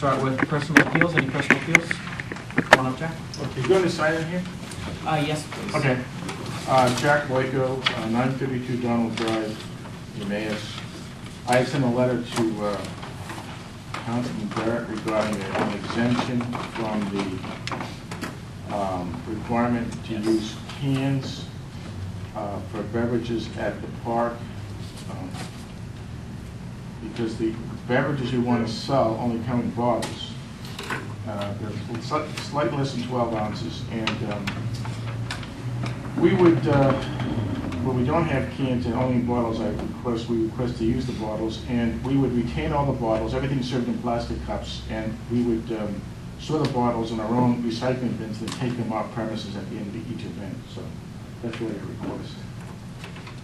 start with personal appeals. Any personal appeals? One up, Jack? Okay, you going to sign in here? Yes, please. Okay. Jack Boyko, 932 Donald Drive, Emmaus. I had sent a letter to Councilman Barrett regarding an exemption from the requirement to use cans for beverages at the park, because the beverages you want to sell only come in bottles. They're slightly less than 12 ounces, and we would, when we don't have cans and only bottles, we request to use the bottles, and we would retain all the bottles, everything served in plastic cups, and we would store the bottles in our own recycling bins and take them off premises at the end of each event. So that's really a request.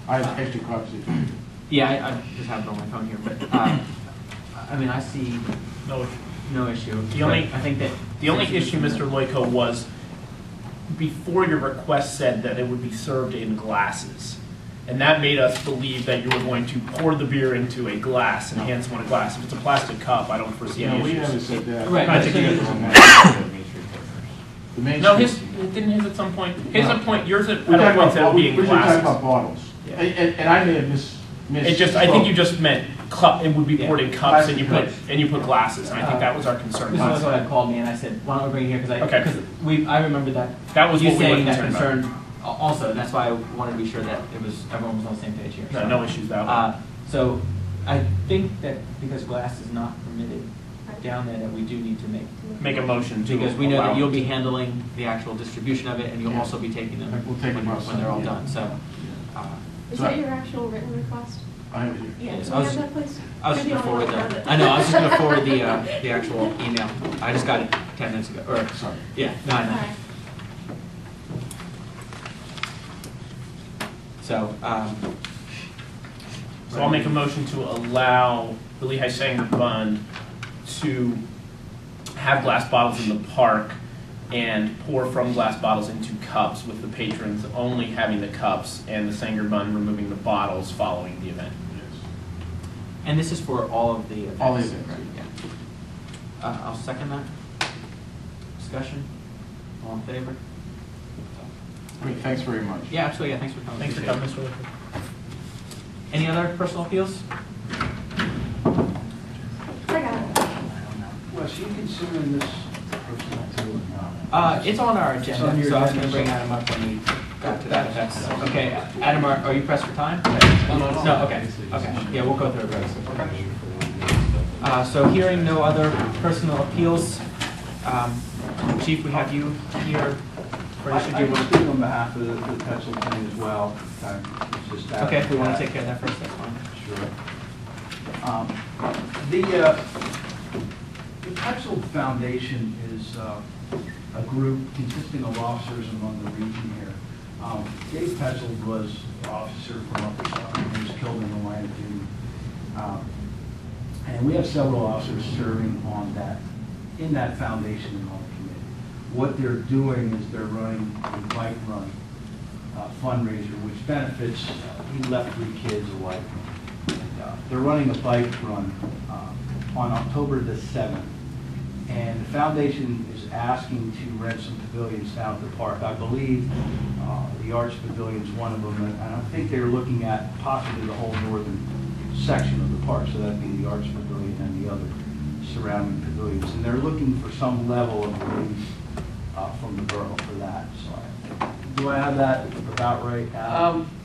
I have extra copies if you need. Yeah, I just have it on my phone here, but I mean, I see no issue. I think that the only issue, Mr. Loico, was before your request said that it would be served in glasses. And that made us believe that you were going to pour the beer into a glass and hand someone a glass. If it's a plastic cup, I don't foresee any we issues. haven't said that. Right. I think you guys The main No, street- didn't his at some point? His No. at point, yours at We're a talking point said it about, would be in we're talking glasses. about bottles. Yeah. And I may have It just, I think you just meant cup, it would be poured in cups and you put glasses, and I think that was our concern. Mr. Loico had called me and I said, why don't we bring it here, because Okay. I remember that. That was you what we were saying that concerned concern also, and that's why I wanted to be sure that everyone was on the same page here. No, no issues that way. So I think that because glass is not permitted down there, that we do need to Make a motion to because we know allow that you'll it. be handling the actual distribution of it, and you'll Yeah. also be taking them We'll take them when they're all outside, yeah. done. So Is So- that your actual written request? I have it here. Yeah, Yes, can I we was- have that, please? I was just You're going to the only forward one who the. has it. I know. I was just going to forward the actual email. I just got it 10 minutes ago. Or Sorry. yeah, no, I know. Okay. So. So I'll make a motion to allow the Lehigh Sanger Fund to have glass bottles in the park and pour from glass bottles into cups, with the patrons only having the cups and the Sanger Fund removing the bottles following the event. And this is for all of the events. All the events. Right, yeah. I'll second that. Discussion? All in favor? Great, thanks very much. Yeah, absolutely. Yeah, thanks for coming. Thanks for coming, Mr. Lickford. Any other personal appeals? I got it. Wes, you considering this personal too or not? It's on our agenda, It's on your so I was agenda, going to bring so- Adam up when we got to that. If that's okay. Adam, are you pressed for time? No. Okay. Okay. Yeah, we'll go through it very quickly. So hearing no other personal appeals, Chief, we have you here. Or I should I you can want speak on behalf of the Petzl thing as well. It's just Okay, if we want to that- take care of that first, that's fine. Sure. The Petzl Foundation is a group consisting of officers among the region here. Dave Petzl was an officer from Upper Suffolk. He was killed in the line of duty. And we have several officers serving on in that foundation and on the committee. What they're doing is they're running a bike run fundraiser, which benefits, he left 3 kids a life. They're running a bike run on October the 7th. And the foundation is asking to rent some pavilions down at the park. I believe the Arts Pavilion is one of them, and I think they're looking at possibly the whole northern section of the park, so that'd be the Arts Pavilion and the other surrounding pavilions. And they're looking for some level of relief from the borough for that. So do I have that about right?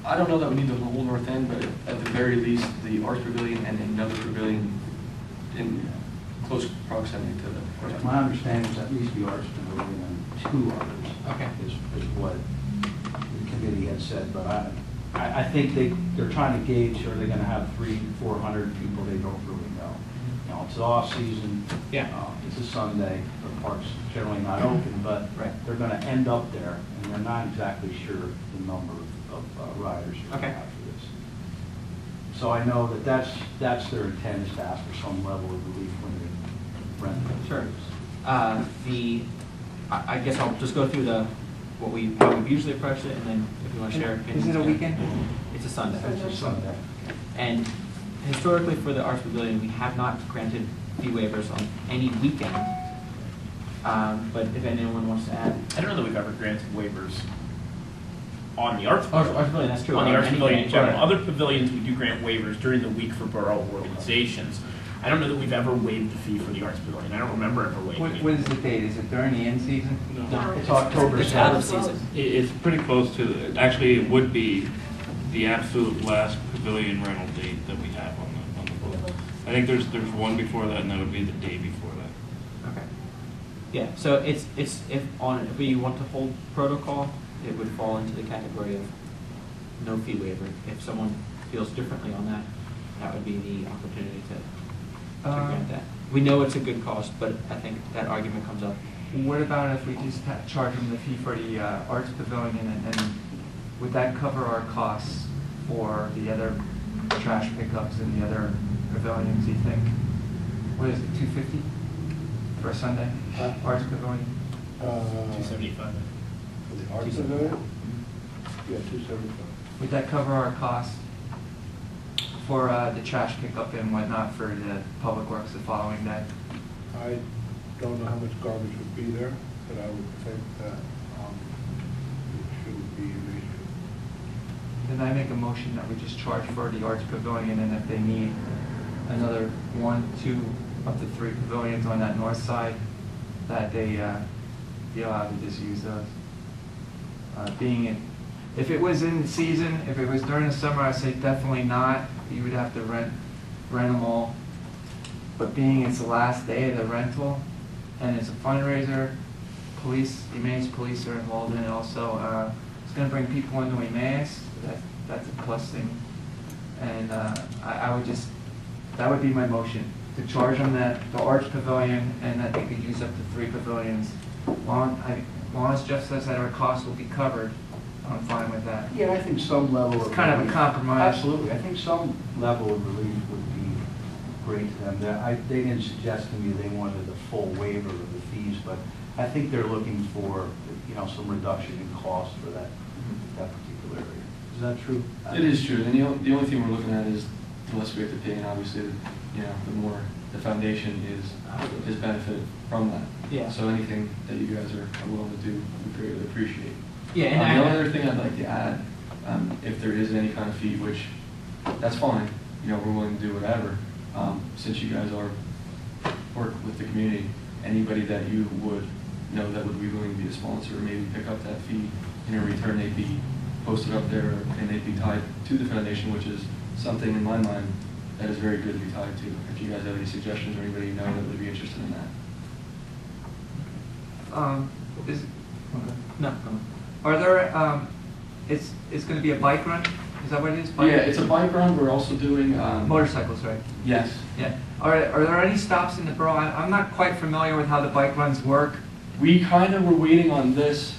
I don't know that we need the whole north end, but at the very least, the Arts Pavilion and another pavilion in close proximity to the. My understanding is at least the Arts Pavilion and 2 others. Okay. Is what the committee had said, but I think they're trying to gauge, are they gonna have 300-400 people? They don't really know. You know, it's off season. Yeah. It's a Sunday, the park's generally not open, but Right. they're gonna end up there, and they're not exactly sure the number of riders you're gonna Okay. have for this. So I know that that's their intent, is to ask for some level of relief when they rent the Sure. space. I guess I'll just go through how we've usually approached it, and then if you want to share opinions. Is it a weekend? It's a Sunday. It's a Sunday. And historically for the Arts Pavilion, we have not granted fee waivers on any weekend. But if anyone wants to add. I don't know that we've ever granted waivers on the arts Oh, pavilion. Arts Pavilion, that's true. On the arts pavilion in general. Right. Other pavilions, we do grant waivers during the week for borough organizations. I don't know that we've ever waived the fee for the arts pavilion. I don't remember ever waiving it. What is the date? Is it during the in-season? No, It's October It's out of 7th. season. It's pretty close to, actually, it would be the absolute last pavilion rental date that we have on the book. I think there's one before that, and that would be the day before that. Okay. Yeah, so it's, if we want to hold protocol, it would fall into the category of no fee waiver. If someone feels differently on that, that would be the opportunity to grant that. We know it's a good cost, but I think that argument comes up. What about if we just charge them the fee for the arts pavilion, and would that cover our costs for the other trash pickups in the other pavilions, do you think? What is it, $250 for a Sunday, arts pavilion? 275. For the arts pavilion? Yeah, 275. Would that cover our costs for the trash pickup and whatnot for the public works the following day? I don't know how much garbage would be there, but I would think that it shouldn't be an issue. Then I make a motion that we just charge for the arts pavilion, and if they need another 1, 2, up to 3 pavilions on that north side, that they be allowed to just use those. If it was in season, if it was during the summer, I'd say definitely not. You would have to rent them all. But being it's the last day of the rental, and it's a fundraiser, Emmaus police are involved in it also. It's going to bring people into Emmaus. That's a plus thing. And I would just, that would be my motion, to charge them the arts pavilion, and that they could use up to 3 pavilions. Long as Jeff says that our costs will be covered, I'm fine with that. Yeah, I think some level of. It's kind of a relief- compromise. Absolutely, I think some level of relief would be great to them. They didn't suggest to me they wanted a full waiver of the fees, but I think they're looking for, some reduction in cost for that particular area. Is that true? It is true, and the only thing we're looking at is the less we have to pay, and obviously, the more the foundation is benefit from that. Yeah. So anything that you guys are willing to do, we greatly appreciate. Yeah, The and only other thing I'd like to add, if there is any kind of fee, which, that's fine, we're willing to do whatever, since you guys work with the community, anybody that you would know that would be willing to be a sponsor, maybe pick up that fee, in return they'd be posted up there, and they'd be tied to the foundation, which is something in my mind that is very good to be tied to. If you guys have any suggestions or anybody you know that would be interested in that. no. Are there, it's going to be a bike run? Is that what it is? Bike? Yeah, it's a bike run. We're also doing Motorcycles, right? Yes. Yeah. Are there any stops in the borough? I'm not quite familiar with how the bike runs work. We kind of were waiting on this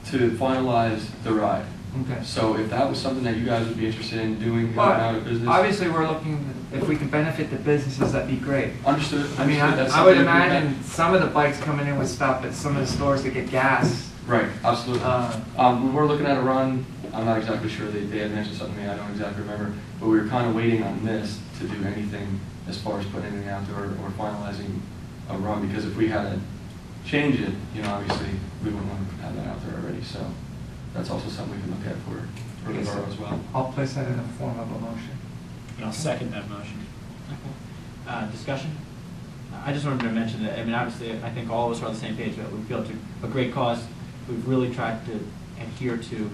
to finalize the ride. Okay. So if that was something that you guys would be interested in doing, Well, helping out a business. obviously, we're looking, if we can benefit the businesses, that'd be great. Understood. I mean, Understood. That's I would something that we imagine some of the bikes coming in would stop at some of the stores to get gas. Right, absolutely. Uh, We were looking at a run. I'm not exactly sure. They had mentioned something to me. I don't exactly remember. But we were kind of waiting on this to do anything as far as putting anything out there or finalizing a run. Because if we had to change it, obviously we wouldn't want to have that out there already. So that's also something we can look at for the Yes. borough as well. I'll place that in the form of a motion. And I'll second that motion. Discussion? I just wanted to mention that, obviously, I think all of us are on the same page, that we feel it's a great cause. We've really tried to adhere to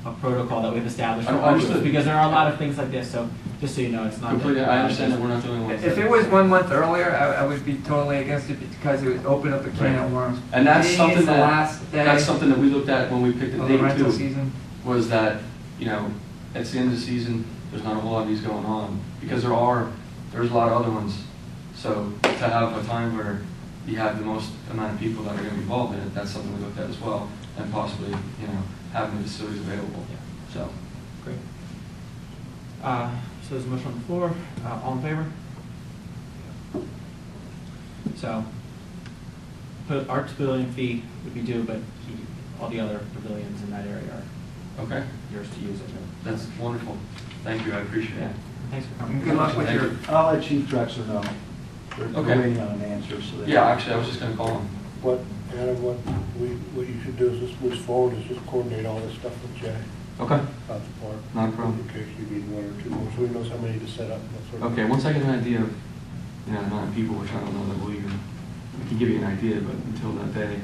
a protocol that we've established for all groups, Understood. because there are a lot of things like this, so just so you know, it's not. Completely, I understand that we're not the only ones. If it was 1 month earlier, I would be totally against it because it would open up a can of worms. And that's Being something it's the that, last day that's something that we looked at when we picked the of the date rental too. season. Was that, at the end of the season, there's not a whole lot of these going on, because there's a lot of other ones. So to have a time where you have the most amount of people that are going to be involved in it, that's something we looked at as well, and possibly, having the facilities available. Yeah. So, Great. So there's a motion on the floor. All in favor? So, Arts Pavilion fee would be due, but all the other pavilions in that area are okay, yours to use. that's wonderful. Thank you, I appreciate Yeah. it. Thanks for And coming. good luck with Thank your, you. I'll let Chief Drexler know. They're Okay. waiting on an answer, so they. Yeah, actually, I was just gonna call him. What, Adam, what you should do is just move forward, is just coordinate all this stuff with Jay Okay. about the park. Not a problem. In case you need one or two more, so he knows how many to set up, that sort of. Okay, once I get an idea of, you know, the amount of people, which I don't know that we'll even, we can give you an idea, but until that day,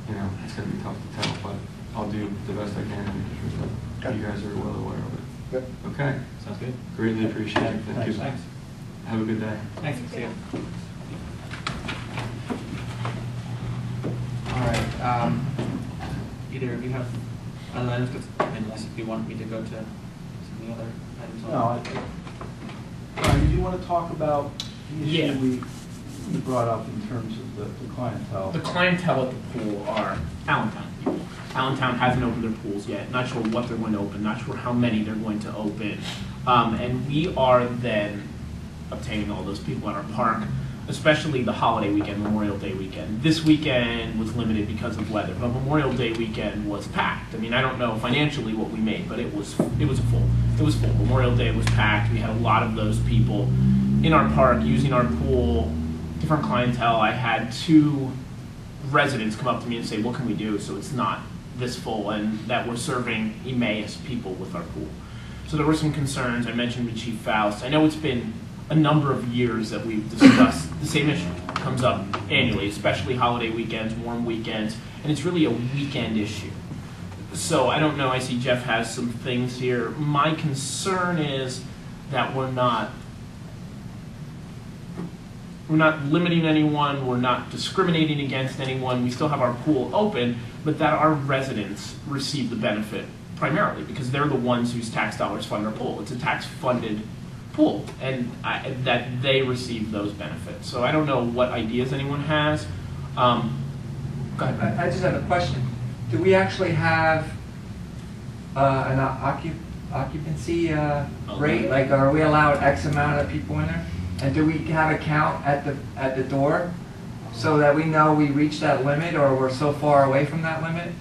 you know, it's gonna be tough to tell, but I'll do the best I can to make sure that you guys are well aware of it. Yep. Okay, Sounds good. greatly appreciate it, thank you. Thanks. Have a good day. Thanks, see you. All right, either of you have other items, unless if you want me to go to some of the other items on. No, I think, did you want to talk about the Yeah. issue we brought up in terms of the clientele? The clientele at the pool are Allentown people. Allentown hasn't opened their pools yet, not sure what they're going to open, not sure how many they're going to open. And we are then obtaining all those people at our park, especially the holiday weekend, Memorial Day weekend. This weekend was limited because of weather, but Memorial Day weekend was packed. I mean, I don't know financially what we made, but it was full. It was full. Memorial Day was packed. We had a lot of those people in our park using our pool, different clientele. I had 2 residents come up to me and say, what can we do so it's not this full, and that we're serving Emmaus people with our pool. So there were some concerns. I mentioned with Chief Faust. I know it's been a number of years that we've discussed the same issue. It comes up annually, especially holiday weekends, warm weekends, and it's really a weekend issue. So I don't know, I see Jeff has some things here. My concern is that we're not limiting anyone, we're not discriminating against anyone, we still have our pool open, but that our residents receive the benefit primarily because they're the ones whose tax dollars fund our pool. It's a tax-funded pool, and that they receive those benefits. So I don't know what ideas anyone has. Go ahead. I just have a question. Do we actually have an occupancy rate? Like, are we allowed X amount of people in there? And do we have a count at the door so that we know we reached that limit or we're so far away from that limit?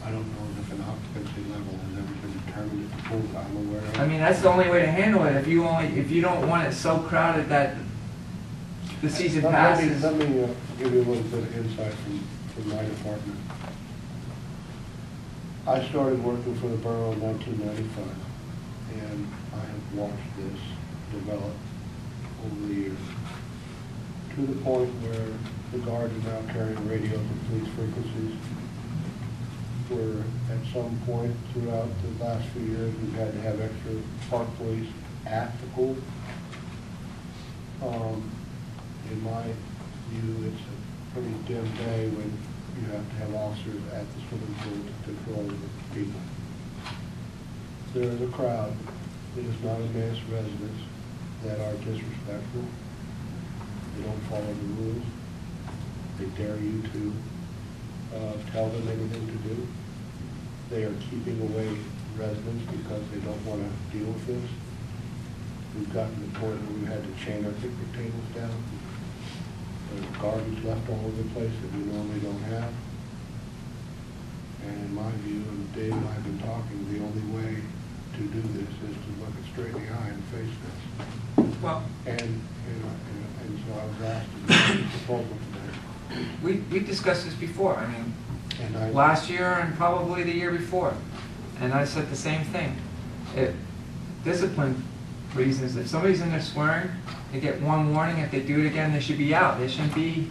I don't know if an occupancy level has ever been determined at the pool I'm aware of. I mean, that's the only way to handle it. If you don't want it so crowded that the season passes. Let me give you a little bit of insight from my department. I started working for the borough in 1995, and I have watched this develop over the years to the point where the guards are now carrying radios at police frequencies. Where at some point throughout the last few years, we've had to have extra park police at the pool. In my view, it's a pretty dim day when you have to have officers at the swimming pool to control the people. There is a crowd, it is not Emmaus residents, that are disrespectful. They don't follow the rules. They dare you to tell them anything to do. They are keeping away residents because they don't want to deal with this. We've gotten to the point where we've had to chain our picnic tables down. There's garbage left all over the place that we normally don't have. And in my view, and Dave and I have been talking, the only way to do this is to look it straight in the eye and face this. Well, And so I was asked to make a proposal today. we discussed this before. I mean, And I, last year and probably the year before. And I said the same thing. Discipline reasons, if somebody's in there swearing, they get one warning. If they do it again, they should be out. They shouldn't be,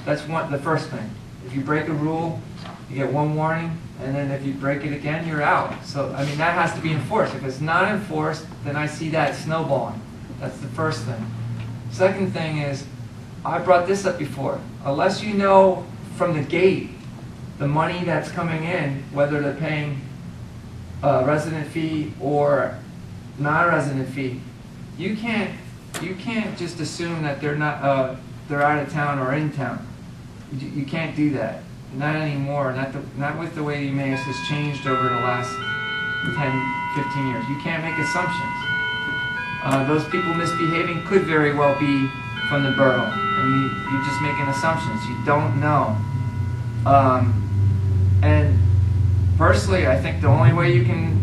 that's the first thing. If you break a rule, you get one warning, and then if you break it again, you're out. So, I mean, that has to be enforced. If it's not enforced, then I see that snowballing. That's the first thing. Second thing is, I brought this up before. Unless you know from the gate the money that's coming in, whether they're paying a resident fee or non-resident fee, you can't just assume that they're not they're out of town or in town. You can't do that. Not anymore. Not with the way Emmaus has changed over the last 10, 15 years. You can't make assumptions. Those people misbehaving could very well be from the borough, and you're just making assumptions. You don't know. And personally, I think the only way you can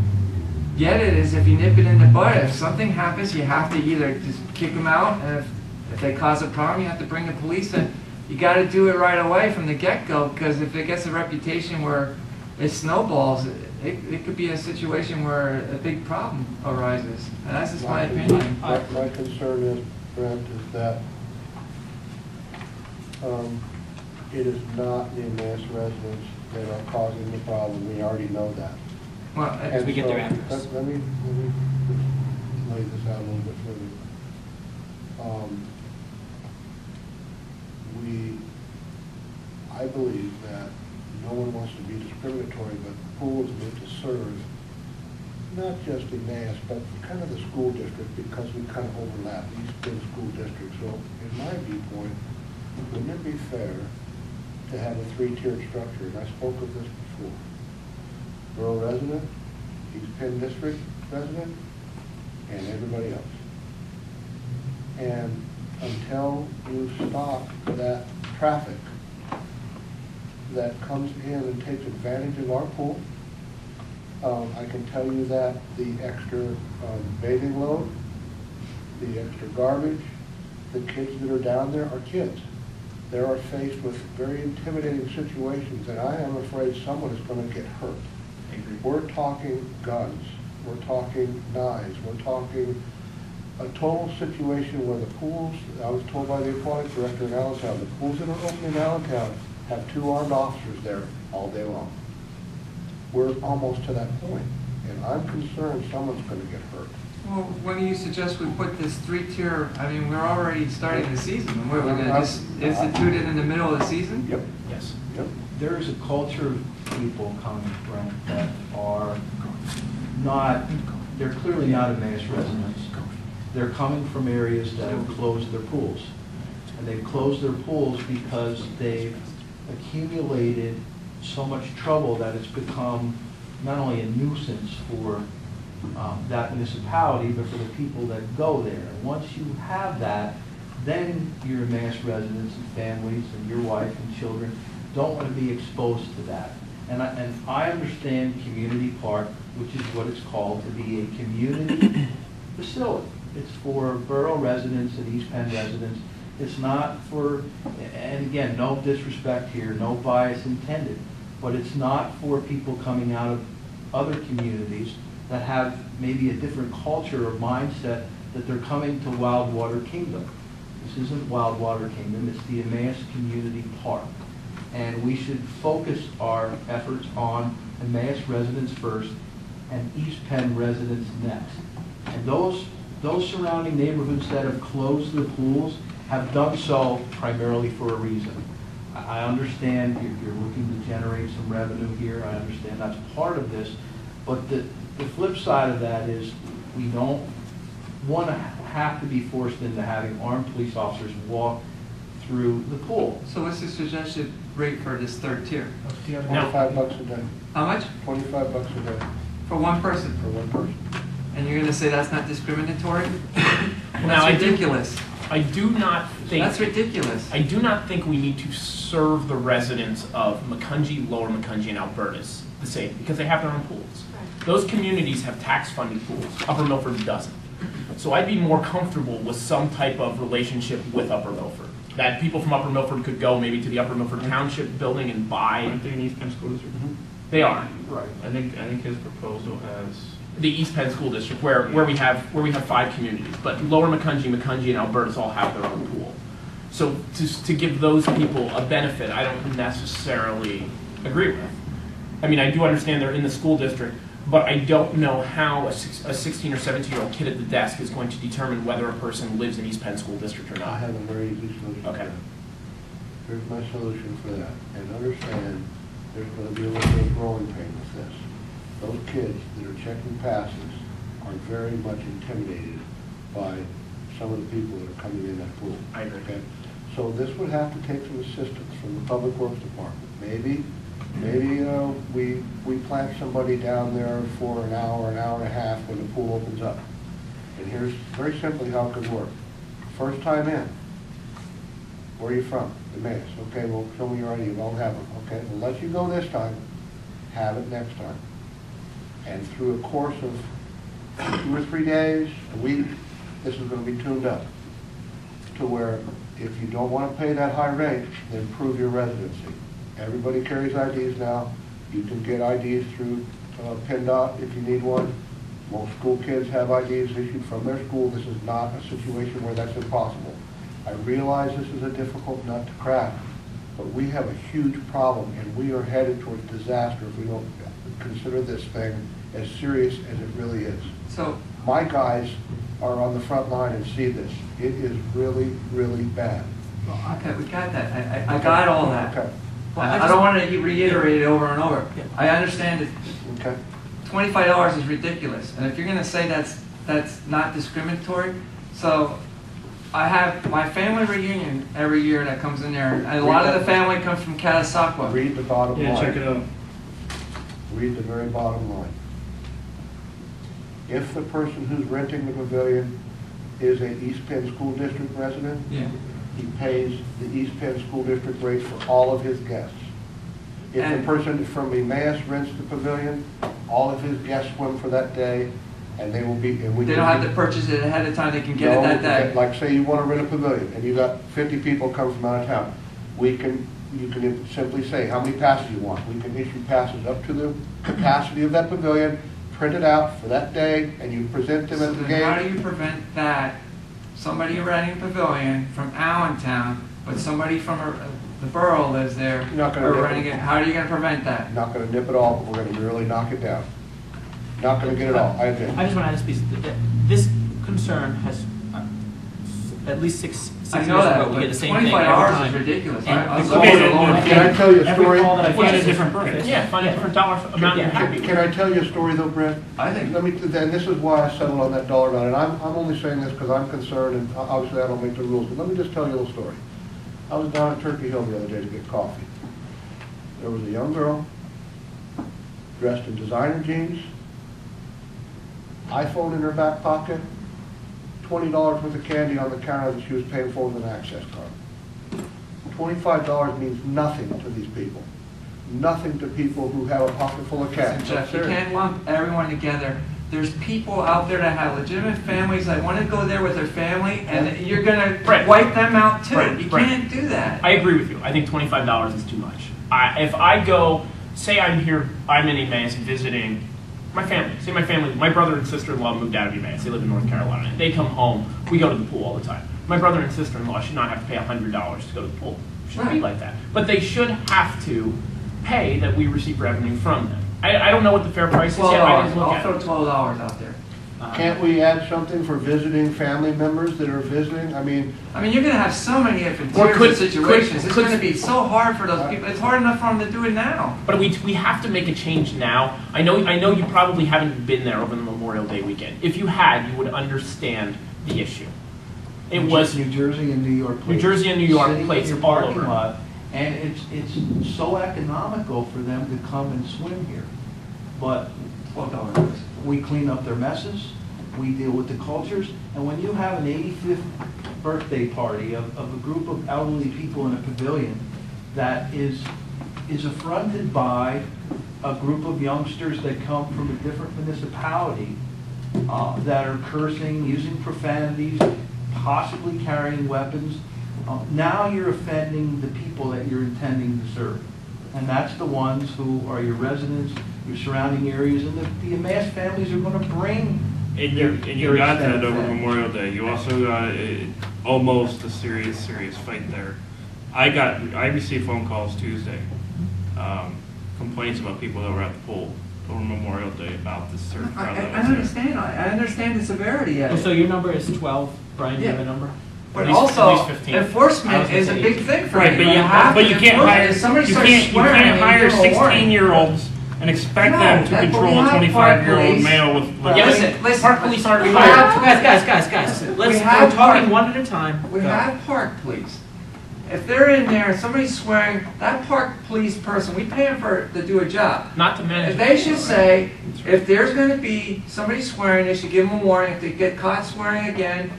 get it is if you nip it in the bud. If something happens, you have to either just kick them out, and If they cause a problem, you have to bring the police in. You gotta do it right away from the get-go, because if it gets a reputation where it snowballs, it could be a situation where a big problem arises. And that's just my opinion. My concern is, Brent, is that it is not the Emmaus residents that are causing the problem. We already know that. Well, And we get so, their address. Let me just lay this out a little bit further. I believe that no one wants to be discriminatory, but pools need to serve not just Emmaus, but kind of the school district, because we kind of overlap, East Penn School District. So in my viewpoint, wouldn't it be fair to have a three-tiered structure? And I spoke of this before. Borough resident, East Penn District resident, and everybody else. And until you stop that traffic that comes in and takes advantage of our pool, I can tell you that the extra bathing load, the extra garbage, the kids that are down there are kids. They are faced with very intimidating situations, and I am afraid someone is going to get hurt. We're talking guns, we're talking knives, we're talking a total situation where the pools, I was told by the aquatic director in Allentown, the pools that are open in Allentown have 2 armed officers there all day long. We're almost to that point, and I'm concerned someone's going to get hurt. well, when do you suggest we put this 3-tier, I mean, we're already starting the season. We're going to just institute it in the middle of the season? Yep. Yes. Yep. There is a culture of people coming from that are not, they're clearly not Emmaus residents. They're coming from areas that have closed their pools. And they've closed their pools because they've accumulated so much trouble that it's become not only a nuisance for that municipality, but for the people that go there. And once you have that, then your Emmaus residents and families and your wife and children don't want to be exposed to that. And I understand Community Park, which is what it's called, to be a community facility. It's for borough residents and East Penn residents. It's not for, and again, no disrespect here, no bias intended, but it's not for people coming out of other communities that have maybe a different culture or mindset that they're coming to Wildwater Kingdom. This isn't Wildwater Kingdom, it's the Emmaus Community Park. And we should focus our efforts on Emmaus residents first and East Penn residents next. And those surrounding neighborhoods that have closed their pools have done so primarily for a reason. I understand you're looking to generate some revenue here. I understand that's part of this. But the flip side of that is we don't want to have to be forced into having armed police officers walk through the pool. So what's the suggested rate for this 3rd tier? $25 a day. How much? $25 a day For one person? for one person. And you're going to say that's not discriminatory? Now, That's ridiculous. I do not think. That's ridiculous. I do not think we need to serve the residents of Macungie, Lower Macungie, and Albertus the same, because they have their own pools. Those communities have tax-funded pools. Upper Milford doesn't. So I'd be more comfortable with some type of relationship with Upper Milford. That people from Upper Milford could go maybe to the Upper Milford Township building and buy. Aren't they in East Penn School District? They are. Right. I think his proposal has, The East Penn School District, where we have 5 communities, but Lower Macungie, Macungie, and Albertus all have their own pool. So to give those people a benefit, I don't necessarily agree with. I mean, I do understand they're in the school district, but I don't know how a 16 or 17-year-old kid at the desk is going to determine whether a person lives in East Penn School District or I not. have a very easy solution for Okay. that. Here's my solution for that. And understand there's going to be a little bit of growing pain with this. Those kids that are checking passes are very much intimidated by some of the people that are coming in that pool. I agree. Okay? So this would have to take some assistance from the Public Works Department. Maybe we plant somebody down there for an hour and a half when the pool opens up. And here's very simply how it could work. First time in, where are you from? Emmaus. Okay, well, show me your ID. You won't have it. Okay, we'll let you go this time. Have it next time. And through a course of 2 or 3 days, a week, this is going to be tuned up. to where if you don't want to pay that high rate, then prove your residency. Everybody carries IDs now. You can get IDs through PennDOT if you need one. Most school kids have IDs issued from their school. This is not a situation where that's impossible. I realize this is a difficult nut to crack, but we have a huge problem, and we are headed towards disaster if we don't consider this thing as serious as it really is. So, My guys are on the front line and see this. It is really, really bad. okay, we got that. I got all that. Okay, I don't want to reiterate it over and over. I understand that okay. $25 is ridiculous, and if you're going to say that's not discriminatory, so I have my family reunion every year that comes in there, and a lot of the family comes from Catasauqua. Read the bottom line. Yeah, check it out. Read the very bottom line. If the person who's renting the pavilion is a East Penn School District resident, Yeah. he pays the East Penn School District rate for all of his guests. If the And- person from Emmaus rents the pavilion, all of his guests swim for that day, and they will be, and we. They don't have to purchase it ahead of time, they can get it that day. Like, say you want to rent a pavilion, and you got 50 people come from out of town. You can simply say how many passes you want. We can issue passes up to the capacity of that pavilion, print it out for that day, and you present them So at the then how do game. you prevent that, somebody renting a pavilion from Allentown, but somebody from the borough lives there, You're not gonna or nip renting it, how are you going to prevent that? Not going to nip it all, but we're going to really knock it down. Not going to get it all, I admit. I just want to add this piece. This concern has, at least six I years know that, ago, we but get the same thing every $25 is time. ridiculous. And I was the always goal- alone. Can I tell you a Every story? call that I Find get a is different purpose. Yeah, find a different dollar amount you're happy with. Can I tell you a story though, Brent? I think, Let me, then this is why I settled on that dollar amount, and I'm only saying this because I'm concerned, and obviously I don't make the rules, but let me just tell you a little story. I was down at Turkey Hill the other day to get coffee. There was a young girl dressed in designer jeans, iPhone in her back pocket, $20 worth of candy on the counter that she was paying for with an access card. $25 means nothing to these people. Nothing to people who have a pocket full of cash. listen, Jeff, you Serious. can't lump everyone together. There's people out there that have legitimate families that want to go there with their family, and you're going to Right. wipe them out too. Right, You right. can't do that. I agree with you. I think $25 is too much. If I go, say I'm here, I'm in Emmaus visiting my family. Say my brother and sister-in-law moved out of Emmaus. They live in North Carolina. They come home. We go to the pool all the time. My brother and sister-in-law should not have to pay $100 to go to the pool. It shouldn't be Right. like that. But they should have to pay that we receive revenue from them. I don't know what the fair price is yet. I didn't look I'll at throw it. $12 out there. Can't we add something for visiting family members that are visiting? I mean, You're going to have so many different Or tiers could- of situations. could- It's could- going to be so hard for those people. It's hard enough for them to do it now. But we have to make a change now. I know you probably haven't been there over the Memorial Day weekend. If you had, you would understand the issue. It was New Jersey and New York New plates. Jersey and New York Sitting in plates your all parking over. lot, and it's so economical for them to come and swim here. But $12. we clean up their messes, we deal with the cultures, and when you have an 85th birthday party of a group of elderly people in a pavilion that is affronted by a group of youngsters that come from a different municipality that are cursing, using profanities, possibly carrying weapons, now you're offending the people that you're intending to serve. And that's the ones who are your residents, your surrounding areas, and the Emmaus families are going to bring. And you got that over Memorial Day. You also got almost a serious fight there. I received phone calls Tuesday, complaints about people that were at the pool over Memorial Day about this certain crowd that I was there. understand. I understand the severity of Oh, it. so your number is 12, Brian, do you have a Yeah. number? But At least also, 15. I was enforcement gonna is a say big thing for Right, me. but You have to you can't enforce it. hire If somebody you starts can't swearing, hire give them a warning. 16-year-olds and expect No, them to but control we a have 25-year-old police. male with. Yeah, Listen, listen, park police aren't we required. have- Guys, We let's, have we're talking park- one at a time. We Go. have park police. If they're in there and somebody's swearing, that park police person, we pay them to do a job. Not to manage. They should say, if there's going to be somebody swearing, they should give them a warning. If they get caught swearing again,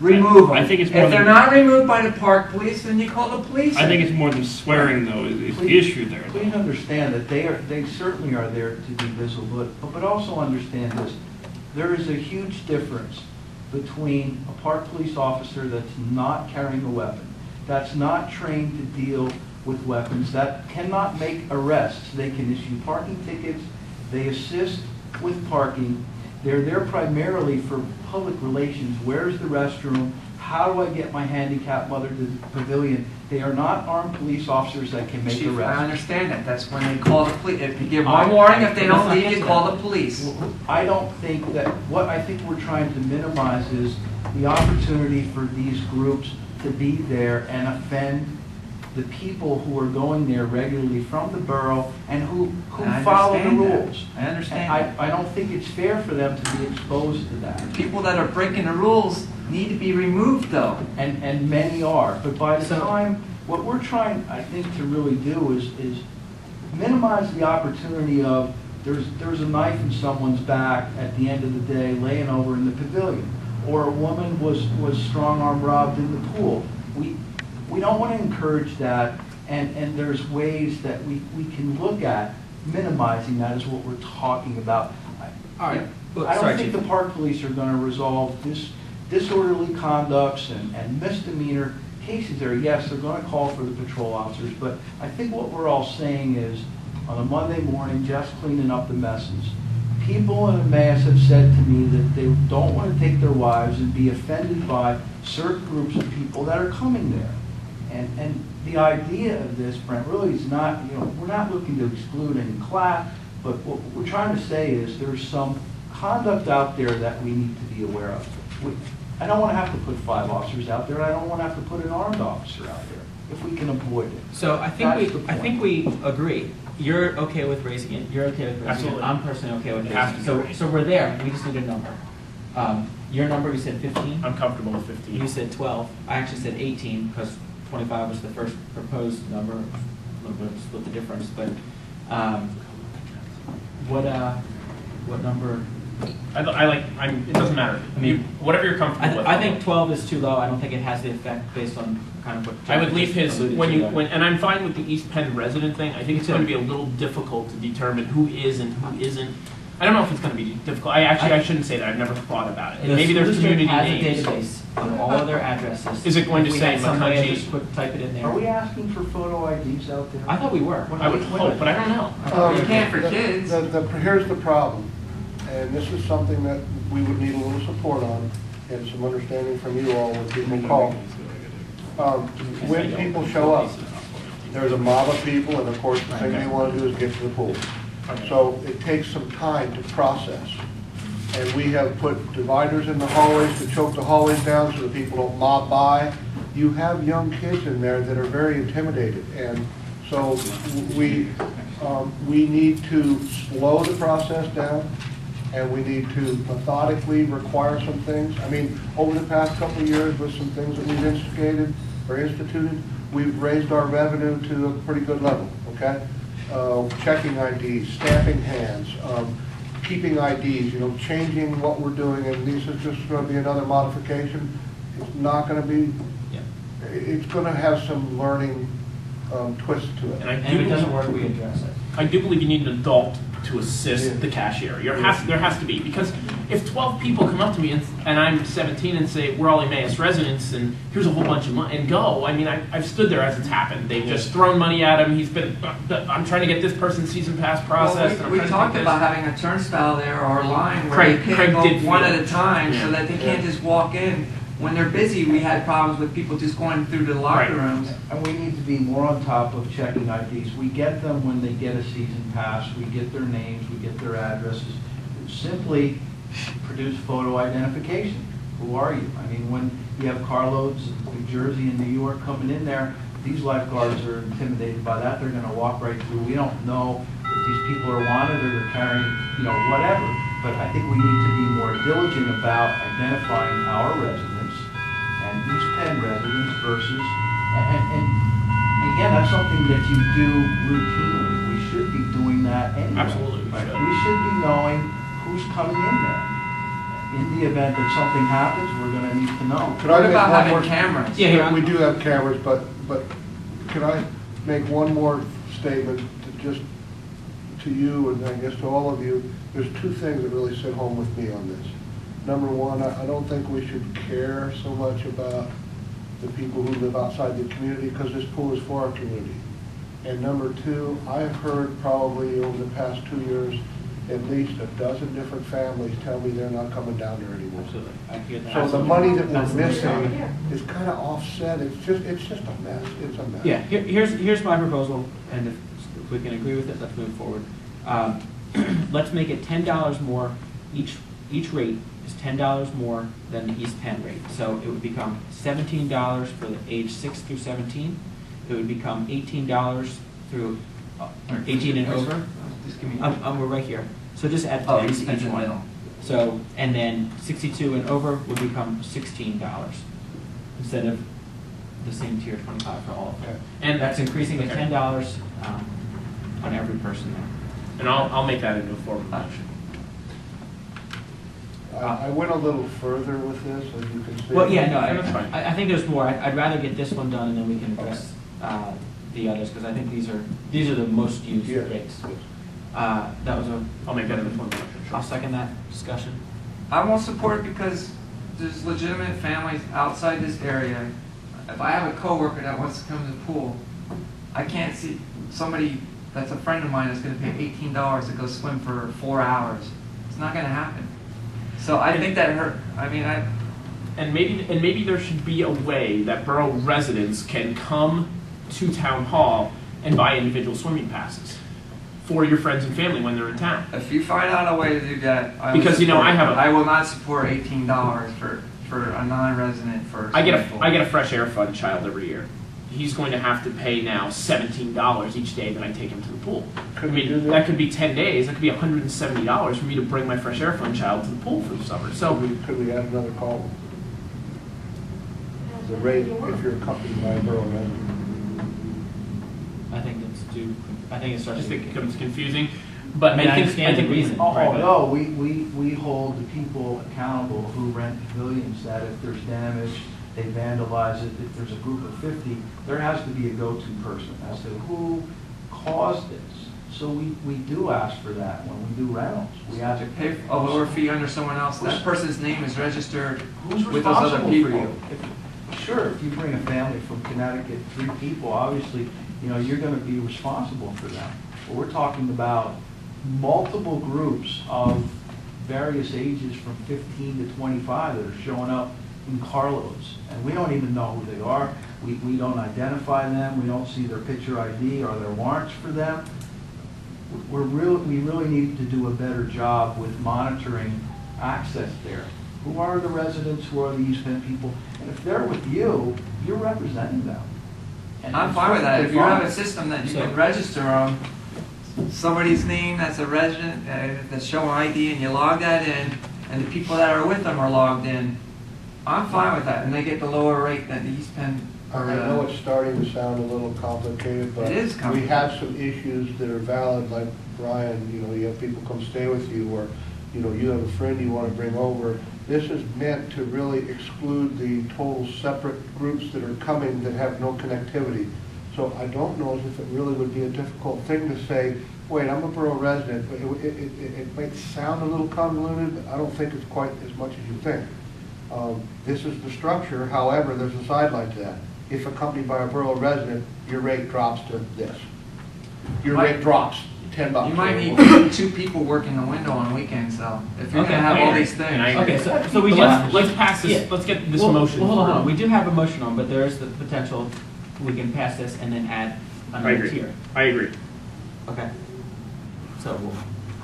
remove them. I think it's more If they're than- not removed by the park police, then you call the police. I think it's more than swearing though. Is the issue there. Please understand that they certainly are there to be visible, but also understand this. There is a huge difference between a park police officer that's not carrying a weapon, that's not trained to deal with weapons, that cannot make arrests. They can issue parking tickets, they assist with parking. They're there primarily for public relations. Where's the restroom? How do I get my handicapped mother to the pavilion? They are not armed police officers that can make Chief, I arrests. understand that. That's when they call the police. If you give one warning, if they don't leave, you call the police. I don't think that, what I think we're trying to minimize is the opportunity for these groups to be there and offend the people who are going there regularly from the borough and who I follow the understand that. rules. I understand And I don't think it's fair for them to be exposed to that. People that are breaking the rules need to be removed, though. And many are. But by the So- time, what we're trying, I think, to really do is minimize the opportunity of, there's a knife in someone's back at the end of the day laying over in the pavilion, or a woman was strong-arm robbed in the pool. We don't want to encourage that, and there's ways that we can look at minimizing that is what we're talking about. All right. I Sorry, don't think Chief. the park police are going to resolve disorderly conducts and misdemeanor cases there. Yes, they're going to call for the patrol officers, but I think what we're all saying is, on a Monday morning, just cleaning up the messes. People in Emmaus have said to me that they don't want to take their wives and be offended by certain groups of people that are coming there. And the idea of this, Brent, really is not, we're not looking to exclude any class, but what we're trying to say is there's some conduct out there that we need to be aware of. I don't want to have to put 5 officers out there, and I don't want to have to put an armed officer out there if we can avoid it. So I think we agree. You're okay with raising it. You're okay with raising Absolutely. it. I'm personally okay with It has raising to it. be So raised. so we're there. We just need a number. Your number, you said 15. I'm comfortable with 15. You said 12. I actually said 18 because 25 was the first proposed number. A little bit of split the difference, but what number? It doesn't matter. I mean, whatever you're comfortable with. I think 12 is too low. I don't think it has the effect based on kind of what. I would leave his, alluded to there. and I'm fine with the East Penn resident thing. I think it's going to be a little difficult to determine who is and who isn't. I don't know if it's going to be difficult. I shouldn't say that. I've never thought about it. And maybe The there's school district community names. has a database on all of their addresses. Is it going to If we say had some way to McCutcheon? just type it in there. Are we asking for photo IDs out there? I thought we were. I would hope, but I don't know. You can't for kids. Here's the problem, and this is something that we would need a little support on, and some understanding from you all when people call. When people show up, there's a mob of people, and of course, the thing they want to do is get to the pool. So it takes some time to process. And we have put dividers in the hallways to choke the hallways down so that people don't mob by. You have young kids in there that are very intimidated, and so we need to slow the process down, and we need to methodically require some things. I mean, over the past couple of years with some things that we've instigated or instituted, we've raised our revenue to a pretty good level, okay? Checking IDs, stamping hands, keeping IDs, changing what we're doing, and this is just going to be another modification. It's not going to be, it's going to have some learning twist to it. And if it doesn't work, we address it. I do believe you need an adult to assist the cashier. There has to be, because if 12 people come up to me and I'm 17 and say, we're all Emmaus residents and here's a whole bunch of money, and go, I mean, I've stood there as it's happened. They've just thrown money at him. I'm trying to get this person's season pass processed. Well, we talked about having a turnstile there or a line where Craig they can't did go one feel- at a time so that they can't just walk in. When they're busy, we had problems with people just going through the locker Right. rooms. And we need to be more on top of checking IDs. We get them when they get a season pass, we get their names, we get their addresses. Simply produce photo identification. Who are you? I mean, when you have carloads of New Jersey and New York coming in there, these lifeguards are intimidated by that. They're gonna walk right through. We don't know if these people are wanted or they're carrying, whatever. But I think we need to be more diligent about identifying our residents and East Penn residents versus, and again, that's something that you do routinely. We should be doing that anyway. Absolutely, we should. We should be knowing who's coming in there. In the event that something happens, we're gonna need to know. Could What I make about one having more- cameras? Yeah, We do have cameras, but can I make one more statement to you and I guess to all of you? There's two things that really sit home with me on this. number one, I don't think we should care so much about the people who live outside the community, because this pool is for our community. And number two, I've heard probably over the past 2 years, at least a dozen different families tell me they're not coming down there anymore. Absolutely. I hear that. So the money that we're Absolutely. missing is kind of offset. It's just a mess. It's a mess. Yeah, here's my proposal, and if we can agree with it, let's move forward. Let's make it $10 more, each rate is $10 more than the East Penn rate. So it would become $17 for the age 6 through 17. It would become $18 through 18 and over. Just give me. We're right here. So just add Oh, 10 East to Penn's each in the one. middle. So, and then 62 and over would become $16 instead of the same tier 25 for all of them. Okay. And that's increasing to Okay. $10 on every person there. And I'll make that into a form of motion. I went a little further with this, as you can see. Well, yeah, no, That's fine. I think there's more. I'd rather get this one done and then we can address the others, because I think these are the most used Yes. rates. That was I'll make that into a form of motion. I'll second that discussion. I won't support it because there's legitimate families outside this area. If I have a coworker that wants to come to the pool, I can't see somebody that's a friend of mine that's gonna pay $18 to go swim for 4 hours. It's not gonna happen. So I think that And maybe there should be a way that borough residents can come to town hall and buy individual swimming passes for your friends and family when they're in town. if you find out a way to do that, I will Because, you know, support I it, have a- but I will not support $18 for a non-resident for. I get swimming pool. a fresh air fund child every year. He's going to have to pay now $17 each day that I take him to the pool. Could I we do mean, that? that could be 10 days. That could be $170 for me to bring my fresh air fund child to the pool for the summer. So Could we add another column? The rate if you're accompanied by a borough resident. I think it I starts just to think it becomes confusing. But I mean, I understand the reason. Oh, Right, but- no, we hold the people accountable who rent pavilions, that if there's damage, they vandalize it, if there's a group of 50, there has to be a go-to person as to who caused this. So we do ask for that when we do rentals. We ask, To pay a lower fee under someone else, that person's name is registered who's with those other responsible for people. you? Sure, if you bring a family from Connecticut, 3 people, obviously, you're gonna be responsible for them. But we're talking about multiple groups of various ages from 15 to 25 that are showing up in carloads. And we don't even know who they are. We don't identify them. We don't see their picture ID or their warrants for them. We really need to do a better job with monitoring access there. Who are the residents? Who are the East Penn people? And if they're with you, you're representing them. And I'm it's fine with that. If you perfectly have a fine. system that you So- can register on somebody's name that's a resident, that's showing ID, and you log that in, and the people that are with them are logged in, I'm fine with that, and they get the lower rate that the East Penn. I know it's starting to sound a little complicated, but It is we complicated. have some issues that are valid, like Brian, you have people come stay with you, or, you have a friend you want to bring over. This is meant to really exclude the total separate groups that are coming that have no connectivity. So I don't know if it really would be a difficult thing to say, wait, I'm a borough resident, but it might sound a little convoluted, but I don't think it's quite as much as you think. This is the structure, however, there's a sideline to that. If accompanied by a borough resident, your rate drops to this. Your rate drops $10. You might need 2 people working the window on weekends, though, if you're Okay, gonna have I all agree. these things. And I agree. Okay, so we Let's pass this. Yeah. Let's get this Well, motion. well, hold on, forward. we do have a motion on, but there is the potential, we can pass this and then add I another agree. tier. I agree. Okay. So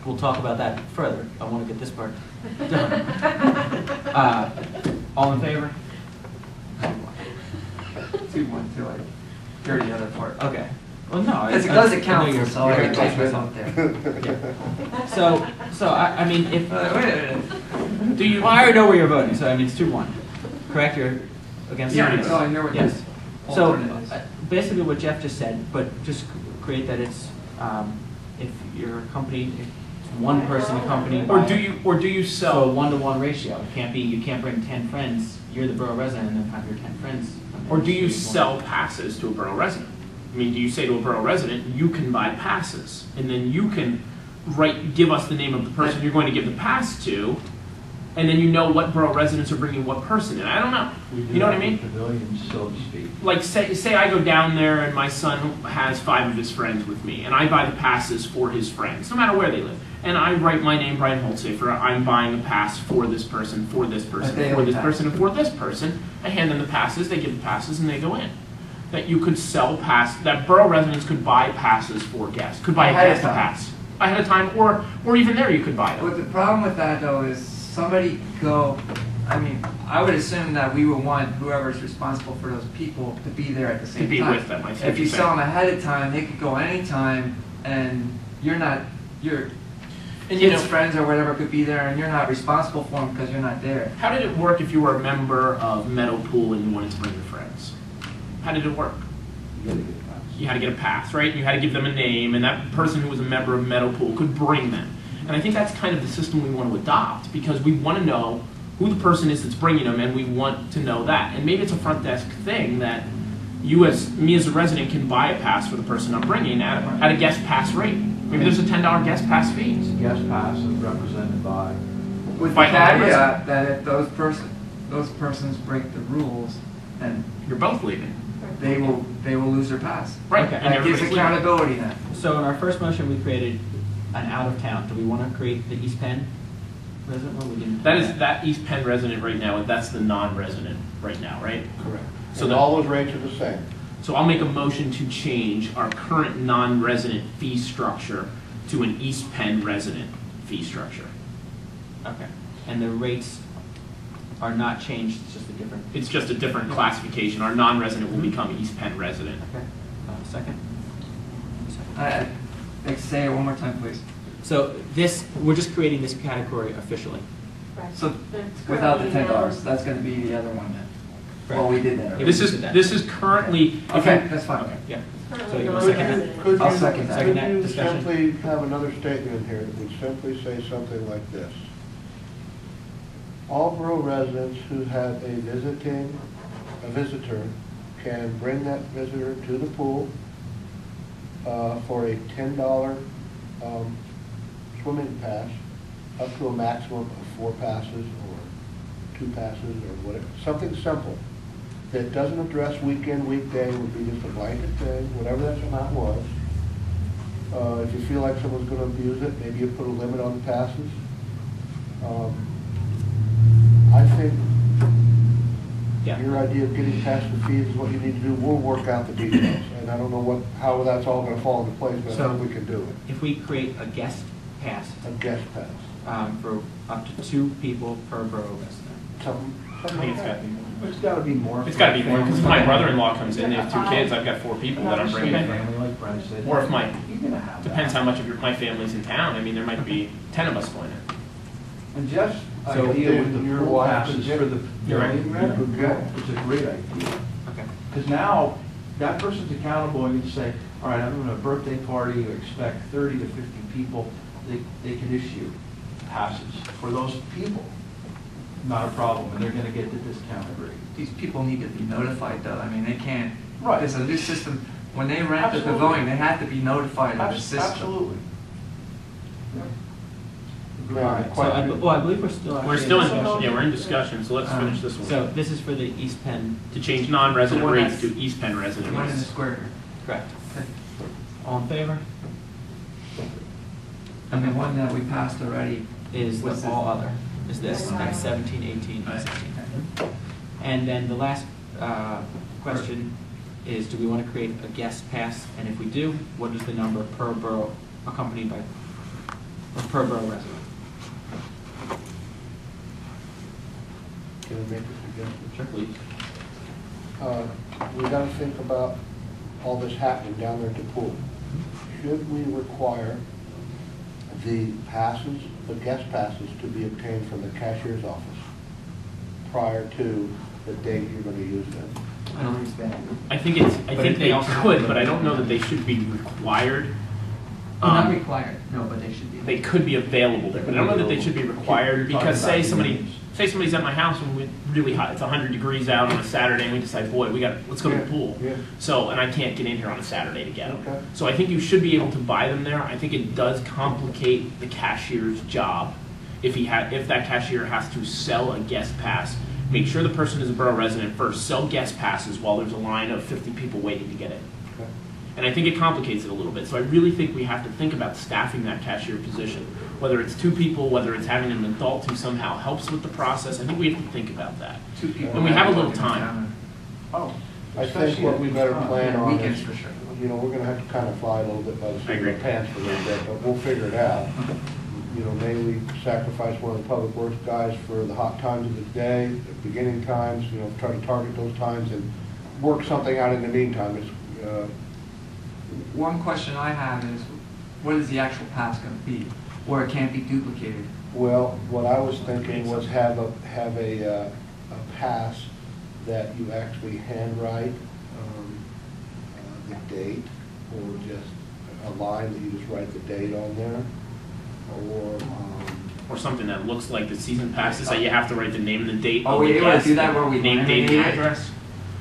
we'll talk about that further. I want to get this part done. All in favor? 2-1-2, I hear the other part. Okay. Well, no. Because it goes to I know council, you're- so I you're gotta right. take myself there. So I mean, if, Wait a minute. Do you? well, I already know where you're voting, so I mean, it's 2-1. Correct? You're against? Yeah, it? so I hear what Yes. the So alternate is. basically what Jeff just said, but just create that it's, if you're accompanied, if it's one person accompanied by. Or do you So a sell? 1-to-1 ratio. You can't bring 10 friends, you're the borough resident, and then have your 10 friends. Or do you sell passes to a borough resident? I mean, do you say to a borough resident, you can buy passes, and then you can give us the name of the person you're going to give the pass to, and then you know what borough residents are bringing what person in. I don't know. You know what I mean? Pavilions, so to speak. Like say I go down there and my son has 5 of his friends with me, and I buy the passes for his friends, no matter where they live. And I write my name, Brian Holtsafer. I'm buying a pass for this person, for this person, A for daily this pass. person, and for this person. I hand them the passes, they give the passes, and they go in. That you could sell pass, that borough residents could buy passes for guests, could buy a Ahead of guest time. pass ahead of time, or even there you could buy But them. the problem with that though is somebody go, I mean, I would assume that we would want whoever's responsible for those people to be there at the same To be time. with them, I see what If you you're sell saying. them ahead of time, they could go anytime and your And you kids' know, friends or whatever could be there and you're not responsible for them because you're not there. how did it work if you were a member of Meadow Pool and you wanted to bring your friends? How did it work? You gotta get past. You had to get a pass, right? You had to give them a name, and that person who was a member of Meadow Pool could bring them. And I think that's kind of the system we want to adopt, because we want to know who the person is that's bringing them, and we want to know that. And maybe it's a front desk thing that me as a resident can buy a pass for the person I'm bringing at a guest pass rate. Maybe there's a $10 guest pass fee. Guest pass is represented by, With the By all the caveat that if those persons break the rules, and You're both leaving. they will lose their pass. Right. Okay. And That gives everybody's leaving. accountability then. So in our first motion, we created an out-of-town. Do we want to create the East Penn resident one? We didn't. That East Penn resident right now, that's the non-resident right now, right? Correct. So And the- all those rates are the same. So I'll make a motion to change our current non-resident fee structure to an East Penn resident fee structure. Okay. And the rates are not changed, it's just a different. It's just a different classification. Our non-resident will become East Penn resident. Okay. Second? Say it one more time, please. So we're just creating this category officially. Right. So It's without the currently $10, that's gonna be the other one then. Right. Well, we did that already. This is currently. Okay, that's fine. Okay, yeah. currently So you want Could to second that? non-resident. Could I'll you- second that. Second that Could you discussion? simply have another statement in here that would simply say something like this? All borough residents who have a visitor can bring that visitor to the pool for a $10 swimming pass, up to a maximum of 4 passes or 2 passes or whatever, something simple. That doesn't address weekend, weekday, would be just a blanket thing, whatever that amount was. If you feel like someone's gonna abuse it, maybe you put a limit on the passes. I think Yeah. your idea of getting past the fees is what you need to do. We'll work out the details, and I don't know how that's all gonna fall into place, but I think we can do it. If we create a guest pass A guest pass, for up to 2 people per borough resident. something I think like it's got that. to be more. it's gotta be more. It's got to be more, because if my brother-in-law comes in, they have 2 kids, I've got 4 people that I'm bringing in. Family, like Brent said. Or if You're gonna have that. Depends how much of my family's in town. I mean, there might be 10 of us going in. And Jeff's So idea with then the your pool wife passes could for the You're right. pavilion You could go. it's a great idea. Okay. Because now, that person's accountable, and you can say, all right, I'm having a birthday party, you expect 30 to 50 people, they can issue passes for those people. Not a problem, and they're gonna get the discounted rate. These people need to be notified though, I mean, they can't. Right. There's a new system, when they rent the Absolutely. pavilion, they have to be notified of the system. Absolutely. Now, All right, so I believe we're still. We're actually still in in, discussion. yeah, we're in discussion, so let's finish this So one. this is for the East Penn. To change non-resident The one rates that's- to East Penn resident One in the rates. square. Correct. All in favor? And the one that we passed already, Is What's the this? all other, is this, Right. that's 17, 18, and 16. And then the last question is, do we want to create a guest pass? And if we do, what is the number per borough accompanied by, or per borough resident? Can I make a suggestion? Sure, please. We gotta think about all this happening down there at the pool. Should we require the passes, the guest passes, to be obtained from the cashier's office prior to the date you're gonna use them? I don't think it's bad. I But think they they also- could, but I don't know that they should be required. not required, no, but they should be. They could be available there, but I don't know that they should be required, because say somebody's at my house and we really hot, it's 100 degrees out on a Saturday, and we decide, boy, let's go to the Yeah, pool. yeah. So, and I can't get in here on a Saturday to get them. Okay. So I think you should be able to buy them there. I think it does complicate the cashier's job if that cashier has to sell a guest pass, make sure the person is a borough resident first, sell guest passes while there's a line of 50 people waiting to get in. Okay. And I think it complicates it a little bit. So I really think we have to think about staffing that cashier position. Whether it's 2 people, whether it's having an adult who somehow helps with the process, I think we have to think about that. 2 people. And we have a little time. Oh. I think what we better plan on Weekends is, for sure. you know, we're gonna have to kind of fly a little bit by the seat of agree. our pants for a little bit, but we'll figure it out. You know, maybe we sacrifice one of the public works guys for the hot times of the day, the beginning times, you know, try to target those times and work something out in the meantime. It's, One question I have is, what is the actual pass going to be, where it can't be duplicated? well, what I was thinking was have a pass that you actually handwrite the date, or just a line that you just write the date on there, Or something that looks like the season passes, that you have to write the name and the date. Oh, of we the able to guest, do that where we name, date, and laminate it? address.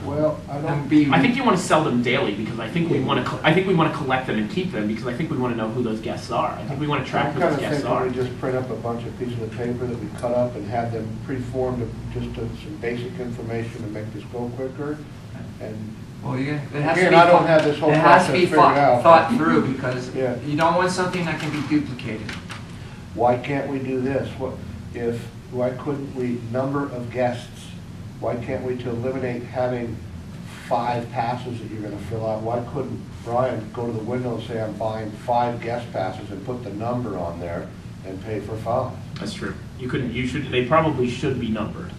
well, I And don't, be- I think you want to sell them daily because I think we want to collect them and keep them because I think we want to know who those guests are. I think we want to track I'm who kind those of guests thinking are. we just print up a bunch of pieces of paper that we cut up and have them pre-formed, just some basic information to make this go quicker. And Well, it has to again, be. I don't have this whole It has to process be figured out. thought through because Yeah. you don't want something that can be duplicated. Why can't we do this? Why couldn't we, number of guests, why can't we, to eliminate having 5 passes that you're gonna fill out, why couldn't Brian go to the window and say, I'm buying 5 guest passes and put the number on there and pay for 5? That's true. They probably should be numbered.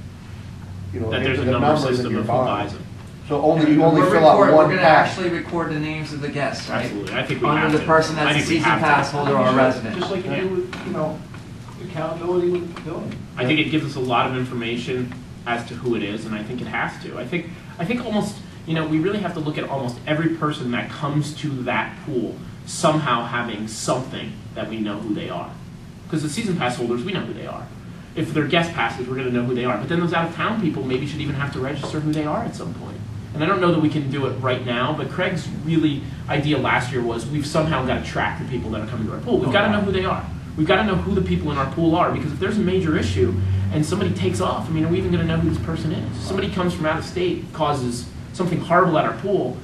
You know, That there's a into the number numbers that system you're of who buying. buys them. So you only We're fill out We're one going to pass. actually record the names of the guests, right? Absolutely. I think we have Under to. the person I that's a think we season have to. pass holder or resident. Just like you do with, you know, accountability with the building. I think it gives us a lot of information as to who it is, and I think it has to. I think almost, you know, we really have to look at almost every person that comes to that pool somehow having something that we know who they are. Because the season pass holders, we know who they are. If they're guest passes, we're going to know who they are. But then those out-of-town people maybe should even have to register who they are at some point. And I don't know that we can do it right now, but Craig's idea last year was we've somehow got to track the people that are coming to our pool. We've got to know who they are. We've got to know who the people in our pool are, because if there's a major issue and somebody takes off, I mean, are we even going to know who this person is? Somebody comes from out of state, causes something horrible at our pool,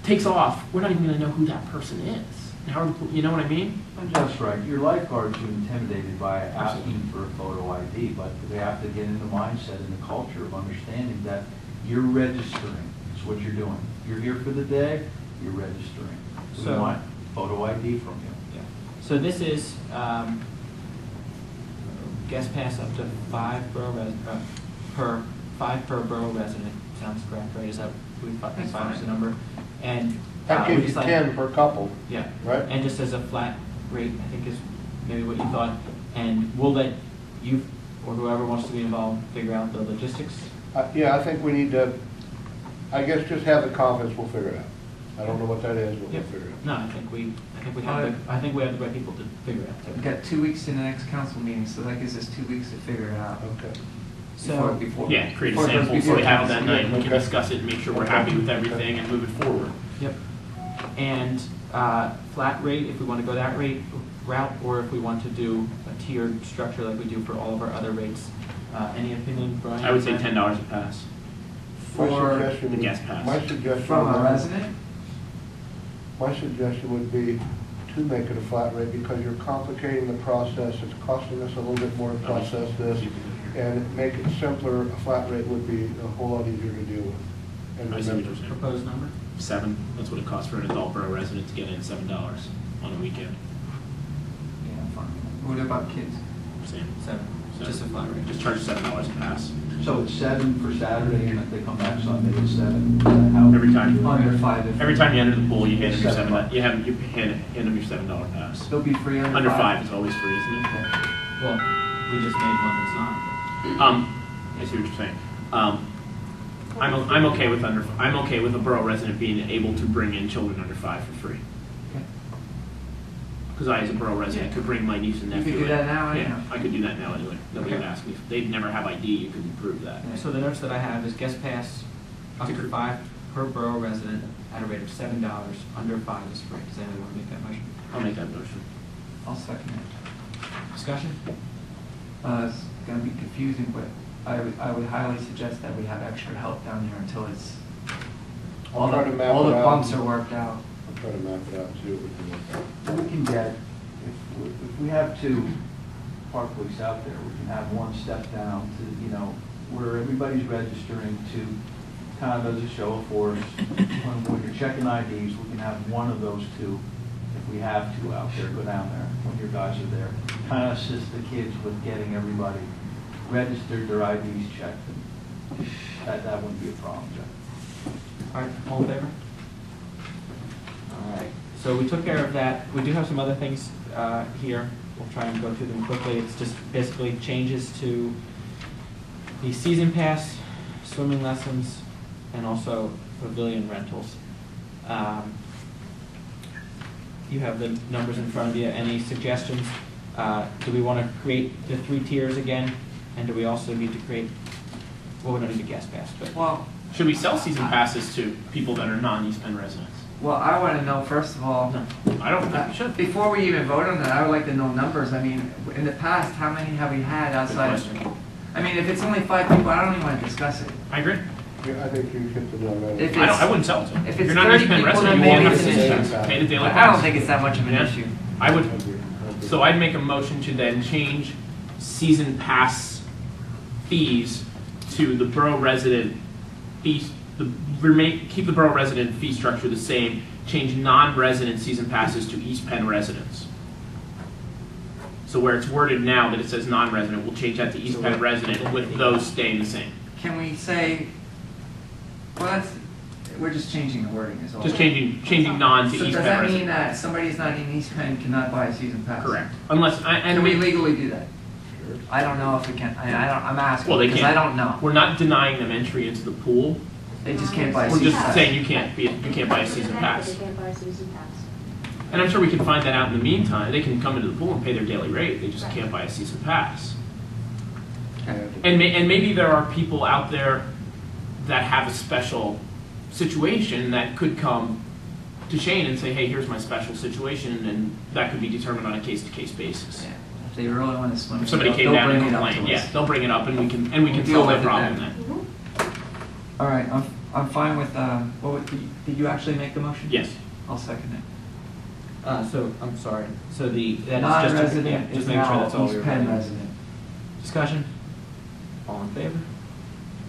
takes off, we're not even going to know who that person is. And how are you know what I mean? That's right. Your lifeguards are intimidated by asking for a photo ID, but they have to get in the mindset and the culture of understanding that you're registering. It's what you're doing. You're here for the day, you're registering. So we So- want photo ID from you. So this is guest pass up to 5 per borough resident. Sounds correct, right? Is that, That's 5 is the fine. number? And That we gives you just like- 10 per couple, Yeah. right? And just as a flat rate, I think is maybe what you thought. And we'll let you, or whoever wants to be involved, figure out the logistics. Yeah, I think we need to, I guess, just have the confidence, we'll figure it out. I don't know what that is, but we'll Yep. figure it out. No, I think we have the right people to figure it out. We've got 2 weeks to the next council meeting, so that gives us 2 weeks to figure it out. Okay. So, Yeah, create a before it goes sample so we before have it that council. night, and we can Okay. discuss it and make sure we're happy with everything and move it forward. yep. And flat rate, if we want to go that route, or if we want to do a tiered structure like we do for all of our other rates. Any opinion, Brian? I would say $10 a pass. My For suggestion the would- guest pass. My suggestion. from a would- resident? My suggestion would be to make it a flat rate, because you're complicating the process, it's costing us a little bit more to process this, and make it simpler, a flat rate would be a whole lot easier to deal with. And I see what remember, you're saying. Proposed number? 7, that's what it costs for an adult borough resident to get in, $7 on a weekend. Yeah, fine. What about kids? Same. 7, So just a flat rate. Just charge $7 a pass. So it's 7 for Saturday, and if they come back Sunday, it's 7. Is that how- Every time. Under 5. if- Every time you enter the pool, you hand them your $7. you hand them your $7 pass. They'll be free Under 5 is always free, isn't it? Well, we just made one that's not. I see what you're saying. I'm okay with a borough resident being able to bring in children under 5 for free. Okay. Because I, as a borough resident, could bring my niece and You nephew could do in. that now, Yeah, anyhow. I could do that now anyway. Nobody would Okay. ask me. If they'd never have ID, you couldn't prove that. So the notes that I have is guest pass up to 5 per borough resident at a rate of $7, under 5 is free. Does anyone want to make that motion? I'll make that motion. I'll second it. Discussion? It's gonna be confusing, but I would highly suggest that we have extra help down there until it's, all I'll try to the, map all it the out. bumps are worked out. I'll try to map it out and see what we can work out. We can get, if we have two park weeks out there, we can have one step down to, you know, where everybody's registering to, kind of as a show of force. When you're checking IDs, we can have one of those two, if we have two out there, go down there when your guys are there. Kind of assist the kids with getting everybody registered, their IDs checked. And that wouldn't be a problem, Jeff. All right, all in favor? All right, so we took care of that. We do have some other things here. We'll try and go through them quickly. It's just basically changes to the season pass, swimming lessons, and also pavilion rentals. You have the numbers in front of you. Any suggestions? Do we want to create the 3 tiers again? And do we also need to create, well, we don't need a guest pass, but. Well, Should we sell season passes to people that are non-East Penn residents? well, I want to know, first of all, No, I don't think we should. before we even vote on that, I would like to know numbers. I mean, in the past, how many have we had outside? question. I mean, if it's only 5 people, I don't even want to discuss it. I agree. Yeah, I think you hit the nail right. If I wouldn't sell it to them. if You're it's not an 30 East Penn people, resident, then you won't maybe have a it's an season issue. pass. Pay the daily I pass. don't think it's that much of an Yeah. issue. I would, I agree. so I'd make a motion to then change season pass fees to the borough resident fees, keep the borough resident fee structure the same, change non-resident season passes to East Penn residents. So where it's worded now that it says non-resident, we'll change that to East Penn resident with those staying the same. Can we say, well, we're just changing the wording is all. Just changing non to So East does Penn that mean resident. that somebody who's not in East Penn cannot buy a season pass? Correct. Unless, and Can we legally do that? I don't know if we can, I'm asking, Well, they because can't. I don't know. We're not denying them entry into the pool. They just can't buy a We're season just pass. saying you can't buy a season pass. They can't buy a season pass. And I'm sure we can find that out in the meantime. They can come into the pool and pay their daily rate. They just can't buy a season pass. And maybe there are people out there that have a special situation that could come to Shane and say, hey, here's my special situation, and that could be determined on a case-to-case basis. Yeah. If they really want to swim. If somebody came they'll down and bring it up complained, to us. yeah, they'll bring it up and we can We'll deal solve with that it problem then. then. All right, I'm fine with, did you actually make the motion? Yes. I'll second it. So, I'm sorry, so that is just, yeah, Non-resident just is making sure now that's all we East were Penn voting. resident. Discussion? All in favor?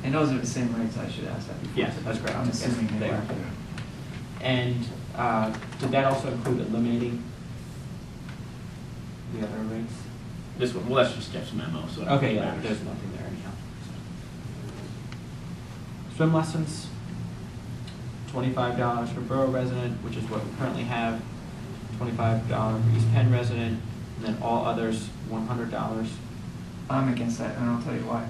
And those are the same rates, I should ask that before. Yes, that's correct. I'm assuming Yes, they they are. are. And did that also include eliminating the other rates? This one, well, that's just Jeff's memo, so. Okay, yeah, there's nothing there anyhow. Swim lessons, $25 for borough resident, which is what we currently have, $25 for East Penn resident, and then all others, $100. I'm against that, and I'll tell you why.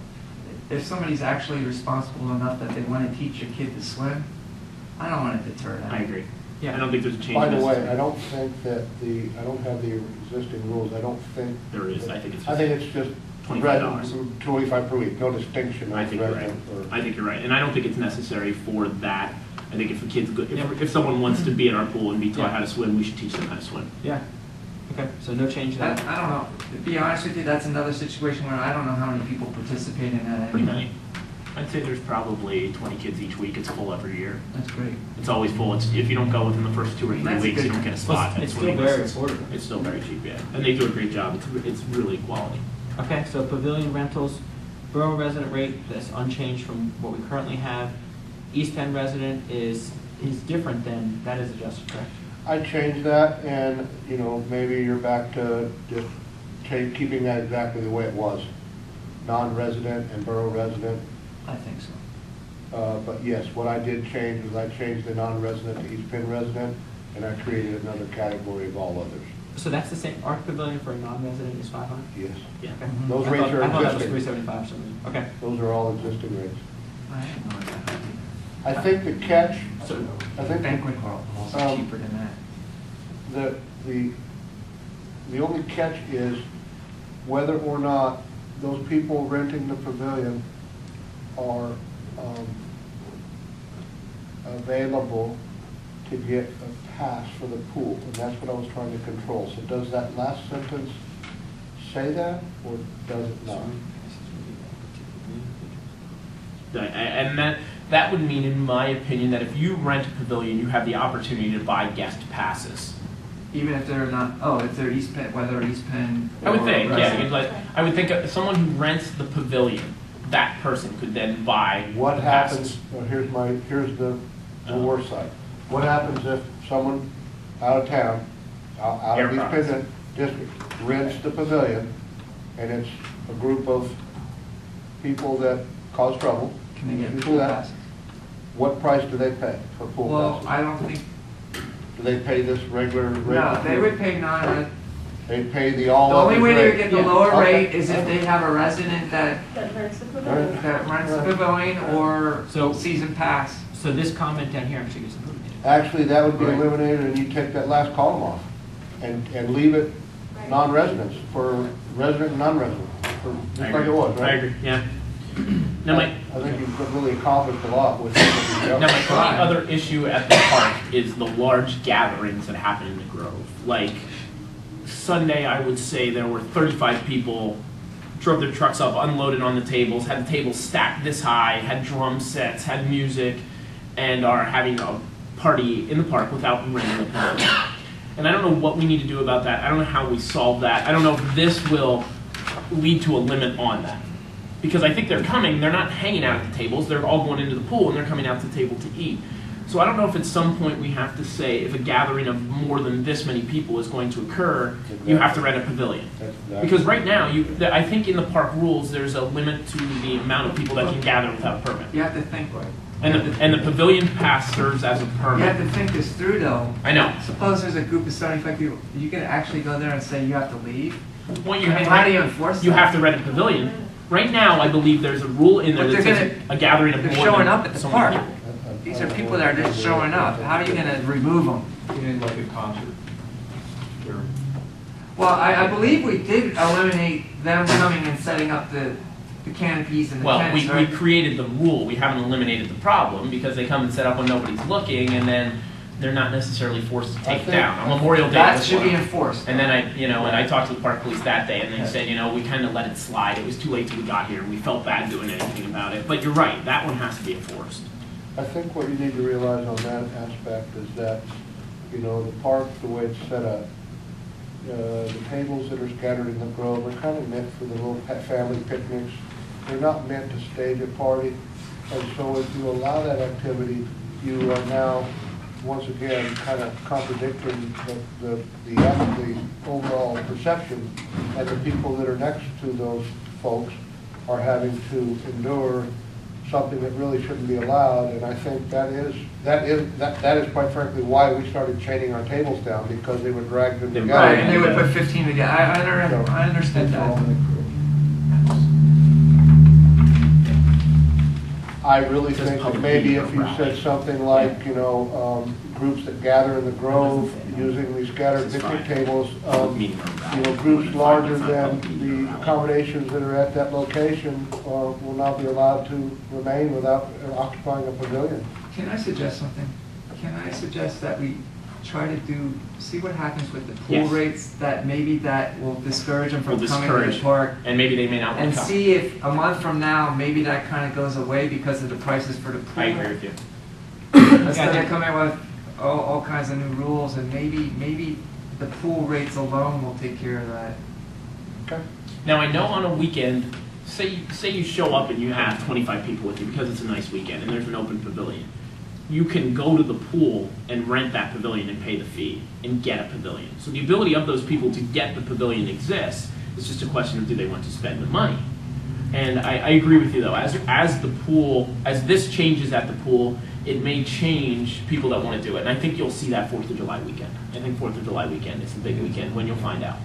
If somebody's actually responsible enough that they want to teach a kid to swim, I don't want to deter them. I agree. Yeah. I don't think there's a change. By the way, necessary. I don't think that I don't have the existing rules, I don't think. There is, I think it's. I think it's just. $25. 25 per week, no distinction. I of think you're right. resident or- I think you're right, and I don't think it's necessary for that. I think if a kid's good, if someone wants to be in our pool and be taught how to swim, we should teach them how to swim. Yeah. Okay, so no change I there. don't know. To be honest with you, that's another situation where I don't know how many people participate in that. Pretty anyway. many. I'd say there's probably 20 kids each week. It's full every year. That's great. It's always full. If you don't go within the first 2 or 3 That's a weeks, good you don't get a thing. spot. It's at still swimming very lessons. affordable. It's still very cheap, yeah. And they do a great job. It's really quality. Okay, so pavilion rentals, borough resident rate, that's unchanged from what we currently have. East Penn resident is different than, that is adjusted, correct? I changed that and, maybe you're back to just keeping that exactly the way it was. Non-resident and borough resident. I think so. But yes, what I did change was I changed the non-resident to East Penn resident and I created another category of all others. So that's the same, Art Pavilion for a non-resident is 500? Yes. Yeah. Okay. Those I rates thought- are I thought that was existing. 375 or something. Okay. Those are all existing rates. I have no idea. I think the catch, So I think Banquet halls are cheaper than that. the only catch is whether or not those people renting the pavilion are available to get a pass for the pool, and that's what I was trying to control. So does that last sentence say that, or does it not? And that would mean, in my opinion, that if you rent a pavilion, you have the opportunity to buy guest passes. Even if they're not, if they're East Penn, whether East Penn. I would think, or yeah, resident. like, I would think someone who rents the pavilion, that person could then buy What the happens, passes. well, here's the worst side. What happens if someone out of town, out of East Aircraft. Penn district, rents the pavilion, and it's a group of people that cause trouble? Can they get You do pool that? passes? What price do they pay for pool Well, passes? I don't think, Do they pay this regular rate? no, they would pay non, They pay the the all only way they would rate? get the Yeah. lower Okay. rate is if they have a resident that That rents the pavilion. rents the pavilion or So- season pass. So this comment down here actually gets eliminated. Actually, that would be Right. eliminated, and you take that last column off, and leave it Right. non-residents, for resident and non-resident, just like it was, I right? agree, yeah. Now, my, I think you've really accomplished a lot with now, my it. only other issue at the park is the large gatherings that happen in the Grove. Like, Sunday, I would say there were 35 people, drove their trucks up, unloaded on the tables, had the tables stacked this high, had drum sets, had music, and are having a party in the park without renting a pavilion. And I don't know what we need to do about that. I don't know how we solve that. I don't know if this will lead to a limit on that. Because I think they're coming, they're not hanging out at the tables, they're all going into the pool and they're coming out to the table to eat. So I don't know if at some point we have to say if a gathering of more than this many people is going to occur, you have to rent a pavilion. Because right now, I think in the park rules, there's a limit to the amount of people that can gather without a permit. You have to think, And the pavilion pass serves as a you have permit. to think this through though. I know. Suppose there's a group of 75 people, you can actually go there and say you have to leave? Well, How do you enforce that? You have to rent a pavilion. Right now, I believe there's a rule in there But that they're says a gathering of more They're than showing up at the so many park. people. These are people that are just showing up. How are you gonna remove them? You need like a concert. Well, I believe we did eliminate them coming and setting up the canopies and the Well, tents, we right? created the rule, we haven't eliminated the problem, because they come and set up when nobody's looking, and then they're not necessarily forced to take it down. On Memorial Day. That was should be one. enforced. And then I talked to the park police that day, and they said, we kind of let it slide, it was too late till we got here, and we felt bad doing anything about it. But you're right, that one has to be enforced. I think what you need to realize on that aspect is that, the park, the way it's set up, the tables that are scattered in the grove are kind of meant for the little family picnics. They're not meant to stage a party. And so if you allow that activity, you are now, once again, kind of contradicting the overall perception, and the people that are next to those folks are having to endure something that really shouldn't be allowed. And I think that is quite frankly why we started chaining our tables down, because they would drag them together. Right, and they would put 15 together. I understood that. I really Says think that public maybe meeting if you or said something like, groups that gather in the grove using these scattered This is picnic fine. tables, Meeting room rally. groups larger Fine, than fine, meeting the room accommodations that are at that location will not be allowed to remain without occupying a pavilion. Can I suggest something? Can I suggest that we try to see what happens with the pool Yes. rates, that maybe that will discourage them from Will coming to the discourage. park? And maybe they may not want And to come. see if a month from now, maybe that kind of goes away because of the prices for the pool. I agree with you. Instead of coming with all kinds of new rules, and maybe the pool rates alone will take care of that. Okay. Now, I know on a weekend, say you show up and you have 25 people with you because it's a nice weekend and there's an open pavilion. You can go to the pool and rent that pavilion and pay the fee and get a pavilion. So the ability of those people to get the pavilion exists. It's just a question of do they want to spend the money. And I agree with you though, as this changes at the pool, it may change people that want to do it. And I think you'll see that 4th of July weekend. I think 4th of July weekend is the big weekend when you'll find out.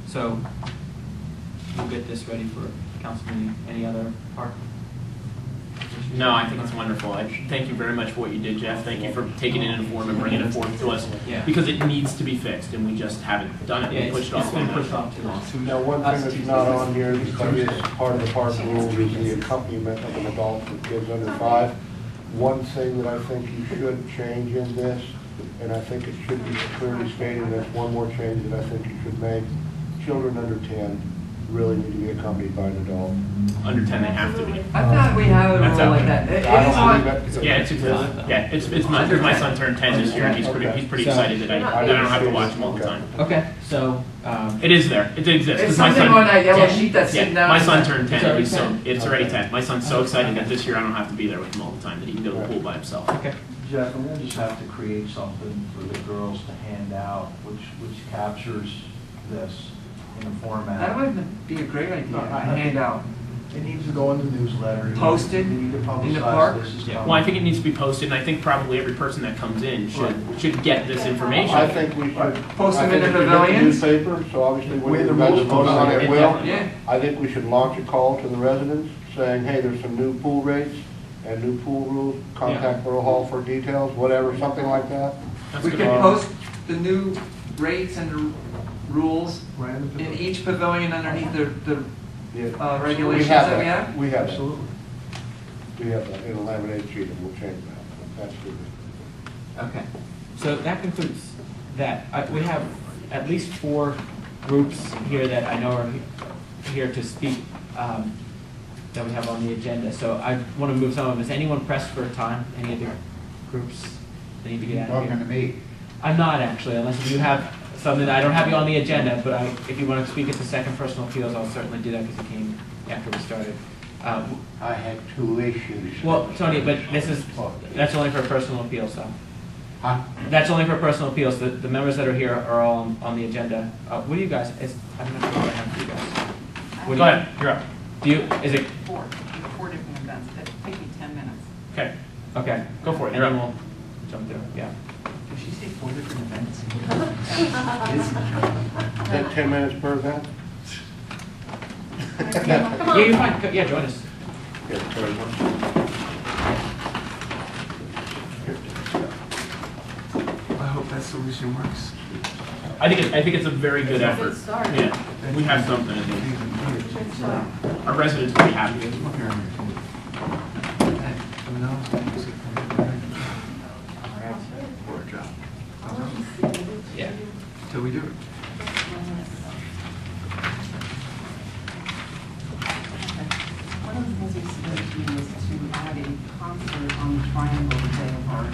So we'll get this ready for council meeting. Any other part? No, I think it's wonderful. Thank you very much for what you did, Jeff. Thank you for taking it in form and bringing it forth to us. Yeah. Because it needs to be fixed, and we just haven't done it. Yeah, We pushed it off. it's been pushed off too long. Now, one thing that's not on here, but is part of the park rules, is the accompaniment of an adult with kids under 5. One thing that I think you should change in this And I think it should be clearly stated, that's one more change that I think you should make. Children under 10 really need to be accompanied by an adult. Under 10, they have to be. I thought we have a That's rule out like there. that. It I is don't on- believe that. Yeah, it's my son turned 10 this year, and he's pretty So- excited that I don't have to watch him all the time. Okay, so, It is there, it exists. It's 'cause my something son- on that yellow Yeah. sheet that's Yeah, sitting down. my son turned 10, It's and already he's so, 10? it's already Okay. 10. My son's so excited that this year I don't have to be there with him all the time, that he can go to the pool by himself. okay. Jeff, I'm gonna just have to create something for the girls to hand out, which captures this in a format. That would be a great idea, No, a handout. It needs to go in the newsletter. Posted We need to in the publicize park? this is Yeah, coming. well, I think it needs to be posted, and I think probably every person that comes in should get this information. I think we should. Post them I think in the it should hit pavilions? Newspaper, so obviously when With you the guys rules vote on posted. it, will. Yeah. I think we should launch a call to the residents saying, hey, there's some new pool rates and new pool rules. Contact Borough Hall for details, whatever, something like that. That's We good. can post the new rates and the rules Right in the in each pavilion underneath the Yeah. regulations that we have? We have that. Absolutely. We have that in a laminated sheet, and we'll change that. That's good. Okay, so that concludes that. We have at least 4 groups here that I know are here to speak, that we have on the agenda. So I want to move some of them. Is anyone pressed for time? Any other groups that need to get out of here? Talking to me. I'm not actually, unless you have something. I don't have you on the agenda, but if you want to speak at the second personal appeals, I'll certainly do that because it came after we started. I had 2 issues. Well, Tony, but that's only for personal appeals, though. Huh? That's only for personal appeals. The members that are here are all on the agenda. What do you guys, I'm not sure what I have for you guys. What do Go you- ahead, you're up. Is it, Four different events, that take me 10 minutes. Okay, okay, go for it, and you're then up. we'll jump there, yeah. Did she say 4 different events? Is that 10 minutes per event? Yeah, you're fine. Yeah, join us. Yeah, sorry. I hope that solution works. I think it's a very good It's a effort. good start. Yeah, we have something, I think. Good start. Our residents will be happy. Yeah. Till we do it. One of the things we submitted to you was to add a concert on the Triangle the day of our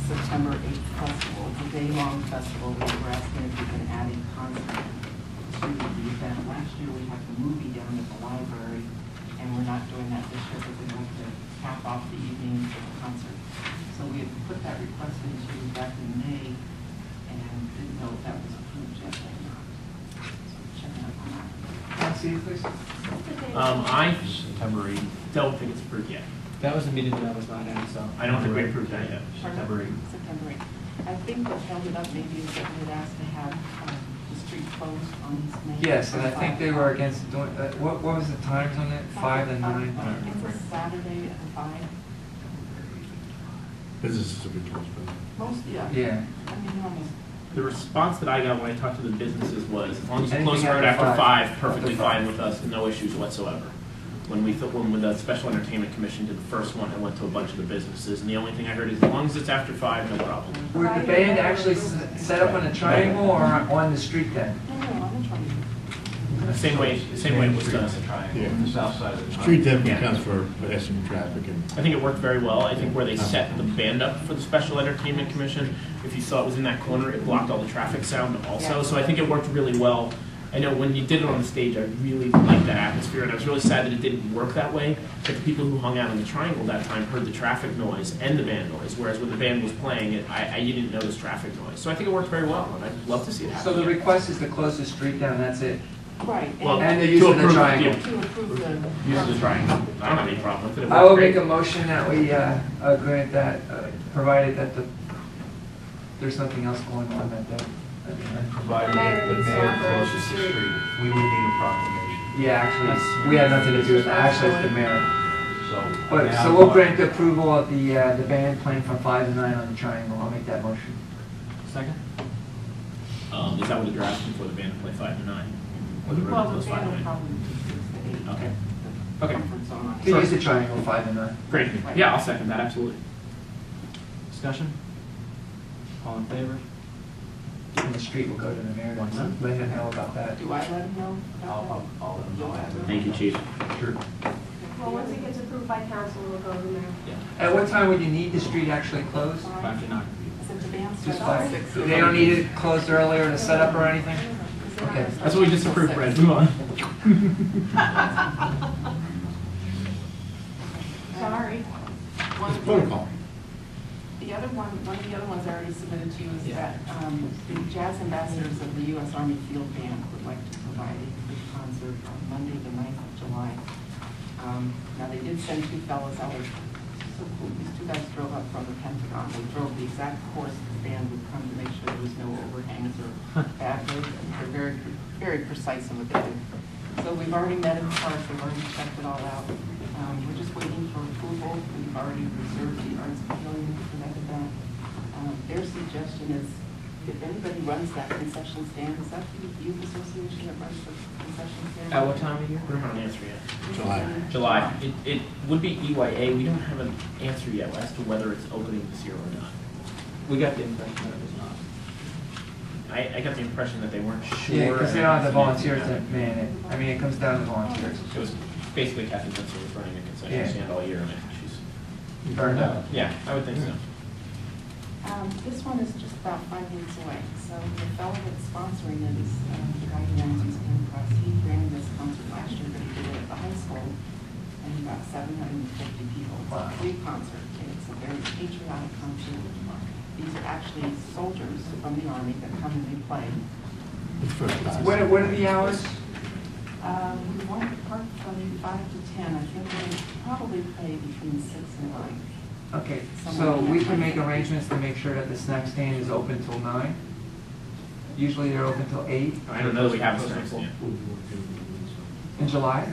September 8th festival. It's a day-long festival. We were asking if we can add a concert to the event. Last year, we had the movie down at the library, and we're not doing that this year because we want to cap off the evening with a concert. So we had put that request into you back in May, and didn't know if that was approved yet or not. So checking up on that. Can I see it, please? I September 8th. don't think it's approved yet. That was a meeting that I was not at, so. I don't think we approved that yet. September 8th. September 8th. I think what held it up maybe is that we had asked to have the street closed on East Main. Yes, and I think they were against doing, what was the times on it? 5 and 9? It's a Saturday at 5. Businesses will be closed, Most, yeah. Yeah. I mean, almost. The response that I got when I talked to the businesses was, as long as you Anything close the road after after 5. 5, perfectly After 5. fine with us, no issues whatsoever. When the Special Entertainment Commission did the first one, it went to a bunch of the businesses, and the only thing I heard is, as long as it's after 5, no problem. Were the band actually set up on a triangle or on the street then? No, I'm trying to. The same way it was done. Yeah. The south side of the Street triangle. definitely Yeah. counts for pedestrian traffic and. I think it worked very well. I think where they set the band up for the Special Entertainment Commission, if you saw it was in that corner, it blocked all the traffic sound also. So I think it worked really well. I know when you did it on the stage, I really liked that atmosphere, and I was really sad that it didn't work that way. But the people who hung out in the triangle that time heard the traffic noise and the band noise, whereas when the band was playing, you didn't notice traffic noise. So I think it worked very well, and I'd love to see it happen. So the again. request is to close the street down, that's it? Right. Well, And the to use of the approve- triangle. yeah, To approve the. Use of the triangle. I don't have any problem with it. It I will worked make great. a motion that we grant that, provided that there's nothing else going on that day. And provided that the mayor closes the street, we would need a proclamation. Yeah, actually, we had nothing to do with that, actually, it's the mayor. So. But, now so we'll what- grant the approval of the band playing from 5 to 9 on the triangle, I'll make that motion. Second? Is that what you're asking for, the band to play 5 to 9? Or the road Well, to the close 5 band to will 9? probably use the 8. Okay. The Okay. comfort zone. To use the triangle, 5 to 9. Great. Yeah, I'll second that, absolutely. Discussion? All in favor? And the street will go to the mayor, Why not? let him know about that. Do I let him know about that? I'll let them know. Thank you, chief. Sure. Well, once it gets approved by council, we'll go to the mayor. At what time would you need the street actually closed? 5 to 9. Is it the band Just starts at 5? 6? They don't need it closed earlier to set up or anything? Okay. That's what we just approved, Fred. Move on. Sorry. Protocol. The other one of the other ones I already submitted to you is Yeah. that the jazz ambassadors of the U.S. Army Field Band would like to provide a free concert on Monday, the 9th of July. Now, they did send two fellows out. So cool. These two guys drove up from the Pentagon. They drove the exact course the band would come to make sure there was no overhangs or bad roads. They're very, very precise in what they do. So we've already met in the park. We've already checked it all out. We're just waiting for approval. We've already reserved the Arts Pavilion for that event. Their suggestion is, if anybody runs that concession stand, is that the youth association that runs the concession stand? At what time of year? We don't have an answer yet. July. July. It would be EYA. We don't have an answer yet as to whether it's opening this year or not. We got the impression that it was not. I got the impression that they weren't sure. Yeah, because they don't have the and volunteers it's- to man it. I mean, it comes down to volunteers. It was basically Kathy Benson was running a concession Yeah. stand all year, and I think she's Burned out. Yeah, I would think so. This one is just about 5 weeks away. So the fellow that's sponsoring it is the guy who runs East Cross. He ran this concert last year, but he did it at the high school, and about 750 people. It's a free concert, and it's a very patriotic concert. These are actually soldiers from the Army that come and they play. What are the hours? We want to park from 5 to 10. I think they probably play between 6 and 9. Okay, so we can make arrangements to make sure that the snack stand is open till 9? Usually they're open till 8? I don't know that we have a snack stand. In July?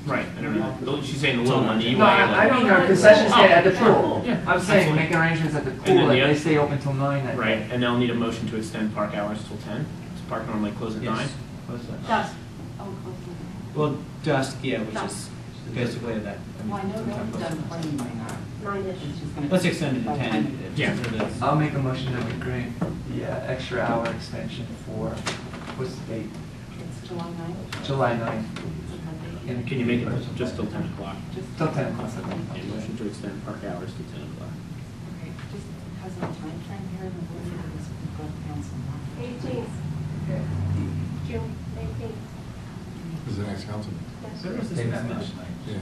Right, I don't know. She's saying the little one, the EYA. No, I don't know, concession stand at the pool. Yeah, I'm saying absolutely. make arrangements at the then pool, that the they oth- stay open till 9 that Right, day. and they'll need a motion to extend park hours till 10. Does park normally close at 9? Yes. Close that. Dusk. Oh, close to Well, dusk, yeah, which Dusk. is basically that. Well, I know sometime they've close. done plenty by now. 9-ish. It's just gonna Let's take extend it to by the 10. time- Yeah. So that's- I'll make a motion that we grant the extra hour extension for, what's the date? It's July 9th. July 9th. It's a Monday. In- Can you make it just till 10 o'clock? Just- Till 10 o'clock. A motion to extend park hours to 10 o'clock. Okay, just because of the time frame here, the board is going to council. 18th, Okay. June 18th. Is the next council? Yes. Where was this They met one? last night. Yeah.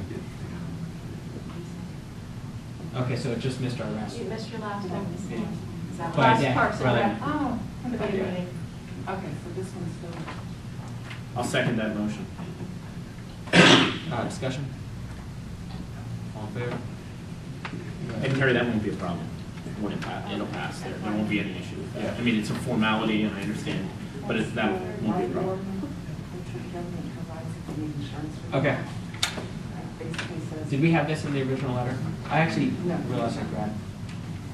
Okay, so it just missed our rest. You missed your last one. Is that But Last yeah, Parks and rather- Rec. Oh, from the beginning. Okay, so this one's still, I'll second that motion. Discussion? All in favor? And Terry, that won't be a problem when it passes. It'll pass there. There won't be any issue with that. I mean, it's a formality, and I understand, but it's, that won't be a problem. the government provides if you need insurance for that. Okay. Basically says. Did we have this in the original letter? I actually No. realized I grabbed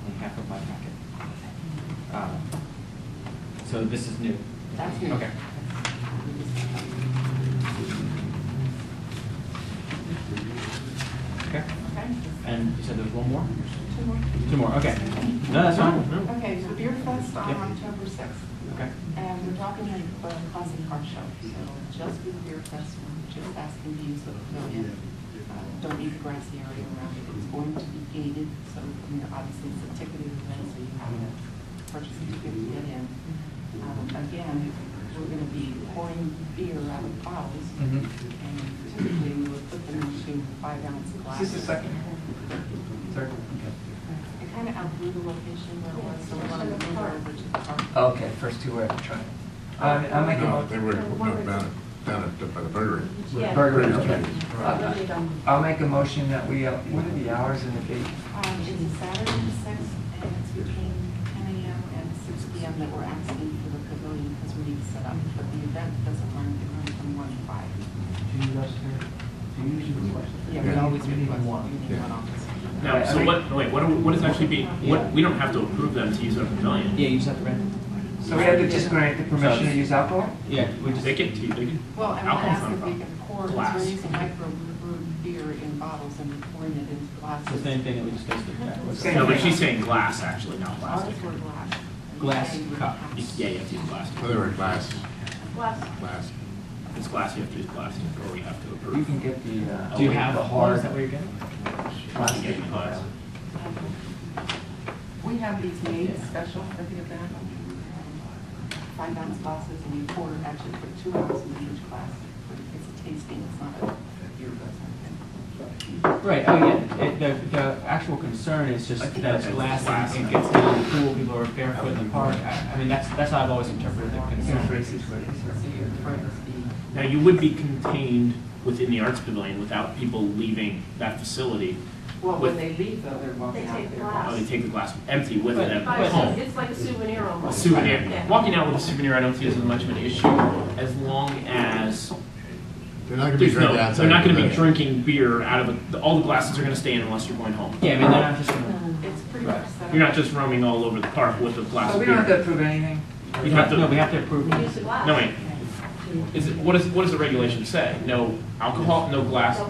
only half of my packet. So this is new. That's new. Okay. Okay. Okay. And you said there was one more? Two more. 2 more, okay. No, that's fine. No. Okay, so Beer Fest on Yep. October 6th. Okay. And we're talking about a classic car show, so just with Beer Fest, we're just asking to use the pavilion. Don't need the grassy area around it. It's going to be gated, so, I mean, obviously it's a ticketed event, so you have to purchase a ticket to get in. Again, we're gonna be pouring beer out of bottles, Mhm. and typically we would put them into 5-ounce Is glasses. this the second? Third? I kind of outgrew the location where it was, so we wanted to move it over to the park. Okay, first two were at the Triangle. I'll make a No, motion. they were, down at, by the burger. Yeah. Burger, okay. Really done. I'll make a motion that we, what are the hours and the date? It's a Saturday the 6th, and it's between 10 a.m. and 6 p.m. that we're asking for the pavilion because we need to set up. But the event doesn't run, it runs from 1 to 5. Yeah, we always need request one. we need one officer. Now, so what is actually being, we don't have to approve them to use our pavilion. Yeah, you just have to rent it. So we have to just grant the permission to use alcohol? Yeah, we just. They can, Well, I want to alcohol's ask not a if we problem. can pour Or is glass. there using microbrewed beer in bottles and pouring it into It's glasses? the same thing that we discussed with that. Same No, but thing. she's saying glass, actually, not plastic. Ours were glass. Glass cup. Yeah, you have to use plastic. So they were glass, Glass. glass. If it's glass, you have to use plastic, or we have to approve. You can get the, Do you the have, hard is that what you're getting? plastic. Get the glass. We have these made special for the event. 5-ounce glasses, and you pour, actually put 2 ounces in each glass. It's a tasting, it's not a beer buzz. Right, oh yeah, the actual concern is just that it's glass and it gets down in the pool, people are barefoot in the park. I mean, that's how I've always interpreted the concern. So you're trying to see. Now, you would be contained within the Arts Pavilion without people leaving that facility. Well, when they leave though, they're They walking out take the there. glass. Oh, they take the glass empty with them But- home. It's like a souvenir A almost. souvenir. Yeah. Walking out with a souvenir, I don't see as much of an issue, as long as They're not gonna be there's no, drinking outside. they're not the going to be pavilion. drinking beer out of all the glasses are going to stay in unless you're going home. Yeah, I mean, they're not just gonna, It's pretty much set up. You're not just roaming all over the park with a glass So of we don't have beer. to approve anything? You'd have to. no, we have to approve. Use the glass. No, wait. What does the regulation say? No alcohol, no glass, no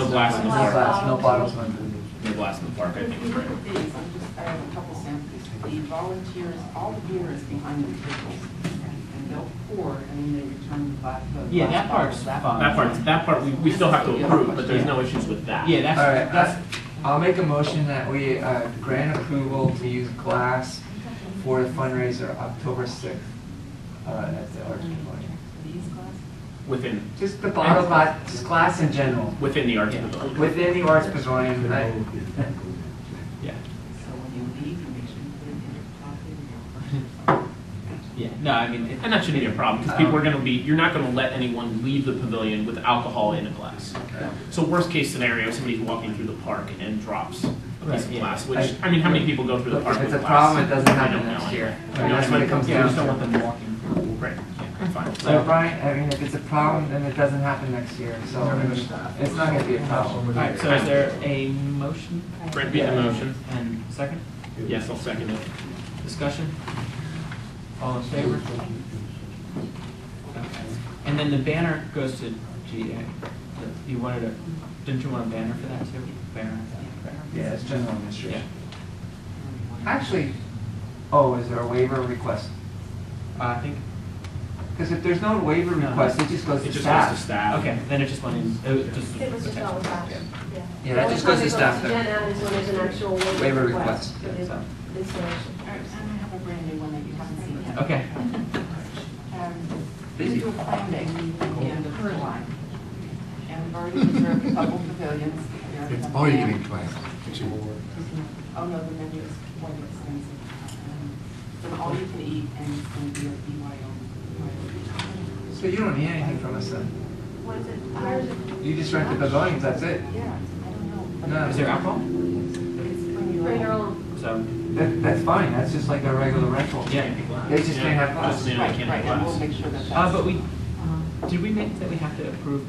glass in the No park. glass, no bottles, no. No glass in the park, I If think. you look at these, I have a couple samples. The volunteers, all the beer is behind the tables. And they'll pour, and then they return the glass. Yeah, that part's fine. That part, we still have to approve, but there's no issues with that. Yeah, All right, that's, I'll make a motion that we grant approval to use glass for the fundraiser October 6th at the Arts Pavilion. These glasses? Within Just the bottle glass, just glass in general. the Arts Yeah. Pavilion. Within the Arts Pavilion, yeah, So when you leave, you make sure you put it in your pocket or your purse. yeah, no, I mean, And that shouldn't be a problem, because people are going to be, you're not going to let anyone leave the pavilion with alcohol in a glass. So worst case scenario, somebody's walking through the park and drops a piece of Right, yeah. glass, which, I mean, how many people go through the park if with it's a glass? problem, it doesn't I happen don't know. next year. I mean, That's what it comes yeah, we down just don't want to. them walking. Great, yeah, I'm fine. So Brian, I mean, if it's a problem, then it doesn't happen next year, so it's not gonna be a problem. All right, so is there a motion? Brent beat the motion. And second? Yes, I'll second it. Discussion? All in favor? Okay. And then the banner goes to GA. You wanted a, didn't you want a banner for that too? Banner? Yeah, it's general administration. Yeah. Actually, oh, is there a waiver request? I think, Because if there's no waiver No. request, it just goes It to just goes to staff. staff. okay, then it just went in, it just. It was just all about, yeah. Yeah, that just goes to staff The then. only time it goes to Jen Ad is when there's an actual Waiver waiver request, request for so. the installation. All right, and I have a brand new one that you haven't seen yet. Okay. We do a plan day at the end of July. And we've already reserved a couple pavilions. We already It's have all you band. can eat class. Oh, no, the menu is quite extensive. It's an all-you-can-eat, and it's going to be at BYO. So you don't need anything from us then? What is it? Where is it? You just rent the pavilions, that's it? Yeah, I don't know. No. Is there alcohol? It's Bring your own. So, That's fine, that's just like a regular rental. yeah. They just can't have glass. Just, you know, Right, can't right, have and we'll glass. make sure that that's. But we, did we make that we have to approve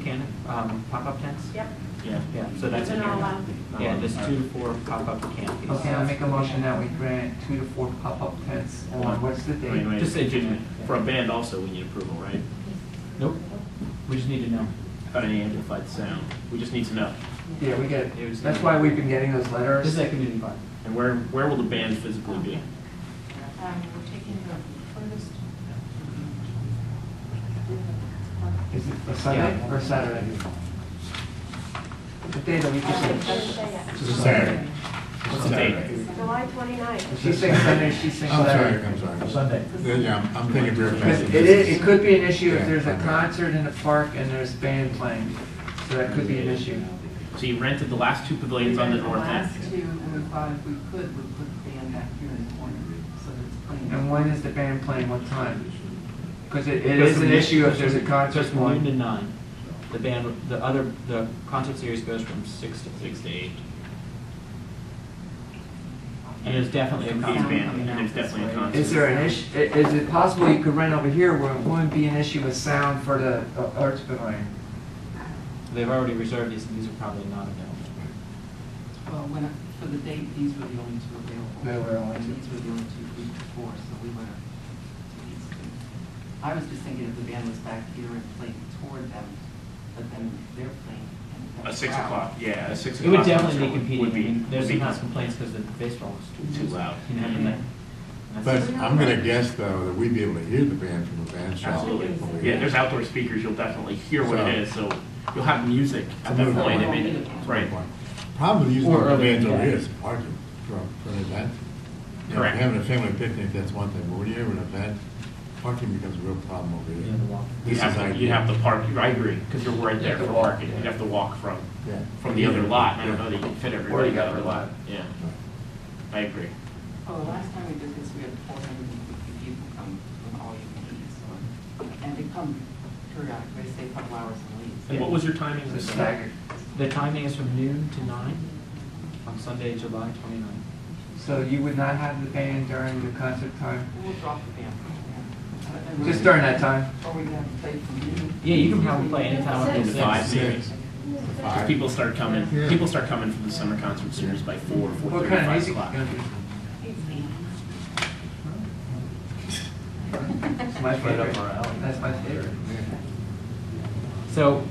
pop-up tents? Yep. Yeah. Yeah, so that's in They're not here. allowed. Yeah, there's 2 to 4 pop-up canopies. Okay, I'll make a motion that we grant 2 to 4 pop-up tents on, what's the Wait, date? wait, Just say June. For a band also, we need approval, right? Nope, we just need to know. About any amplified sound. We just need to know. Yeah, we get it. That's why we've been getting those This letters. is at community park. And where will the band physically be? We're taking the furthest. Is it a Sunday or Saturday? The day of the week is It's a Saturday. What's the date? July 29th. She sings Sunday, she sings I'm sorry, Saturday. I'm sorry. Sunday. Yeah, I'm thinking beer Because fest. it could be an issue if there's a concert in the park and there's band playing, so that could be an issue. So you rented the last 2 pavilions on the north end? Last two, and we thought if we could, we'd put the band back here in the corner, so that it's clean. And when is the band playing, what time? Because it is an issue if there's a concert Just noon to going. 9. The band, the concert series goes from 6 to 8. And there's definitely a He's concert. band, and there's definitely a concert. Is there an issue, is it possible you could rent over here where it wouldn't be an issue with sound for the Arts Pavilion? They've already reserved these, and these are probably not available. Well, for the date, these were the only 2 available. They were only And 2. these were the only 2 weeks before, so we went up to these 2. I was just thinking if the band was back here and played toward them, but then they're playing. A 6 o'clock, yeah, a 6 It o'clock. would definitely be concert competing. would I mean, there's would be sometimes complaints because the baseball is too loud. You know, and that- But that's- I'm gonna guess though that we'd be able to hear the band from the band shop. Absolutely. over Yeah, here. there's outdoor speakers, you'll definitely hear what So- it is, so you'll have music at that point, I mean, right. Problem with using Or the early bands in the over day. here is parking for an event. You know, Correct. Having a family picnic, that's one thing, but when you're having an event, parking becomes a real problem over here. You This have is to, ideal. you have to park, I agree, because you're right there for parking, you have to walk from the other lot, I don't know that you can fit everybody in the other lot, yeah. I agree. Oh, the last time we did this, we had 450 people come from all you can eat, so, and they come periodically, they stay a couple hours and leave. And what was your timing? It's staggered. The timing is from noon to 9 on Sunday, July 29th. So you would not have the band during the concert time? We'll drop the band. Just during that time? Or we can have to play from noon. Yeah, you can probably play anytime up to Into 5 6. maybe. Five. People start coming for the summer concert series by 4, What 4:30, kind of 5 music o'clock. is gonna be? That's my favorite. That's my favorite. So,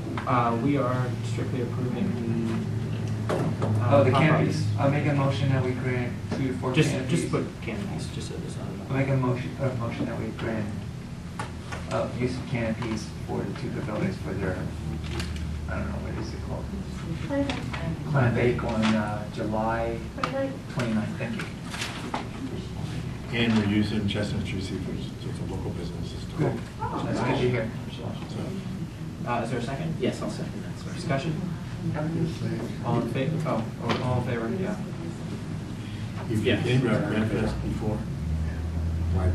we are strictly approving the. Oh, the pop canopies. ups. I'll make a motion that we grant 2 to 4 canopies. Just put canopies, just so there's not. I'll make a motion that we grant use of canopies for the 2 pavilions for their, I don't know, what is it called? Clam bake on July 29th. Thank you. And we're using Chestnut Tree Seafoods, so it's a local business. It's Good. cool. That's good to hear. So, Is there a second? Yes, I'll second that, sorry. Discussion? All in favor? All in favor, yeah. If you Yeah. came to our Grand Fest before, like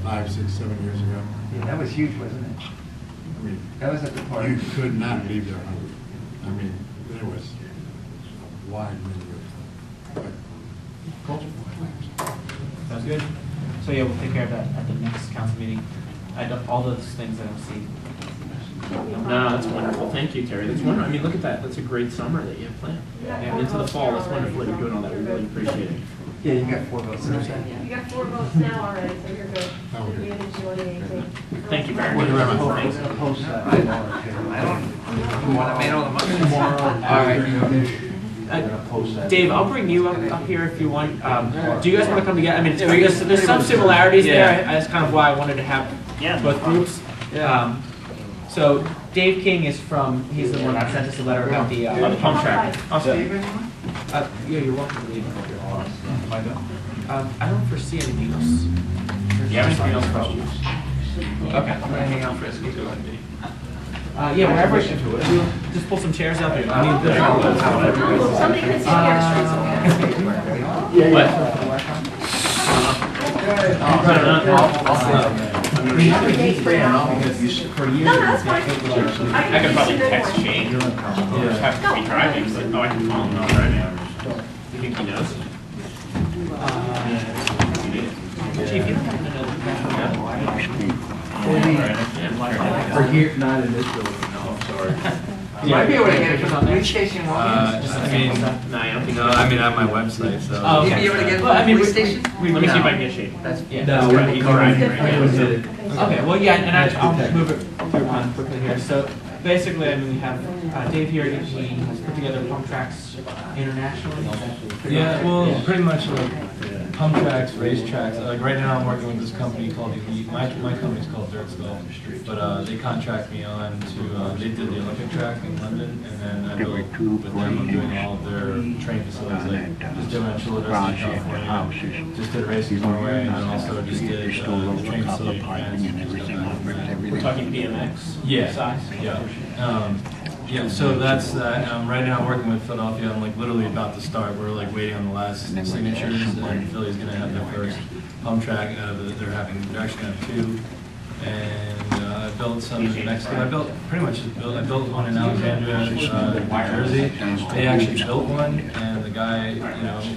5, 6, 7 years ago, Yeah, that was huge, wasn't it? I mean, That was at the park. you could not leave there hungry. I mean, there was a wide menu of, like, Cool. Sounds good. So yeah, we'll take care of that at the next council meeting. All those things I don't see. No, that's wonderful. Thank you, Terry. That's wonderful. I mean, look at that. That's a great summer that you have planned. And into the fall, that's wonderful that you're doing all that. We really appreciate it. Yeah, you got 4 votes. You got 4 votes now already, so you're good. Oh, okay. We haven't joined anything. Thank you very Thank you very much. much. Thanks. I don't, you want to make all the motions? All right. Dave, I'll bring you up here if you want. Do you guys want to come together? I mean, there's some similarities there. That's kind of why I wanted to have both groups. So Dave King is he's the one that sent us a letter about the pump track. Yeah, you're welcome to leave. I don't foresee anything else. You have anything else for us? Okay, I'm gonna hang out for a second. Yeah, wherever, we'll just pull some chairs up. Somebody can sit here. I could probably text Shane. Just have to be driving, but I can call him while driving. You think he knows? Chief, you don't happen to know For here, not in this building, no, I'm sorry. You might be able to get it from the police station walk-ins. No, I don't think so. I mean, I have my website, so. Oh, You'd okay. be able to get it Well, I from the mean, police station? Let me see if I can get Shane. That's, yeah. No, that's we're great. He's driving Good. right now. So- Okay, well, yeah, and I'll move it through kind of quickly here. So basically, I mean, we have Dave here, he has put together pump tracks internationally. Yeah, well, pretty much like pump tracks, race tracks. Like right now, I'm working with this company called Elite. My company's called Dirt Skull, but they contract me on to. They did the Olympic track in London, and then I built with them. I'm doing all of their training facilities, like just doing Chula Vista, California. Just did a race in Norway, and then also just did the training facility in France. We're talking BMX Yeah. size? Yeah. Yeah, so that's that. Right now I'm working with Philadelphia. I'm like literally about to start. We're like waiting on the last signatures, and Philly's gonna have their first pump track. They're actually gonna have 2. And I built some in Mexico. I built one in Alexandria, New Jersey. They actually built one, and the guy,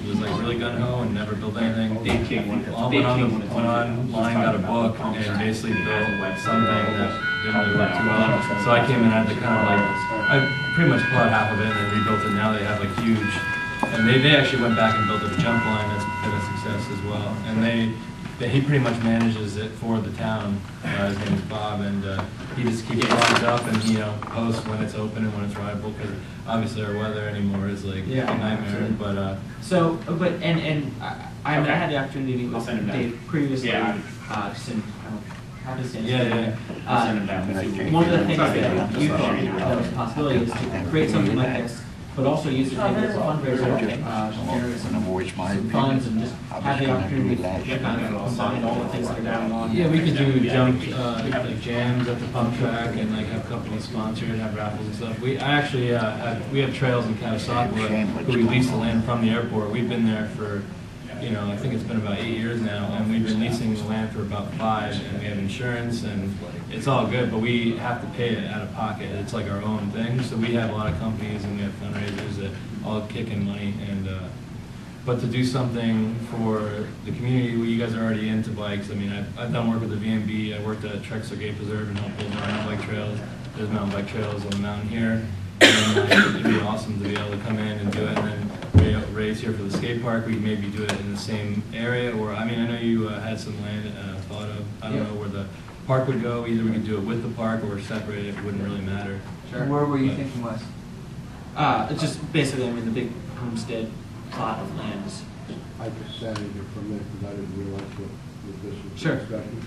was like really gung ho and never built anything. Dave King Went online, got a book, and basically built something that didn't really work too well. So I came in and had to kind of like, I pretty much pulled out half of it and then rebuilt it. Now they have like huge, and they actually went back and built a jump line that's been a success as well. And he pretty much manages it for the town. His name is Bob, and he just keeps it locked up and, you know, posts when it's open and when it's rideable, because obviously our weather anymore is like Yeah, a nightmare, absolutely. but, So, but, I Okay. had the opportunity to meet I'll with send him down. Dave previously, Yeah. just in, how to say it? Yeah. I'll send him down. One of the things that you thought that was a possibility is to create something like this, but also use it maybe as a fundraiser, generate some funds and just have the opportunity to kind of combine all the things that are going on. yeah, we could do junk, like jams at the pump track and like have companies sponsor it, have raffles and stuff. We actually, we have trails in Catasauqua, who we lease the land from the airport. We've been there for, you know, I think it's been about 8 years now, and we've been leasing the land for about 5, and we have insurance, and it's all good, but we have to pay it out of pocket. It's like our own thing, so we have a lot of companies and we have fundraisers that all kick in money, and, but to do something for the community, well, you guys are already into bikes. I mean, I've done work with the VMB, I worked at Trexler Gate Preserve and helped build mountain bike trails. There's mountain bike trails on the mountain here, and it'd be awesome to be able to come in and do it, and then raise here for the skate park. We maybe do it in the same area, or, I mean, I know you had some land thought of, I don't know where the park would go. Either we could do it with the park or separate it, it wouldn't really matter. Sure. Where were you But- thinking was? It's just basically, I mean, the big homestead plot of land is, I just sat in here for a minute because I didn't realize what this was Sure. discussion.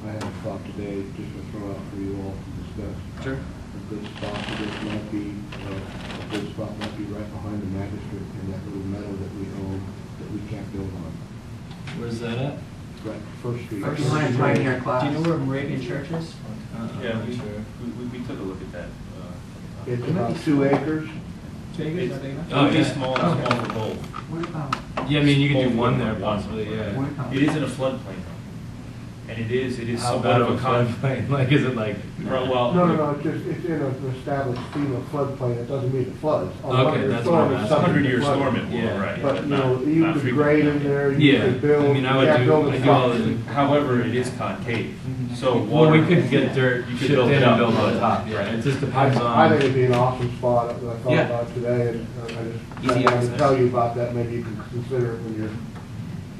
I had a thought today, just to throw out for you all to discuss. Sure. A good spot for this might be, a good spot might be right behind the magistrate and that little meadow that we own that we can't build on. Where's that at? Right, First Street. Behind Pioneer Class. do you know where Moravian Church is? Yeah, I'm we, not sure. we took a look at that. It's about 2 acres. Vegas, I think. Oh, It is yeah. small, Okay. small for both. What about, Yeah, I mean, you could do Both one of there them. possibly, yeah. what about? It is in a floodplain, and it is How somewhat bad of a floodplain? Like, is it like? Well, No, it's in an established FEMA floodplain, it doesn't mean it floods. On Okay, 100-year that's storm, what I'm it's asking. subject to 100-year flooding. storm it will, Yeah. right. But, you Not- know, you not could frequent. grade in there, you Yeah, could build. I mean, I you have would building do, I do all spots. the, However, it is concave, so well, water. we could get dirt, You could shipped build in it and up. build on top, yeah, it just I depends think on. it'd be an awesome spot, that I thought Yeah. about today, and I just, Easy I access. can tell you about that, maybe you can consider it when you're,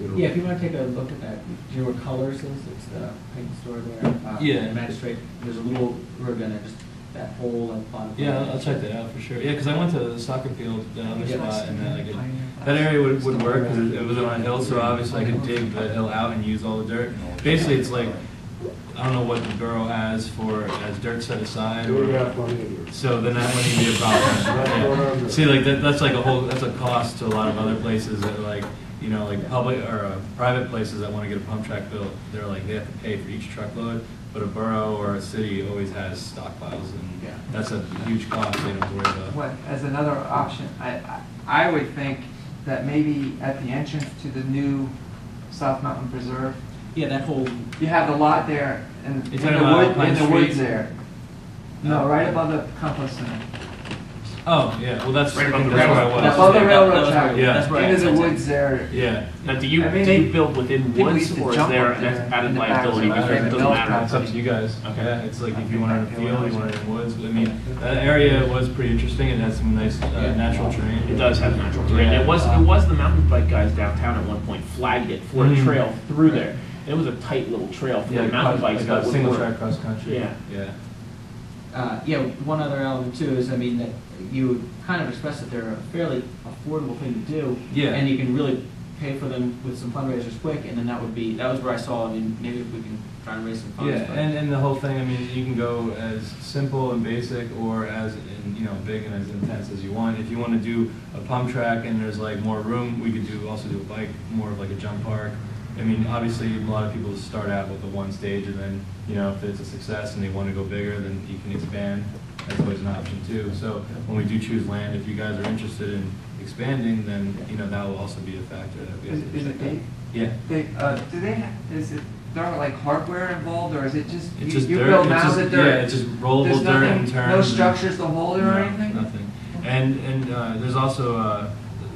you know. Yeah, if you want to take a look at that, do you know where Colors is? It's the paint store there. Yeah. Magistrate, there's a little ribbon there, just that whole like plot of. Yeah, land. I'll check that out for sure. Yeah, because I went to the soccer field down the Yeah. spot, and that, like, that area would work because it was on a hill, so obviously I could dig the hill out and use all the dirt. Basically, it's like, I don't know what the borough has for, as dirt set aside, We or, got plenty of yours. so then that wouldn't be a problem. Yeah. See, like, that's like a whole, that's a cost to a lot of other places that like, you know, like public or private places that want to get a pump track built, they're like, they have to pay for each truckload, but a borough or a city always has stockpiles, and that's a huge cost they don't have to worry about. What, as another option, I would think that maybe at the entrance to the new South Mountain Preserve, Yeah, that whole, you have the lot there, and in You're the talking about wood, Pine in the woods Street? there. No, right above the compost center. Oh, yeah, well, that's, Right above the that's where I railroad. was. Above the that railroad was track, where- Yeah. that's where I into the was. woods there. Yeah. Now, do you, I mean, do you they- build within think we woods, used to or is jump there up an there added in the back liability, of the because it doesn't milk matter? It's up to you guys. Okay. Yeah, it's like if you want it in a field, you want it in woods. I mean, that area was pretty interesting. It had some nice natural terrain. It does have natural terrain. Yeah. It was the mountain bike guys downtown at one point flagged it for a Mhm. trail through there. It was a tight little trail for Yeah, mountain bikes. like that a would single work. track cross country. Yeah. Yeah. yeah, one other element too is, I mean, that you kind of express that they're a fairly affordable thing to do. Yeah. And you can really pay for them with some fundraisers quick, and then that was where I saw, I mean, maybe if we can try and raise some funds. Yeah, but- and the whole thing, I mean, you can go as simple and basic or as, big and as intense as you want. If you want to do a pump track and there's like more room, we could also do a bike, more of like a jump park. I mean, obviously, a lot of people start out with the one stage, and then, if it's a success and they want to go bigger, then you can expand. That's always an option too. So when we do choose land, if you guys are interested in expanding, then, that will also be a factor that we have to Is check it out. big? Yeah. Do they, is it, there like hardware involved, or is it just, It's you just you dirt. build It's mounds just- of dirt? Yeah, it's just rollable There's dirt nothing- and turns. No and- structures to hold it or No, anything? Nothing. And there's also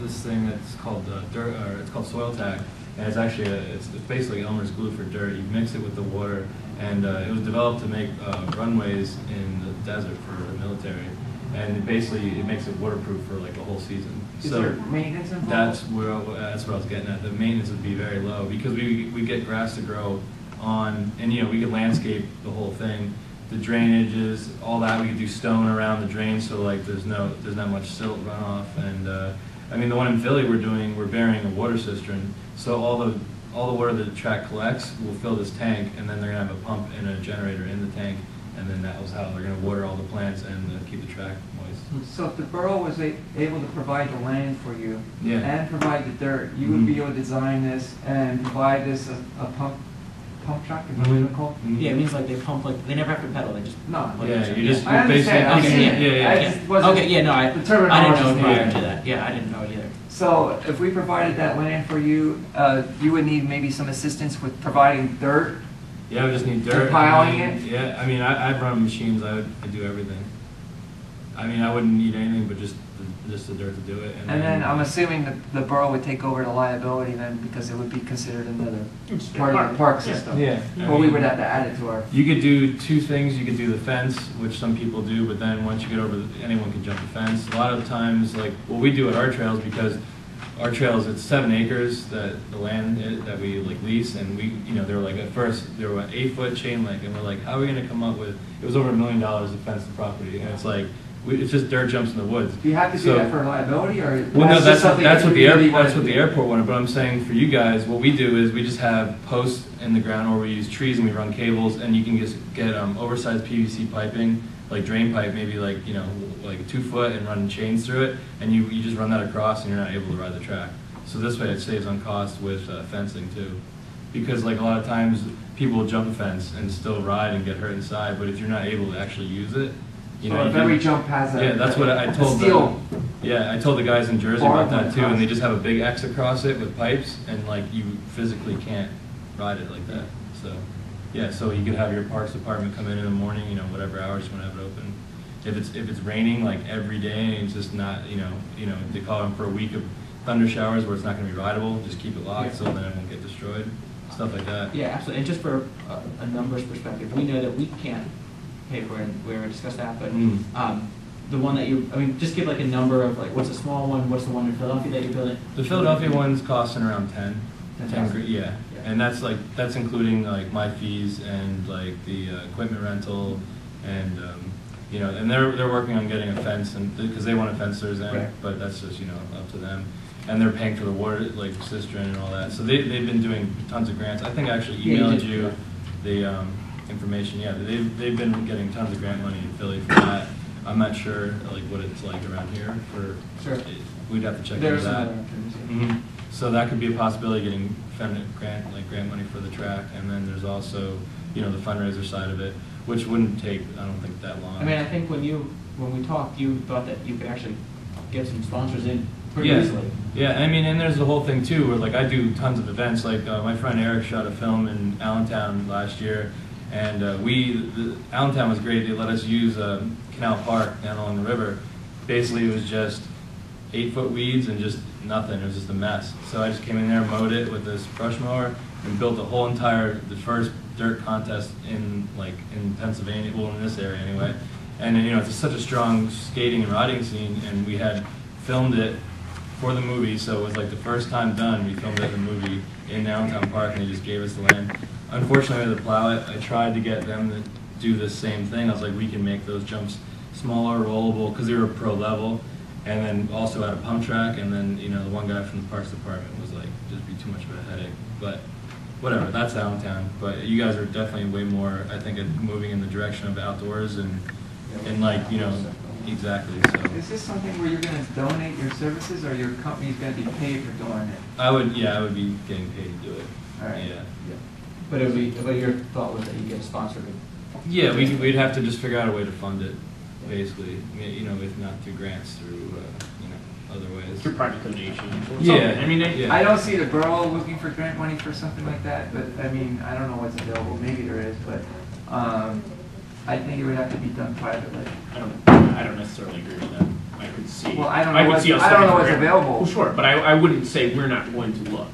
this thing that's called dirt, or it's called soil tack, and it's actually it's basically Elmer's glue for dirt. You mix it with the water, and it was developed to make runways in the desert for the military. and basically it makes it waterproof for like a whole season. Is So there maintenance involved? that's what I was getting at. The maintenance would be very low because we get grass to grow on, and we could landscape the whole thing. The drainages, all that, we could do stone around the drain, so like there's not much silt runoff. And I mean, the one in Philly we're burying a water cistern, so all the water the track collects will fill this tank, and then they're gonna have a pump and a generator in the tank, and then that was how they're gonna water all the plants and keep the track moist. So if the borough was able to provide the land for you Yeah. and provide the dirt, you would be able to design this and provide this a pump truck, is that what it's called? Yeah, it means like they pump, like, they never have to pedal, they just. No. Yeah, you just I understand, I've basically- seen it. yeah. I just wasn't- Okay, yeah, no, I the didn't terminology's know prior new. to that. Yeah, I didn't know it either. So if we provided that land for you, you would need maybe some assistance with providing dirt? Yeah, we just need And dirt. piling I mean, it? Yeah, I mean, I'd run machines, I'd do everything. I mean, I wouldn't need anything but just the dirt to do it. And then I'm assuming that the borough would take over the liability then, because it would be considered another part of the park system. Yeah. Or we would have to add it to our. You could do two things. You could do the fence, which some people do, but then once you get over, anyone can jump the fence. A lot of times, like what we do at our trails, because our trails, it's 7 acres that the land that we like lease, and we, they were like at first they were an 8-foot chain link, and we're like, how are we going to come up with? It was over $1 million to fence the property, and it's like it's just dirt jumps in the woods. Do you have to do that for liability, or? Well, no, just something that's that what you really that's wanna what the do? airport wanted. But I'm saying for you guys, what we do is we just have posts in the ground, or we use trees and we run cables, and you can just get oversized PVC piping, like drain pipe, maybe like like 2 foot, and run chains through it, and you just run that across, and you're not able to ride the track. So this way, it saves on cost with fencing too, because like a lot of times people will jump a fence and still ride and get hurt inside, but if you're not able to actually use it. So if every jump has a. Yeah, that's what I told steel. I told the guys in Jersey bar about that going too, and they across. just have a big X across it with pipes, and like you physically can't ride it like that. So, yeah, so you could have your parks department come in the morning, whatever hours you want to have it open. If it's raining like every day and it's just not, they call them for a week of thunder showers where it's not going to be rideable, just keep it locked so then it won't get destroyed, stuff like that. Yeah, absolutely. And just for a numbers perspective, we know that we can't pay for it, and we already discussed that, but the one that just give like a number of like, what's a small one, what's the one in Philadelphia that you're building? The Philadelphia one's costing around 10 grand, yeah. Yeah. And that's including like my fees and like the equipment rental, and and they're working on getting a fence, and because they want a fence theirs in, Right. but that's just up to them. And they're paying for the water, like cistern and all that. So they've been doing tons of grants. I think I actually Yeah, you emailed did. you the information. Yeah, they've been getting tons of grant money in Philly for that. I'm not sure like what it's like around here for. Sure. We'd have to check There's into some that. other options. Mhm. So that could be a possibility, getting grant money for the track, and then there's also, the fundraiser side of it, which wouldn't take, I don't think, that long. I mean, I think when we talked, you thought that you could actually get some sponsors in pretty Yeah. easily. Yeah, I mean, and there's the whole thing too, where like I do tons of events. Like my friend Eric shot a film in Allentown last year, and Allentown was great. They let us use Canal Park down along the river. Basically, it was just 8-foot weeds and just nothing. It was just a mess. So I just came in there, mowed it with this brush mower, and built the first dirt contest in Pennsylvania, well, in this area anyway. And it's such a strong skating and riding scene, and we had filmed it for the movie, so it was like the first time done. We filmed it in the movie in Allentown Park, and they just gave us the land. Unfortunately, we had to plow it. I tried to get them to do the same thing. I was like, we can make those jumps smaller, rollable, because they were pro level, and then also had a pump track. And then the one guy from the Parks Department was like, just be too much of a headache. But whatever, that's Allentown. But you guys are definitely way more, I think, moving in the direction of outdoors and exactly. So Is this something where you're going to donate your services, or your company's going to be paid for doing it? I would be getting paid to do it. All right. Yeah. But your thought was that you get a sponsor. Yeah, we'd have to just figure out a way to fund it, basically. If not through grants, through other ways. Through private donation. Yeah, I mean, yeah. I don't see the borough looking for grant money for something like that, but I mean, I don't know what's available. Maybe there is, but I think it would have to be done privately. I don't necessarily agree with that. I could see. Well, I don't know could what's- see us I don't know looking what's for- available. Well, sure, but I wouldn't say we're not going to look.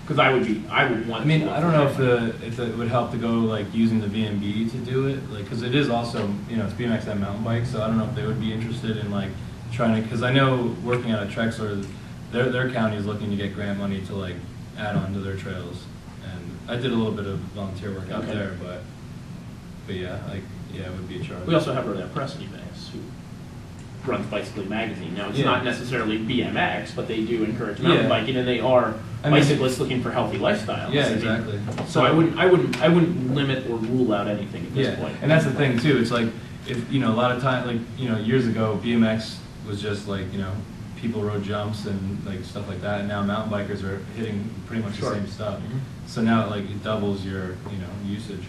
Because I would want. I mean, to I don't know if it would help to go like using the VMB to do it, like, because it is also, you know, it's BMX and mountain bike, so I don't know if they would be interested in like trying to, because I know working out at Trexler, their county is looking to get grant money to like add on to their trails, and I did a little bit of volunteer work out there, but yeah, like, yeah, it would be a charge. We also have Rodeo Press in Emmaus, who runs Bicycling Magazine. Now, it's Yeah. not necessarily BMX, but they do encourage mountain Yeah. biking, and they are I mean, bicyclists looking for healthy lifestyles. Yeah, I mean, exactly. so I wouldn't limit or rule out anything at this Yeah, point. and that's the thing too. It's like, if you know, a lot of time, like, you know, years ago, BMX was just like, you know, people rode jumps and like stuff like that, and now mountain bikers are hitting pretty much Sure. the same stuff. Mhm. So now like it doubles your, you know, usage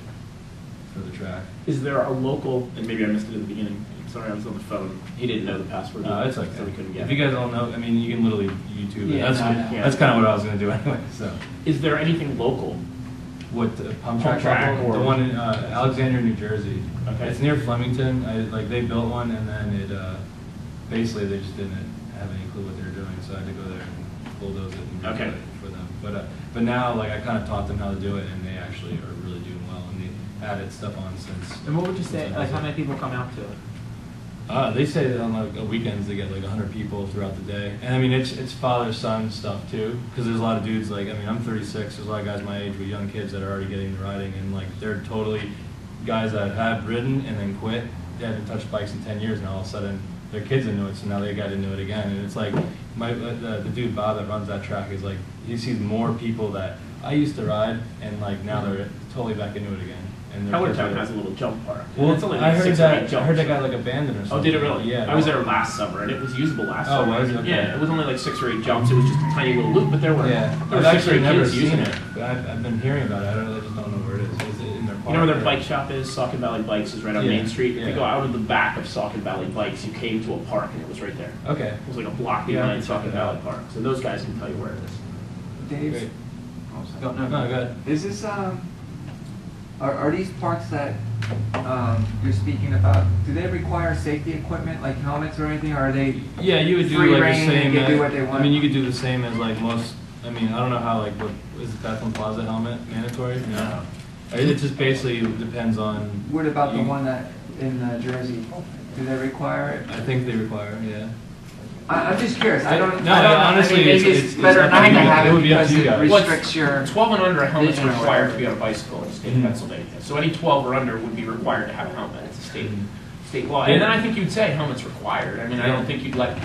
for the track. Is there a local, and maybe I missed it at the beginning, sorry, I was on the phone, he didn't know the password. It's okay. So we couldn't get If it. you guys all know, I mean, you can literally YouTube it. Yeah, That's no, I know. that's kind of what I was gonna do anyway. So, Is there anything local? what pump Pump track? track The or- one in Alexandria, New Jersey. Okay. It's near Flemington. Like they built one, and then it basically they just didn't have any clue what they were doing, so I had to go there and bulldoze it and Okay. redo it for them. But now like I kind of taught them how to do it, and they actually are really doing well, and they added stuff on since. And what would you say, like, how many people come out to it? They say that on like weekends they get like 100 people throughout the day, and I mean it's father-son stuff too, because there's a lot of dudes like, I mean I'm 36, there's a lot of guys my age with young kids that are already getting into riding, and like they're totally guys that have ridden and then quit. They haven't touched bikes in 10 years, and all of a sudden their kids into it, so now they got into it again, and it's like the dude Bob that runs that track is like, he sees more people that I used to ride, and like now they're totally back into it again. And their kids Hellertown are- has a little jump park. Well, It's only I like heard 6 or 8 that. I jumps. heard that got like abandoned or something. Oh, did it really? Yeah. I was there last summer, and it was usable last Oh, summer. was it? Okay. Yeah, it was only like 6 or 8 jumps. It was just a tiny little loop, but there were Yeah, there were I've 6 or 8 actually never kids seen using it, it. but I've been hearing about it. I just don't know where it is. Is it in their park? You know where their or- bike shop is? Saucon Valley Bikes is right on Yeah, Main Street. If yeah. you go out of the back of Saucon Valley Bikes, you came to a park, and it was right there. Okay. It was like a block Yeah, behind I can check Saucon it Valley out. Park. So those guys can tell you where it is. Dave, Great. Go, no, No, good. is this, are these parks that, you're speaking about, do they require safety equipment, like helmets or anything, or are they? Yeah, you would do Free like reign, the they same. can do what they want? I mean, you could do the same as like most. I mean, I don't know how like what is the Bethlehem Plaza helmet mandatory? No. It just basically depends on. What about the you- one that in Jersey? Do they require it? I think they require. Yeah. I'm just curious. I don't. No, I don't know. honestly, I mean, maybe it's better up not to to you. have It it would be up to because you it guys. restricts your. 12 and under helmets vision or required whatever. to be on a bicycle in the state Mhm. of Pennsylvania. So any 12 or under would be required to have a helmet. It's a state law. Yeah. And then I think you'd say helmets required. I mean, I Yeah. don't think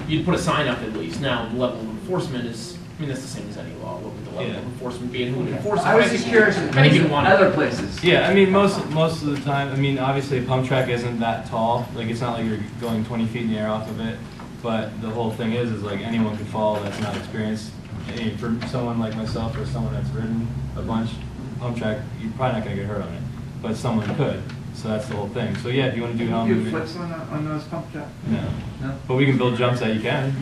you'd put a sign up at least. Now, the level of enforcement is, I mean, that's the same as any law. What would the level Yeah. of enforcement be and who would enforce it? I was just curious. I think you'd want Other places. Yeah, I mean most of the time. I mean, obviously a pump track isn't that tall. Like it's not like you're going 20 feet in the air off of it. But the whole thing is like anyone could fall that's not experienced. I mean, for someone like myself or someone that's ridden a bunch, pump track, you're probably not gonna get hurt on it. But someone could. So that's the whole thing. So yeah, if you want to do Do helmet, flips on those pump jacks? no. No? But we can build jumps that you can.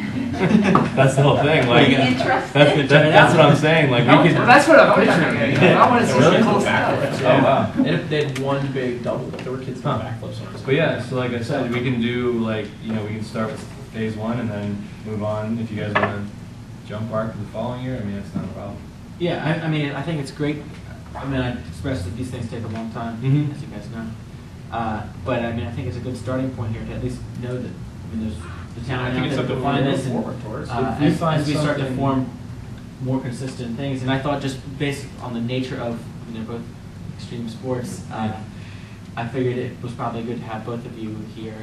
That's the whole thing. Like Interesting. that's what I'm saying. Like we could. Well, that's what I'm picturing. Yeah. I want to see Really? some cool Backflips, stuff. yeah. Oh, wow. They had one big double. There were kids doing Huh. backflips on it. But yeah, so like I said, we can do like, you know, we can start with phase 1 and then move on if you guys want to jump park the following year. I mean, it's not a problem. Yeah, I mean, I think it's great. I mean, I expressed that these things take a long time, Mhm. as you guys know. But I mean, I think it's a good starting point here to at least know that, I mean, there's the town I out think it's there something to we're find moving this, and forward towards. If we as find we start to something- form more consistent things, and I thought just based on the nature of, you know, both extreme sports, I figured it was probably good to have both of you here.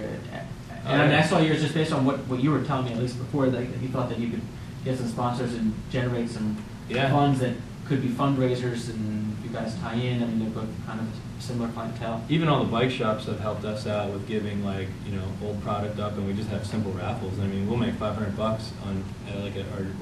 And I mean, I saw yours just based on what you were telling me, at least before, that you thought that you could get some sponsors and generate some Yeah. funds that could be fundraisers, and you guys tie in. I mean, they're both kind of similar clientele. Even all the bike shops have helped us out with giving like, you know, old product up, and we just have simple raffles. I mean, we'll make $500 on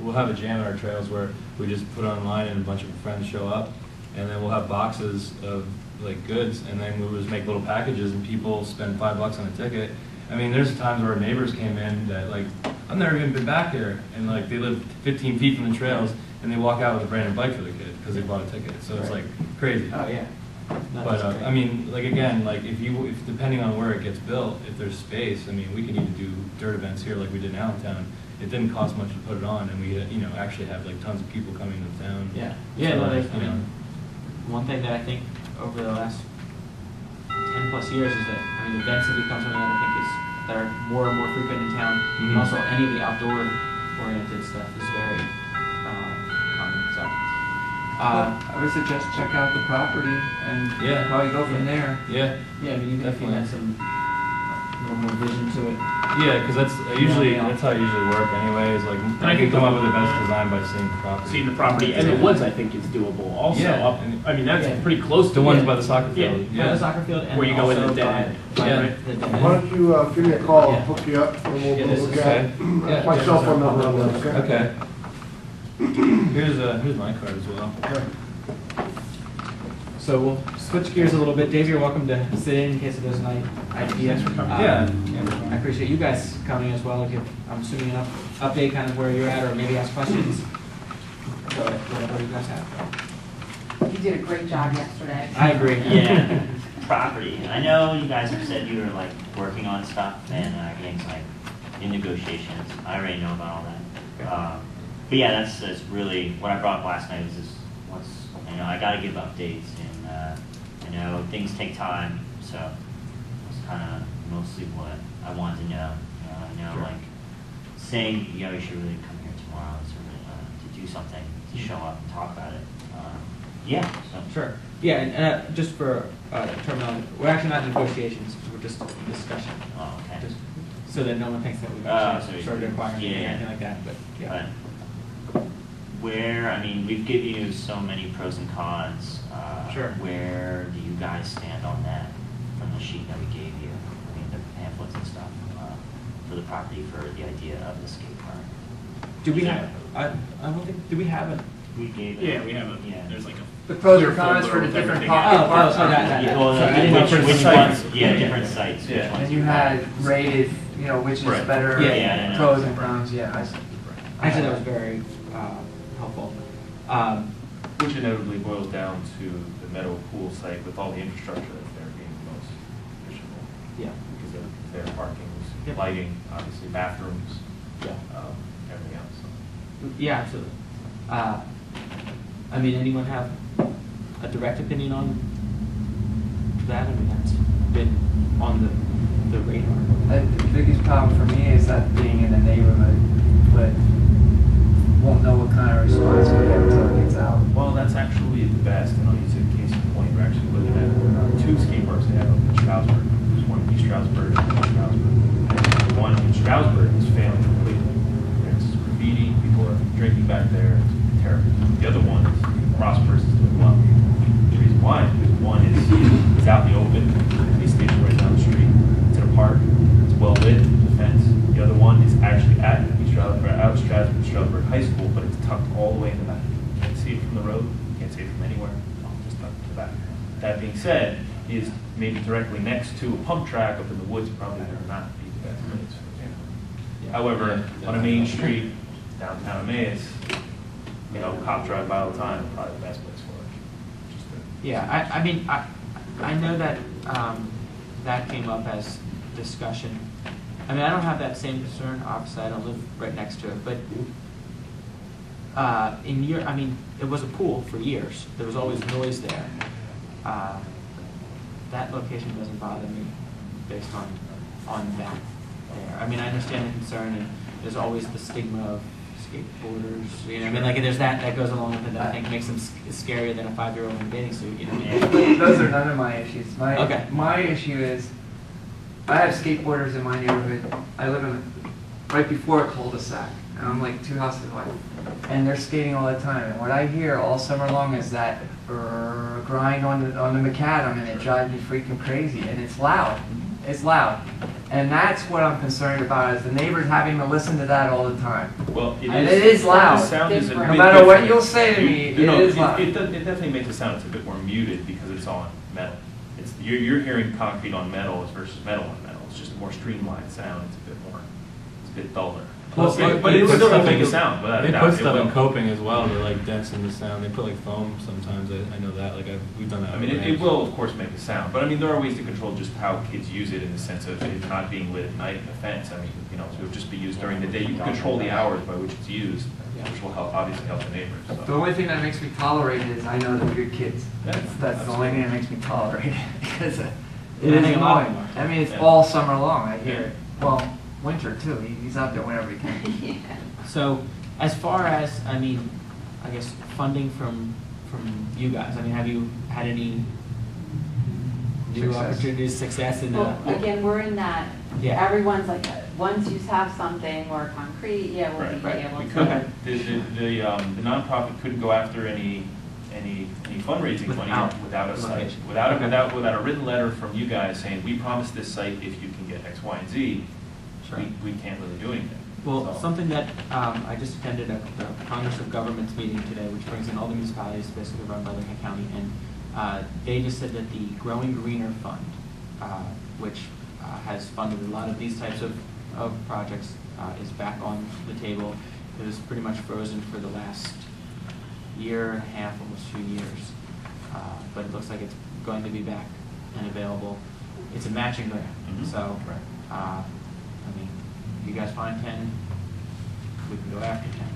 we'll have a jam at our trails where we just put online and a bunch of friends show up, and then we'll have boxes of like goods, and then we'll just make little packages, and people spend $5 on a ticket. I mean, there's times where neighbors came in that like, I've never even been back here, and like they live 15 feet from the trails, and they walk out with a brand new bike for the kid because they bought a ticket. So it's like crazy. Oh, yeah. No, But, that's great. I mean, like, again, like, if depending on where it gets built, if there's space, I mean, we can even do dirt events here like we did in Allentown. It didn't cost much to put it on, and we, actually have, like, tons of people coming to town. Yeah, So, no, like, I mean, one thing that I think over the last 10+ years is that, I mean, events have become something that I think that are more and more frequent in town. And Mhm. also, any of the outdoor oriented stuff is very common, so. I would suggest check out the property and Yeah. probably go from there. Yeah, Yeah, I mean, even if you had some, little more vision to it. yeah, because that's how I usually work anyways, like, I I can think come up with the best design by seeing the property. Seeing the property and the woods, I think is doable also. Yeah. Up- I mean, that's Yeah. pretty close to The ones it. by the soccer field, By the soccer field and Where you go in the also dead by- end. by Yeah. the dead Why end. don't you give me a call, Yeah. I'll hook you up, and Yeah, we'll this look is at it. okay. That's my Yeah. cell phone number on this, okay? Okay. Here's my card as well. So we'll switch gears a little bit. Dave, you're welcome to sit in case there's an idea. Thanks for coming. Yeah. I appreciate you guys coming as well. Give, I'm assuming, an update kind of where you're at, or maybe ask questions. So whatever you guys have. You did a great job yesterday. I agree. Yeah, property. I know you guys have said you were like working on stuff and everything's like in negotiations. I already know about all that. But yeah, that's really what I brought up last night. Was just I got to give updates, and I know things take time, so it's kind of mostly what I wanted to know. I know, Sure. like saying you should really come here tomorrow to do something, to show up and talk about it. Yeah, so. Sure. Yeah, and just for terminology, we're actually not in negotiations. We're just in discussion. Oh, okay. Just so that no one thinks that we've So actually you- started acquiring yeah, or anything like that. But yeah. But we've given you so many pros and cons. Sure. Where do you guys stand on that from the sheet that we gave you? I mean, the pamphlets and stuff for the property for the idea of the skate park. Do we have? I don't think. Do we have it? We gave it. Yeah, we have a, Yeah. there's like a. The pros clear and cons folder for the with different everything parts. in it. Oh, so that. Yeah, well, Sorry, I didn't know which for which sites. ones? Yeah, different sites. Which Yeah. ones And you we had have. rated, which is Right. better, Yeah, yeah, yeah. pros and cons, yeah. I see. Actually, that was very helpful. Which inevitably boils down to the meadow pool site with all the infrastructure that's there being the most efficient. Yeah. Because of their parking, Yep. lighting, obviously bathrooms, Yeah. everything else. So. Yeah, absolutely. I mean, anyone have a direct opinion on that? I mean, that's been on the radar. The biggest problem for me is that being in the neighborhood, but won't know what kind of response we get until it gets out. Well, that's actually the best, and I'll use a case in point. We're actually looking at two skate parks they have up in Stroudsburg. There's one in East Stroudsburg and one in Stroudsburg. The one in Stroudsburg is failing completely. There's graffiti, people are drinking back there, it's terrible. The other one is prosperous, is doing well. The reason why is because one is out in the open, they skate right down the street. It's in a park, it's well lit, the fence. The other one is actually at out Stroudsburg High School, but it's tucked all the way in the back. You can't see it from the road, you can't see it from anywhere, it's just tucked in the back. That being said, is maybe directly next to a pump track up in the woods, probably would not be the best place for example. However, on a main street, downtown Emmaus, cops drive by all the time, probably the best place for it. Just to- Yeah, I mean, I know that that came up as discussion. I mean, I don't have that same concern. Obviously, I don't live right next to it, but I mean, it was a pool for years. There was always noise there. That location doesn't bother me based on that there. I mean, I understand the concern, and there's always the stigma of skateboarders. I mean, like there's that goes along with it that I think makes them scarier than a 5-year-old in a bathing suit. Those are none of my issues. Okay. My issue is, I have skateboarders in my neighborhood. I live right before a cul-de-sac, and I'm like 2 houses away. And they're skating all the time. And what I hear all summer long is that grind on the macadam, and it drives me freaking crazy. And it's loud. It's loud. And that's what I'm concerned about, is the neighbors having to listen to that all the time. Well, it is loud. The sound is a No bit matter what different. you'll say to me, it is loud. It definitely makes it sound it's a bit more muted because it's on metal. You're hearing concrete on metal versus metal on metal. It's just a more streamlined sound. It's a bit duller. Plus, Well, they- but they it would put still stuff make in- a sound, without a They doubt, put it stuff in will. coping as well to like densen the sound. They put like foam sometimes. I know that. Like we've done that. I mean, it will, of course, make a sound, but I mean, there are ways to control just how kids use it in the sense of it not being lit at night in a fence. I mean, you know, it would just be used during the day. You can control the hours by which it's used, which will help, obviously help the neighbors, The so. only thing that makes me tolerate it is I know that we're kids. Yeah, That's the only thing that makes me tolerate it, because it And I is think a lot of annoying. them are. I mean, it's Yeah. all summer long, I hear it. Well, winter too, he's out there whenever he can. So as far as, I mean, I guess funding from you guys, I mean, have you had any new Success. opportunities, success in Well, the? again, we're in that, Yeah. everyone's like, once you have something more concrete, yeah, we'll be Right, able we to. couldn't, the nonprofit couldn't go after any fundraising money without a site, Location. without a written letter from you guys saying, we promise this site if you can get X, Y, and Z, Sure. we can't really do anything. Well, So- something that, I just attended a Congress of Governments meeting today, which brings in all the municipalities basically run by Lincoln County, and they just said that the Growing Greener Fund, which has funded a lot of these types of projects, is back on the table. It was pretty much frozen for the last year and a half, almost 2 years. But it looks like it's going to be back and available. It's a matching grant, Mhm. so, Right. I mean, you guys find 10, we can go after 10.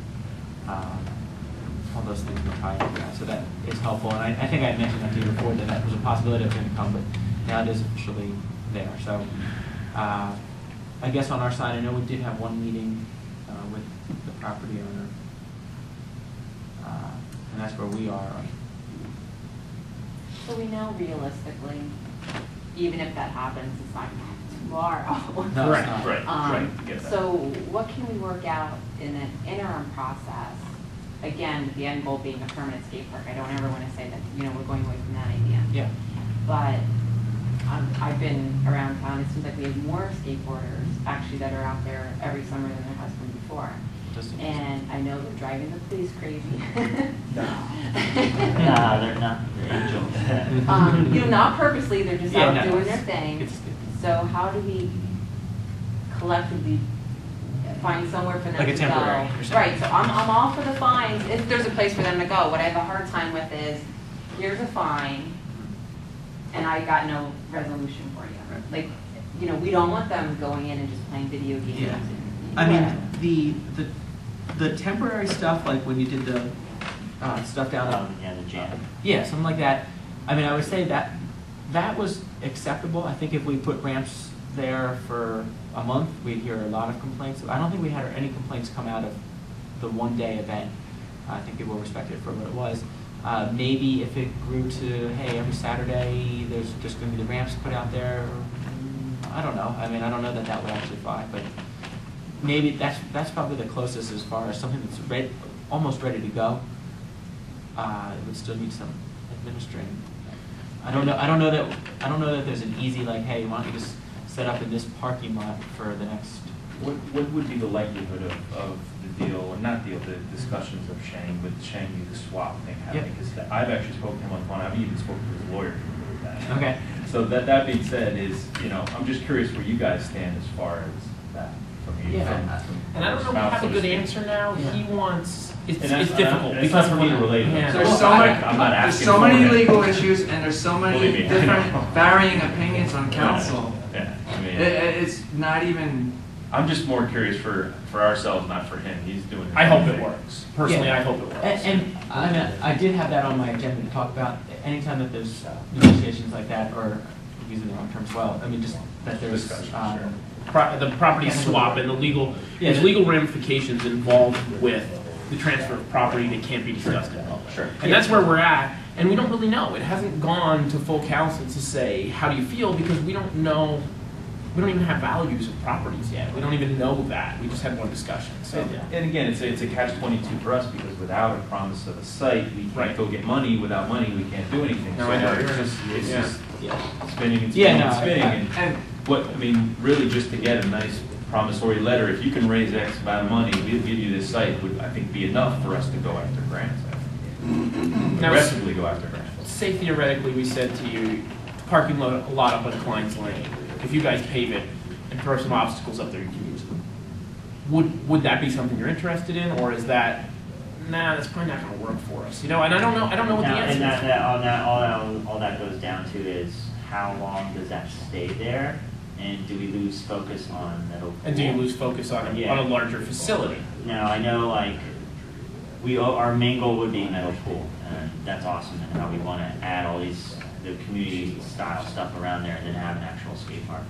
All those things will tie into that, so that is helpful. And I think I mentioned that to you before, that that was a possibility of going to come, but now it is officially there. So I guess on our side, I know we did have one meeting with the property owner, and that's where we are. So we know realistically, even if that happens, it's not tomorrow. No, it's not. Right, get that. So what can we work out in an interim process? Again, with the end goal being a permanent skate park. I don't ever want to say that, you know, we're going away from that idea. Yeah. But I've been around town, it seems like we have more skateboarders actually that are out there every summer than there has been before. Just- And I know they're driving the police crazy. Nah, they're not, they're angels. You know, not purposely, they're just Yeah, out no, doing their it's- thing. it's- So how do we collectively find somewhere for them Like a to temporary, go? you're saying. Right, so I'm all for the fines, if there's a place for them to go. What I have a hard time with is, here's a fine, and I got no resolution for you. Right. Like, you know, we don't want them going in and just playing video games. Yeah. and- I mean, Yeah. the temporary stuff, like when you did the stuff down at Yeah, the jam. yeah, something like that. I mean, I would say that that was acceptable. I think if we put ramps there for a month, we'd hear a lot of complaints. I don't think we had any complaints come out of the one-day event. I think people respected it for what it was. Maybe if it grew to, hey, every Saturday there's just going to be the ramps put out there. I don't know. I mean, I don't know that that would actually fly, but maybe that's probably the closest as far as something that's almost ready to go. It would still need some administering. I don't know that there's an easy like, hey, why don't you just set up in this parking lot for the next. What would be the likelihood of the deal, or not deal, the discussions of Shang, with Shang, the swap thing happening? Yeah. Because I've actually spoken to him on the phone, I've even spoken to his lawyer. about that. Okay. So that being said, is, you know, I'm just curious where you guys stand as far as that from you. Yeah. from And I don't know if we spouse, have so a to good speak. answer now. He wants, it's And that's- difficult. It's not for me to relate. Yeah. There's so many, I'm not there's asking so for many it. legal issues and there's so many Believe me, I different know. varying opinions on council. Yeah, I mean. It's not even, I'm just more curious for ourselves, not for him. He's doing his I hope own it thing. works. Personally, Yeah. I hope it works. And I did have that on my agenda to talk about anytime that there's negotiations like that, or using the wrong term as well. I mean, just that there's Discussion, The property swap and the legal, Yeah. there's legal ramifications involved with the transfer of property that can't be discussed in public. Sure. And that's where we're at, and we don't really know. It hasn't gone to full council to say, how do you feel? Because we don't know, we don't even have values of properties yet. We don't even know that. We just had one discussion, so. And again, it's a catch-22 for us, because without a promise of a site, we Right. can't go get money. Without money, we can't do anything. No, So I know. it's Yeah. just Yeah. spinning and Yeah, spinning no, and spinning. and What, I mean, really just to get a nice promissory letter, if you can raise X amount of money, we'll give you this site, would, I think, be enough for us to go after grants. Now, Aggressively go after grants. say theoretically, we said to you, parking lot up on Klein's Lane, if you guys pave it and throw some obstacles up there, you can use them. would that be something you're interested in, or is that, nah, that's probably not gonna work for us, you know, and I don't know what the Now, answer and is. all that goes down to is how long does that stay there, and do we lose focus on middle pool? And do you lose focus on Yeah. a larger facility? Now, I know, like, our main goal would be middle pool, and that's awesome, and how we want to add all the community style stuff around there and then have an actual skate park.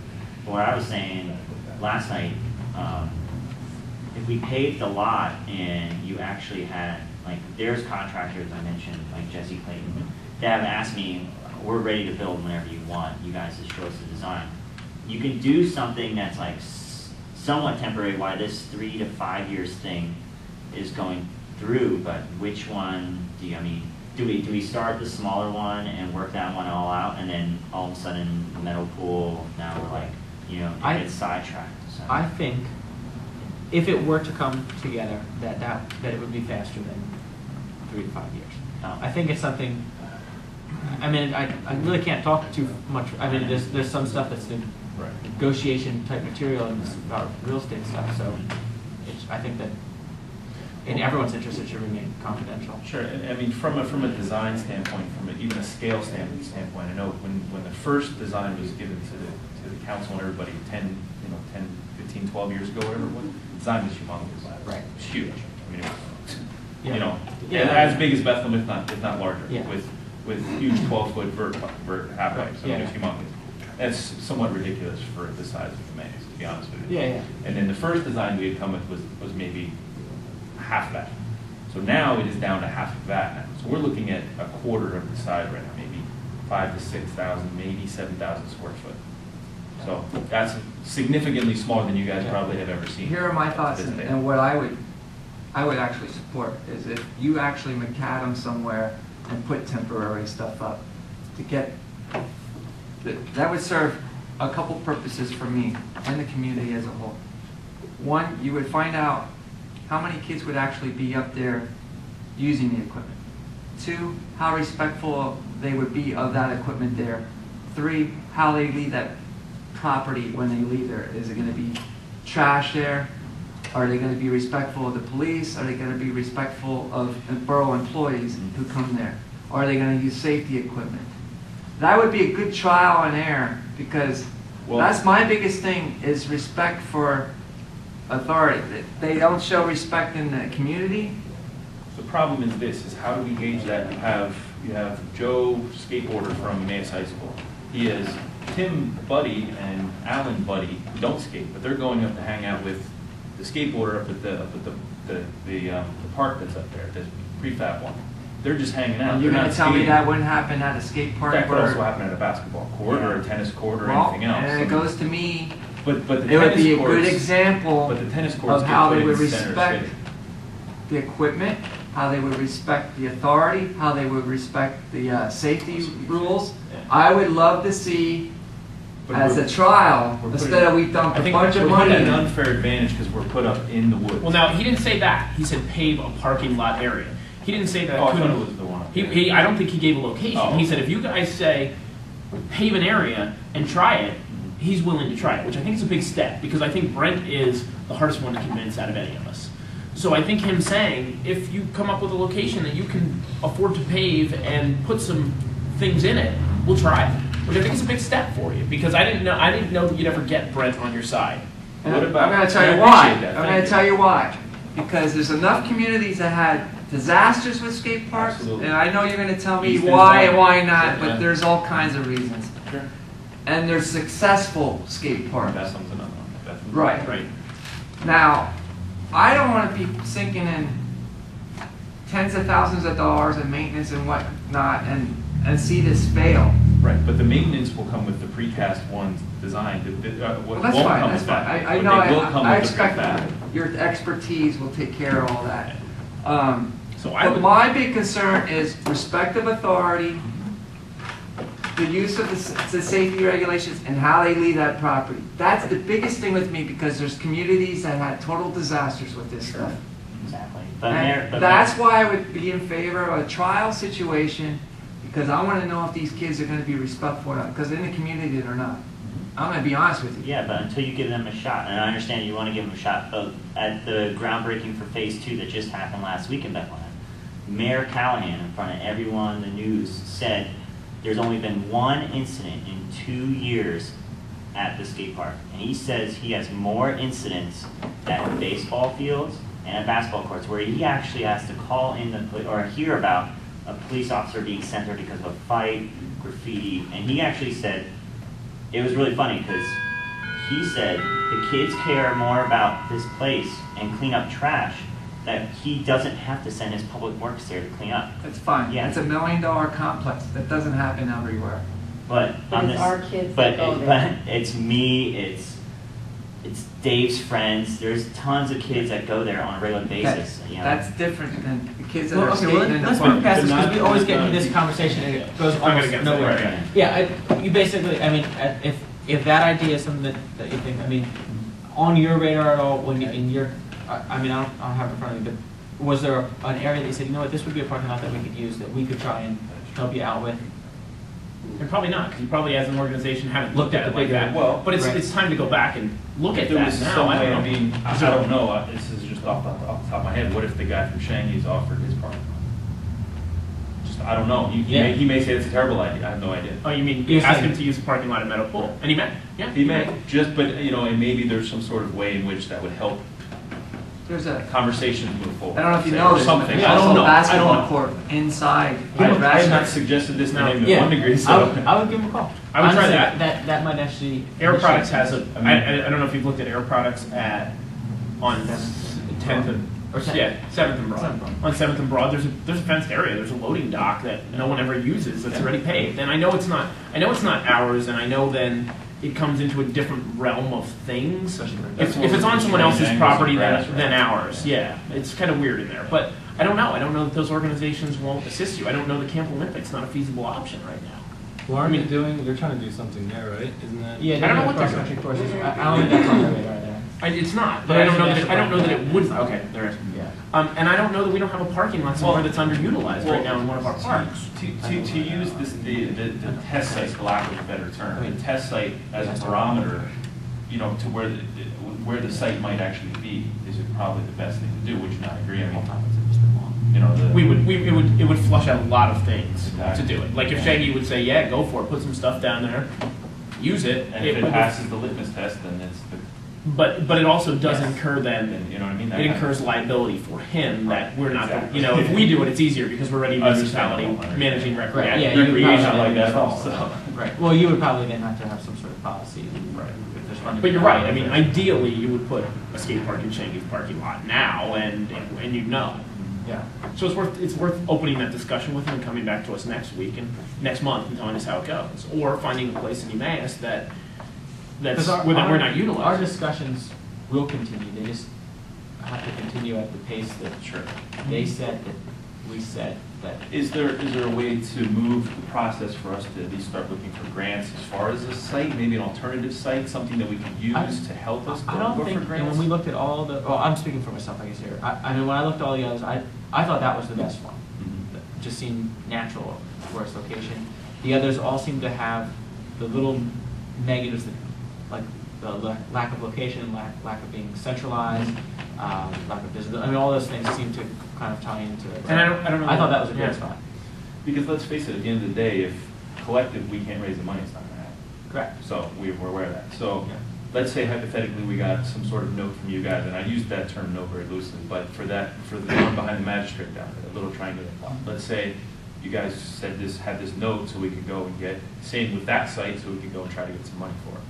But what I was saying last night, if we paved the lot and you actually had, like, there's contractors I mentioned, like Jesse Clayton, that have asked me, we're ready to build whenever you want, you guys just show us the design. You can do something that's like somewhat temporary while this 3 to 5 years thing is going through, but which one do we start the smaller one and work that one all out, and then all of a sudden the metal pool, now we're like, you know, I- it gets sidetracked. So. I think if it were to come together, that it would be faster than 3 to 5 years. Oh. I think it's something, I mean, I really can't talk too much, I mean, there's some stuff that's in negotiation type material and this about real estate stuff, so I think that in everyone's interest, it should remain confidential. Sure, I mean, from a design standpoint, even a scale standpoint, I know when the first design was given to the council and everybody 10, 15, 12 years ago, whatever it was, the design was humongous. Right. It was huge. I mean, it was, Yeah. as big as Bethlehem, if not larger, Yeah. with huge 12-foot vert half pipes. I mean, Yeah. it's humongous. That's somewhat ridiculous for the size of the maze, to be honest with you. Yeah, yeah. And then the first design we had come with was maybe half that. So now it is down to half of that now. So we're looking at a quarter of the size right now, maybe 5,000 to 6,000, maybe 7,000 square foot. So that's significantly smaller than you guys probably have ever seen. Here are my thoughts, This day. and what I would actually support is if you actually macadam somewhere and put temporary stuff up to get, that would serve a couple purposes for me and the community as a whole. One, you would find out how many kids would actually be up there using the equipment. Two, how respectful they would be of that equipment there. Three, how they leave that property when they leave there. Is it going to be trash there? Are they going to be respectful of the police? Are they going to be respectful of the borough employees who come there? Are they going to use safety equipment? That would be a good trial and error, because that's my biggest thing, is respect for authority. They don't show respect in the community. The problem is this, is how do we gauge that? You have Joe, skateboarder from Emmaus High School. He has Tim Buddy and Alan Buddy, who don't skate, but they're going up to hang out with the skateboarder up at the park that's up there, the prefab one. They're just hanging out. You're They're going not to tell me skating. that wouldn't happen at a skate park? That could where- also happen at a basketball court or a tennis court or Well, anything else. and it goes to me, But the it would be tennis a good courts- example But the tennis courts of how get they put would in center respect city. the equipment, how they would respect the authority, how they would respect the safety rules. I would love to see, But as we're- a trial, we're instead of we dump I a think bunch of we're money putting in an it. unfair advantage because we're put up in the woods. Well, now, he didn't say that. He said pave a parking lot area. He didn't say that. Oh, I thought couldn't- it was the one up He, there. I don't think he gave a location. Oh. He said, if you guys say pave an area and try it, he's willing to try it, which I think is a big step, because I think Brent is the hardest one to convince out of any of us. So I think him saying, if you come up with a location that you can afford to pave and put some things in it, we'll try it. Which I think is a big step for you, because I didn't know that you'd ever get Brent on your side. And What about- I'm going to tell I you why. appreciate that. I'm Thank going to you. tell you why. Because there's enough communities that had disasters with skate parks, Absolutely. and I know you're going to tell me East End why and Valley. why not, Yeah. but there's all kinds of reasons. Sure. And there's successful skate parks. That's something another one. Definitely. Right. Right. Now, I don't want to be sinking in tens of thousands of dollars in maintenance and whatnot and see this fail. Right, but the maintenance will come with the precast ones designed. What Well, that's won't fine, come that's with fine. that. I But know, they will come I with the expect prefab. your expertise will take care of all that. So I But would, my big concern is respect of authority, the use of the safety regulations, and how they leave that property. That's the biggest thing with me, because there's communities that had total disasters with this stuff. Exactly. But And that's why I would be in favor of a trial situation, because I want to know if these kids are going to be respectful or not, because in the community they're not. I'm gonna be honest with you. Yeah, but until you give them a shot, and I understand you want to give them a shot, but at the groundbreaking for Phase 2 that just happened last week in Bethlehem, Mayor Callahan, in front of everyone in the news, said there's only been one incident in 2 years at the skate park. And he says he has more incidents at baseball fields and at basketball courts where he actually has to call in or hear about a police officer being sent there because of a fight, graffiti. And he actually said, it was really funny because he said the kids care more about this place and clean up trash that he doesn't have to send his public works there to clean up. That's fine. Yeah. It's $1 million complex. That doesn't happen everywhere. But But on it's this, our kids but that go there. but it's me. It's Dave's friends. There's tons of kids that go there on a regular basis. You know? That's different than the kids that Well, are okay, skating well, in the let's park. move past this because we always get into this conversation and it goes I'm gonna almost get nowhere. right. Yeah, you basically, I mean, if that idea is something that you think, I mean, on your radar at all, when you, in your, I mean, I don't have it in front of me, but was there an area that you said, you know what, this would be a parking lot that we could use, that we could try and help you out with? And probably not, because you probably as an organization haven't looked at it like that. Well, But it's, right. it's time to go back and look at If there that was now. some I way, don't I know. mean, I don't know, this is just off the top of my head, what if the guy from Shangy's offered his parking lot? Just, I don't know, he may say it's a terrible idea, I have no idea. Oh, you mean You're ask saying- him to use the parking lot at Meadow Pool? And he may, yeah. He may, just, but, you know, and maybe there's some sort of way in which that would help There's a, conversations move forward. I don't know if you Say, know or this, but something. there's I don't also know. a I don't basketball know. court inside. I have not Rather- suggested this to No. him in Yeah, one degree, so. I would give him a call. I would try Honestly, that. That might actually. Air Products has a, I mean- I don't know if you've looked at Air Products on 10th and, Or 10th. yeah, 7th and Broad. 7th. On 7th and Broad, there's a fenced area, there's a loading dock that no one ever uses, that's already paved. And I know it's not ours, and I know then it comes into a different realm of things. If it's on someone else's Angles property of grass, than right? ours, yeah, it's kind of weird in there. But I don't know that those organizations won't assist you. I don't know that Camp Olympic's not a feasible option right now. Well, aren't they doing, they're trying to do something there, right? Isn't that? Yeah, I don't know what they're cross doing. country courses. I don't think that's on their radar there. It's not, but I don't know that it would. Okay, there is. Yeah. And I don't know that we don't have a parking lot somewhere that's underutilized right now in one of our parks. To use this, the test site, for lack of a better term, the test site as a barometer, you know, to where the site might actually be, is probably the best thing to do, would you not agree? I mean, you know, It would flush out a lot of things Exactly. to do it. Like if Shaggy would say, yeah, go for it, put some stuff down there, use it. and if it would- passes the litmus test, then it's the, But it also does Yes. incur then, then, you know what I mean? That it kind of- incurs liability for him that we're not, Exactly. you know, if we do it, it's easier because we're already a municipality Understandable. managing Right, recreation. yeah, you would recreation probably like that then- also. Right, well, you would probably then have to have some sort of policy. Right. If there's funding. But you're right, I mean, ideally, you would put a skate park in Shangy's parking lot now, and you'd know. Yeah. So it's worth opening that discussion with him and coming back to us next week and next month and telling us how it goes. Or finding a place in Emmaus that's, Because we're not our utilizing. discussions will continue, they just have to continue at the pace that Sure. they said, that we said, that. Is there a way to move the process for us to at least start looking for grants as far as a site, maybe an alternative site, something that we could use to help us I go don't for think, and grants? when we looked at all the, well, I'm speaking for myself, I guess here, I mean, when I looked at all the others, I thought that was the best one. Mhm. It just seemed natural for its location. The others all seem to have the little negatives, that, like the lack of location, lack of being centralized, lack of visibility. I mean, all those things seem to kind of tie into it. And I don't know. I thought that was a Yeah. great spot. Because let's face it, at the end of the day, if collective, we can't raise the money, it's not gonna happen. Correct. So we're aware of that. So Yeah. let's say hypothetically, we got some sort of note from you guys, and I use that term note very loosely, but for the one behind the magistrate down there, the little triangular plot. Let's say you guys had this note so we could go and get, same with that site, so we could go and try to get some money for it.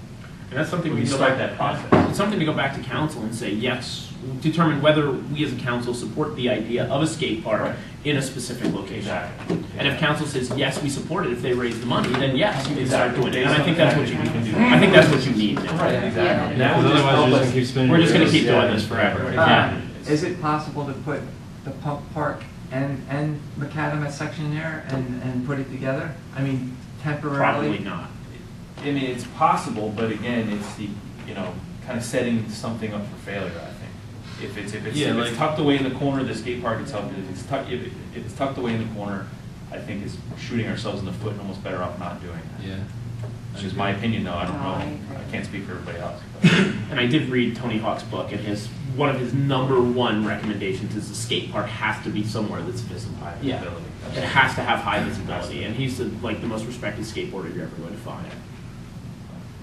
And that's something We we can can go start back. that process. It's something to go back to council and say, yes, determine whether we as a council support the idea of a skate park Right. in a specific location. Exactly. And if council says, yes, we support it, if they raise the money, then yes, you can start Exactly. doing it. And I think that's what you need. I think that's what you need now. Right, exactly. Yeah. That would Because just otherwise help you're just us. gonna keep spinning. We're just gonna your keep wheels. doing this forever. Yeah. Is it possible to put the pump park and macadam section there and put it together? I mean, temporarily? Probably not. I mean, it's possible, but again, it's the, you know, kind of setting something up for failure, I think. If it's tucked away in the corner of the skate park itself, if it's tucked away in the corner, I think it's shooting ourselves in the foot and almost better off not doing that. Yeah. It's just my opinion, though, I don't No, know, I agree. I can't speak for everybody else. And I did read Tony Hawk's book, and one of his number one recommendations is the skate park has to be somewhere that's visible. Yeah. It has to have high visibility, and he's the most respected skateboarder you're ever going to find.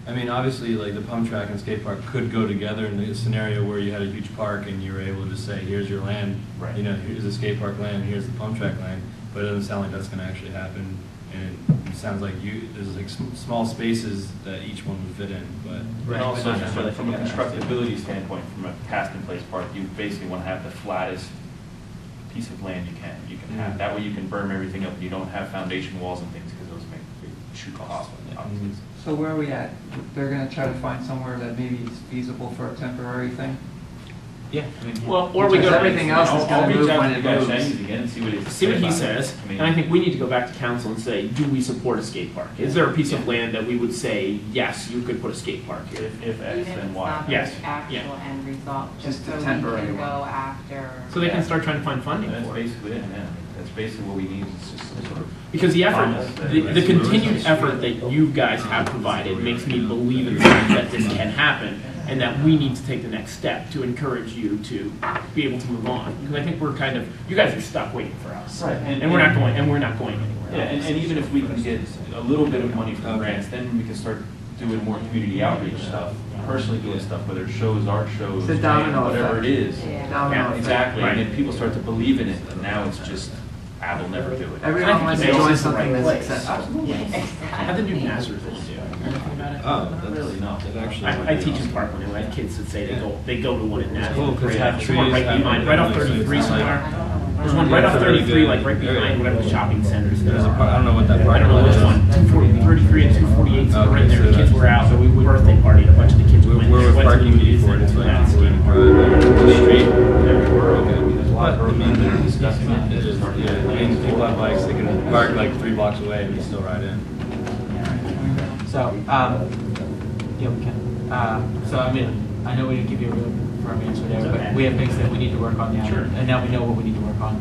I mean, obviously, like the pump track and skate park could go together in the scenario where you had a huge park and you were able to say, here's your land, Right. you know, here's the skate park land, here's the pump track land, but it doesn't sound like that's gonna actually happen. And it sounds like there's like small spaces that each one would fit in, but. And also, from a constructability standpoint, from a cast-in-place park, you basically want to have the flattest piece of land you can have. That way you can berm everything up, and you don't have foundation walls and things, because those make big shoot costs, obviously. So where are we at? They're gonna try to find somewhere that maybe is feasible for a temporary thing? Yeah. I mean, Well, or we Because go everything else is I'll gonna reach move out when to it the guy moves. Chinese again and see what he see what he about it. says, I mean, and I think we need to go back to council and say, do we support a skate park? Is there a piece of land that we would say, yes, you could put a skate park here? if X, Even if then it's Y. not Yes, the actual yeah. end result, Just just a so we temporary can one. go after. So they can start trying to find funding That's for it. basically it, yeah. That's basically what we need, is just some sort of. Because the effort, Fund. the continued effort that you guys have provided makes me believe in the fact that this can happen, and that we need to take the next step to encourage you to be able to move on. Because I think you guys are stuck waiting for us. Right, And we're not going anywhere. Yeah, and even if we can get a little bit of money from grants, then we can start doing more community outreach stuff, personally doing stuff, whether it's shows, art shows, It's a domino whatever effect. it is. Yeah. Domino Yeah, effect. Exactly, Right. and then people start to believe in it, and now it's just, I will never do it. Everyone wants to It's join the something right that's place. successful. How did New Nazareth do? Anything about it? Oh, Not really, no. That actually. I teach in Parkland, and I had kids that say they go to one in Nazareth. Cool, 'cause There's have one trees, right have behind, right off like, 33 so it's not somewhere. like- There's one right Yeah, off it's a really 33, good like right area. behind whatever the shopping centers there. There's a I don't know what that I park don't know which is. one, 33 and 248, so Okay, right there, so the kids that's- were out, so we birthday partied, a bunch of the kids went Where there, was went to the parking movies, for it? and It's went like out skiing. the street. Okay, there's a lot of But, I mean, programs that are discussing it. It is, yeah, I mean, people have bikes, they can park like 3 blocks away and still ride in. So, yeah, we can. So, I mean, I know we didn't give you a real firm answer there, It's but okay. we have things that we need to work on now. Sure. And now we know what we need to work on.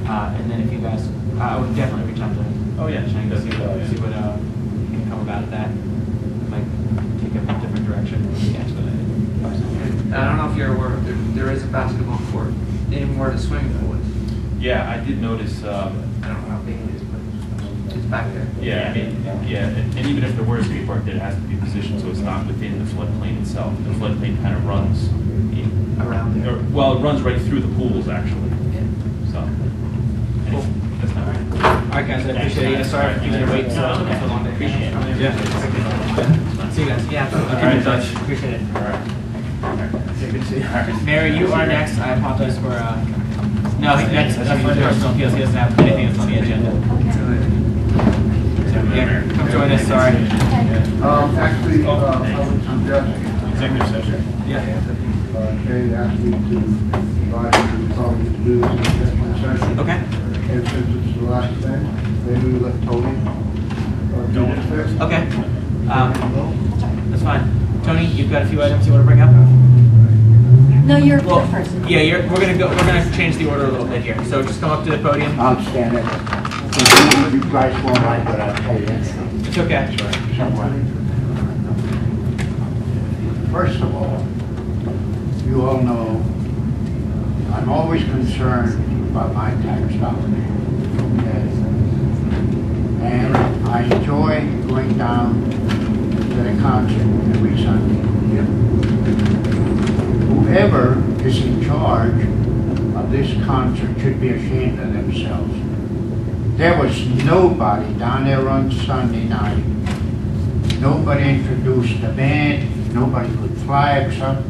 And then if you guys, I would definitely reach out to Oh, yeah. Chang to see what can come about that. Might take a different direction than we expected. I don't know if you're aware, there is a basketball court in where the swimming pool is. Yeah, I did notice, I don't know how big it is, but it's back there. yeah, I mean, yeah, and even if there were a skate park, there has to be positioned so it's not within the floodplain itself. The floodplain kind of runs Around there. well, it runs right through the pools, actually. So, anyway, that's not right. All right, guys, I appreciate it. Sorry for keeping you waiting so long. Appreciate it. Yeah. See you guys. Yeah, All keep right, in touch. Appreciate it. All right. Good to see you. Mary, you are next. I apologize for, no, that's personal appeals. He doesn't have anything that's on the agenda. So, yeah, come join us, sorry. Actually, I would suggest, Executive session. Yeah. Jay asked me to invite you to probably do this executive session. Okay. And since it's the last thing, maybe we let Tony do this first. Okay. That's fine. Tony, you've got a few items you want to bring up? No, you're Well, the person. yeah, we're gonna change the order a little bit here. So just come up to the podium. I'll stand it. You guys won't like what I tell you. It's okay. Somewhat. First of all, you all know I'm always concerned about my tax dollars. Okay? And I enjoy going down to the concert every Sunday. Whoever is in charge of this concert should be ashamed of themselves. There was nobody down there on Sunday night. Nobody introduced the band, nobody put flags up.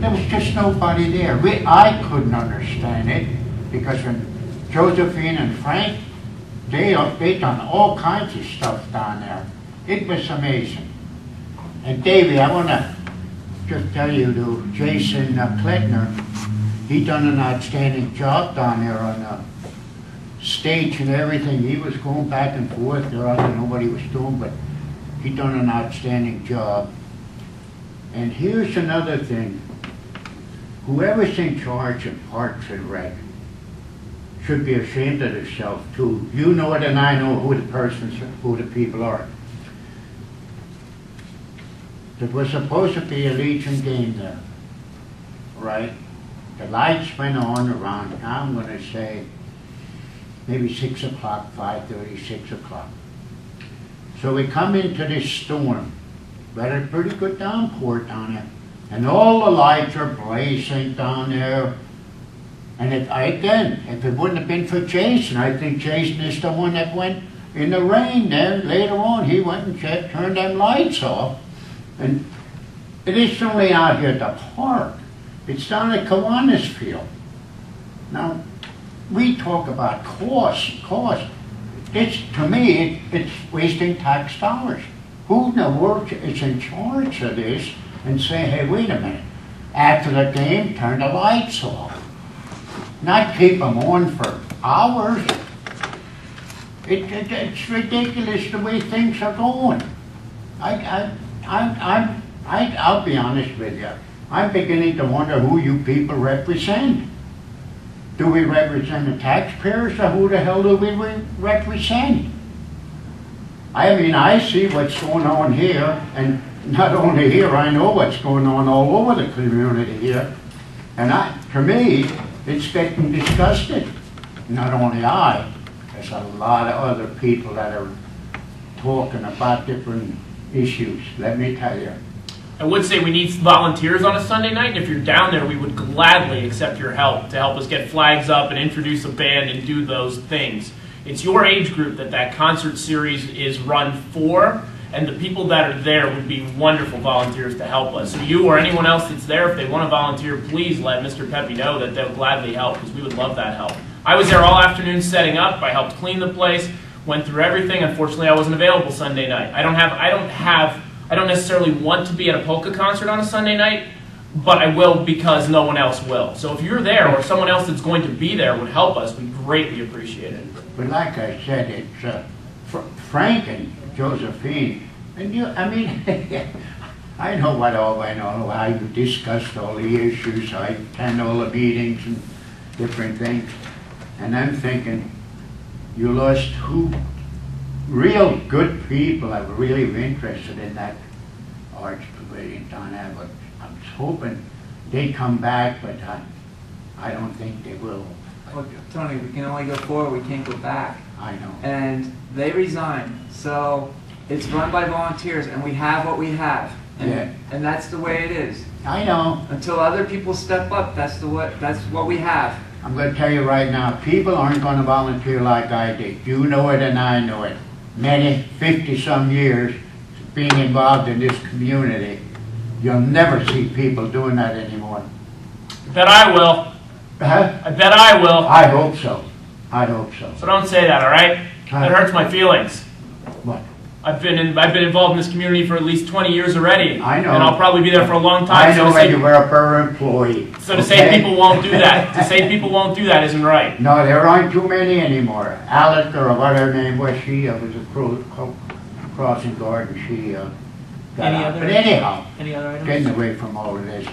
There was just nobody there. I couldn't understand it because when Josephine and Frank, they done all kinds of stuff down there. It was amazing. And Davey, I want to just tell you to Jason Klettner, he done an outstanding job down there on the stage and everything. He was going back and forth there. I don't know what he was doing, but he done an outstanding job. And here's another thing. Whoever's in charge of Parks and Rec should be ashamed of themselves too. You know it and I know who the people are. there was supposed to be a Legion game there, right? The lights went on around, I'm gonna say, maybe 6 o'clock, 5:30, 6 o'clock. So we come into this storm, we had a pretty good downpour down there, and all the lights are blazing down there. And if it wouldn't have been for Jason, I think Jason is the one that went in the rain there. Later on, he went and turned them lights off. And it isn't only out here at the park. It's down at Kiwanis Field. Now, we talk about cost. To me, it's wasting tax dollars. Who in the world is in charge of this and say, hey, wait a minute, after the game, turn the lights off. Not keep them on for hours. It's ridiculous the way things are going. I'll be honest with you. I'm beginning to wonder who you people represent. Do we represent the taxpayers, or who the hell do we represent? I mean, I see what's going on here, and not only here, I know what's going on all over the community here. And to me, it's getting disgusted. Not only I, there's a lot of other people that are talking about different issues, let me tell you. I would say we need volunteers on a Sunday night, and if you're down there, we would gladly accept your help to help us get flags up and introduce a band and do those things. It's your age group that concert series is run for, and the people that are there would be wonderful volunteers to help us. So you or anyone else that's there, if they want to volunteer, please let Mr. Pepe know that they'll gladly help, because we would love that help. I was there all afternoon setting up. I helped clean the place, went through everything. Unfortunately, I wasn't available Sunday night. I don't necessarily want to be at a polka concert on a Sunday night, but I will because no one else will. So if you're there or someone else that's going to be there would help us, we greatly appreciate it. But like I said, it's Frank and Josephine, and I know what all went on, how you discussed all the issues, I attend all the meetings and different things, and I'm thinking, you lost two real good people that were really interested in that arts pavilion down there, but I'm hoping they come back, but I don't think they will. Look, Tony, we can only go forward, we can't go back. I know. And they resigned, so it's run by volunteers, and we have what we have. And that's the way it is. I know. Until other people step up, that's what we have. I'm going to tell you right now, people aren't going to volunteer like I did. You know it and I know it. Many, 50-some years being involved in this community, you'll never see people doing that anymore. I bet I will. Huh? I bet I will. I hope so. I hope so. So don't say that, all right? That hurts my feelings. What? I've been involved in this community for at least 20 years already. I know. And I'll probably be there for a long time. I know when you were a borough employee. So to say people won't do that, isn't right. No, there aren't too many anymore. Alice, or what her name was, she was a crossing guard, and she got out. But anyhow, any other items? getting away from all of this.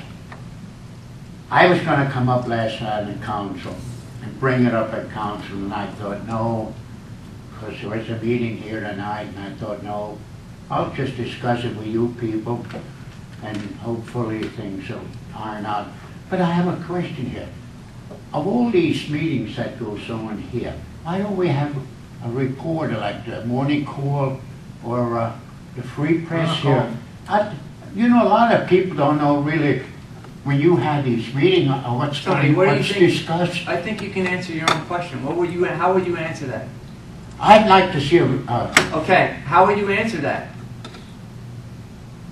I was going to come up last night in council and bring it up at council, and I thought, no, because there was a meeting here tonight, and I thought, no, I'll just discuss it with you people, and hopefully things will iron out. But I have a question here. Of all these meetings that goes on here, why don't we have a reporter like the Morning Call or the Free Press here? You know, a lot of people don't know really when you have these meetings what's discussed. I think you can answer your own question. How would you answer that? I'd like to see okay, how would you answer that?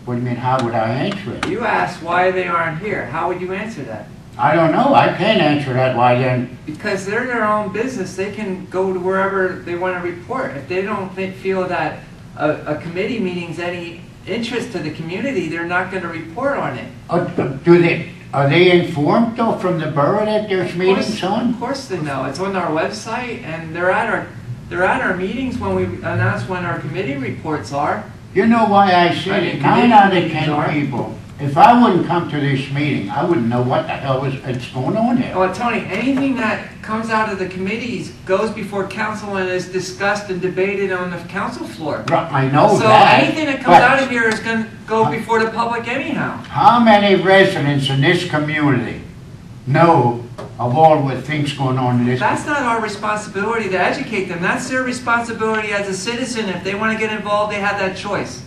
What do you mean, how would I answer it? You asked why they aren't here. How would you answer that? I don't know. I can't answer that. Why then? Because they're their own business. They can go to wherever they want to report. If they don't feel that a committee meeting's any interest to the community, they're not going to report on it. Are they informed though from the borough that there's meetings on? Of course they know. It's on our website, and they're at our meetings when we announce when our committee reports are. You know why I say 9 out of 10 people If I wouldn't come to this meeting, I wouldn't know what the hell is going on here. Well, Tony, anything that comes out of the committees goes before council and is discussed and debated on the council floor. I know So that. anything that comes but out of here is going to go before the public anyhow. How many residents in this community know of all the things going on in this? That's not our responsibility to educate them. That's their responsibility as a citizen. If they want to get involved, they have that choice.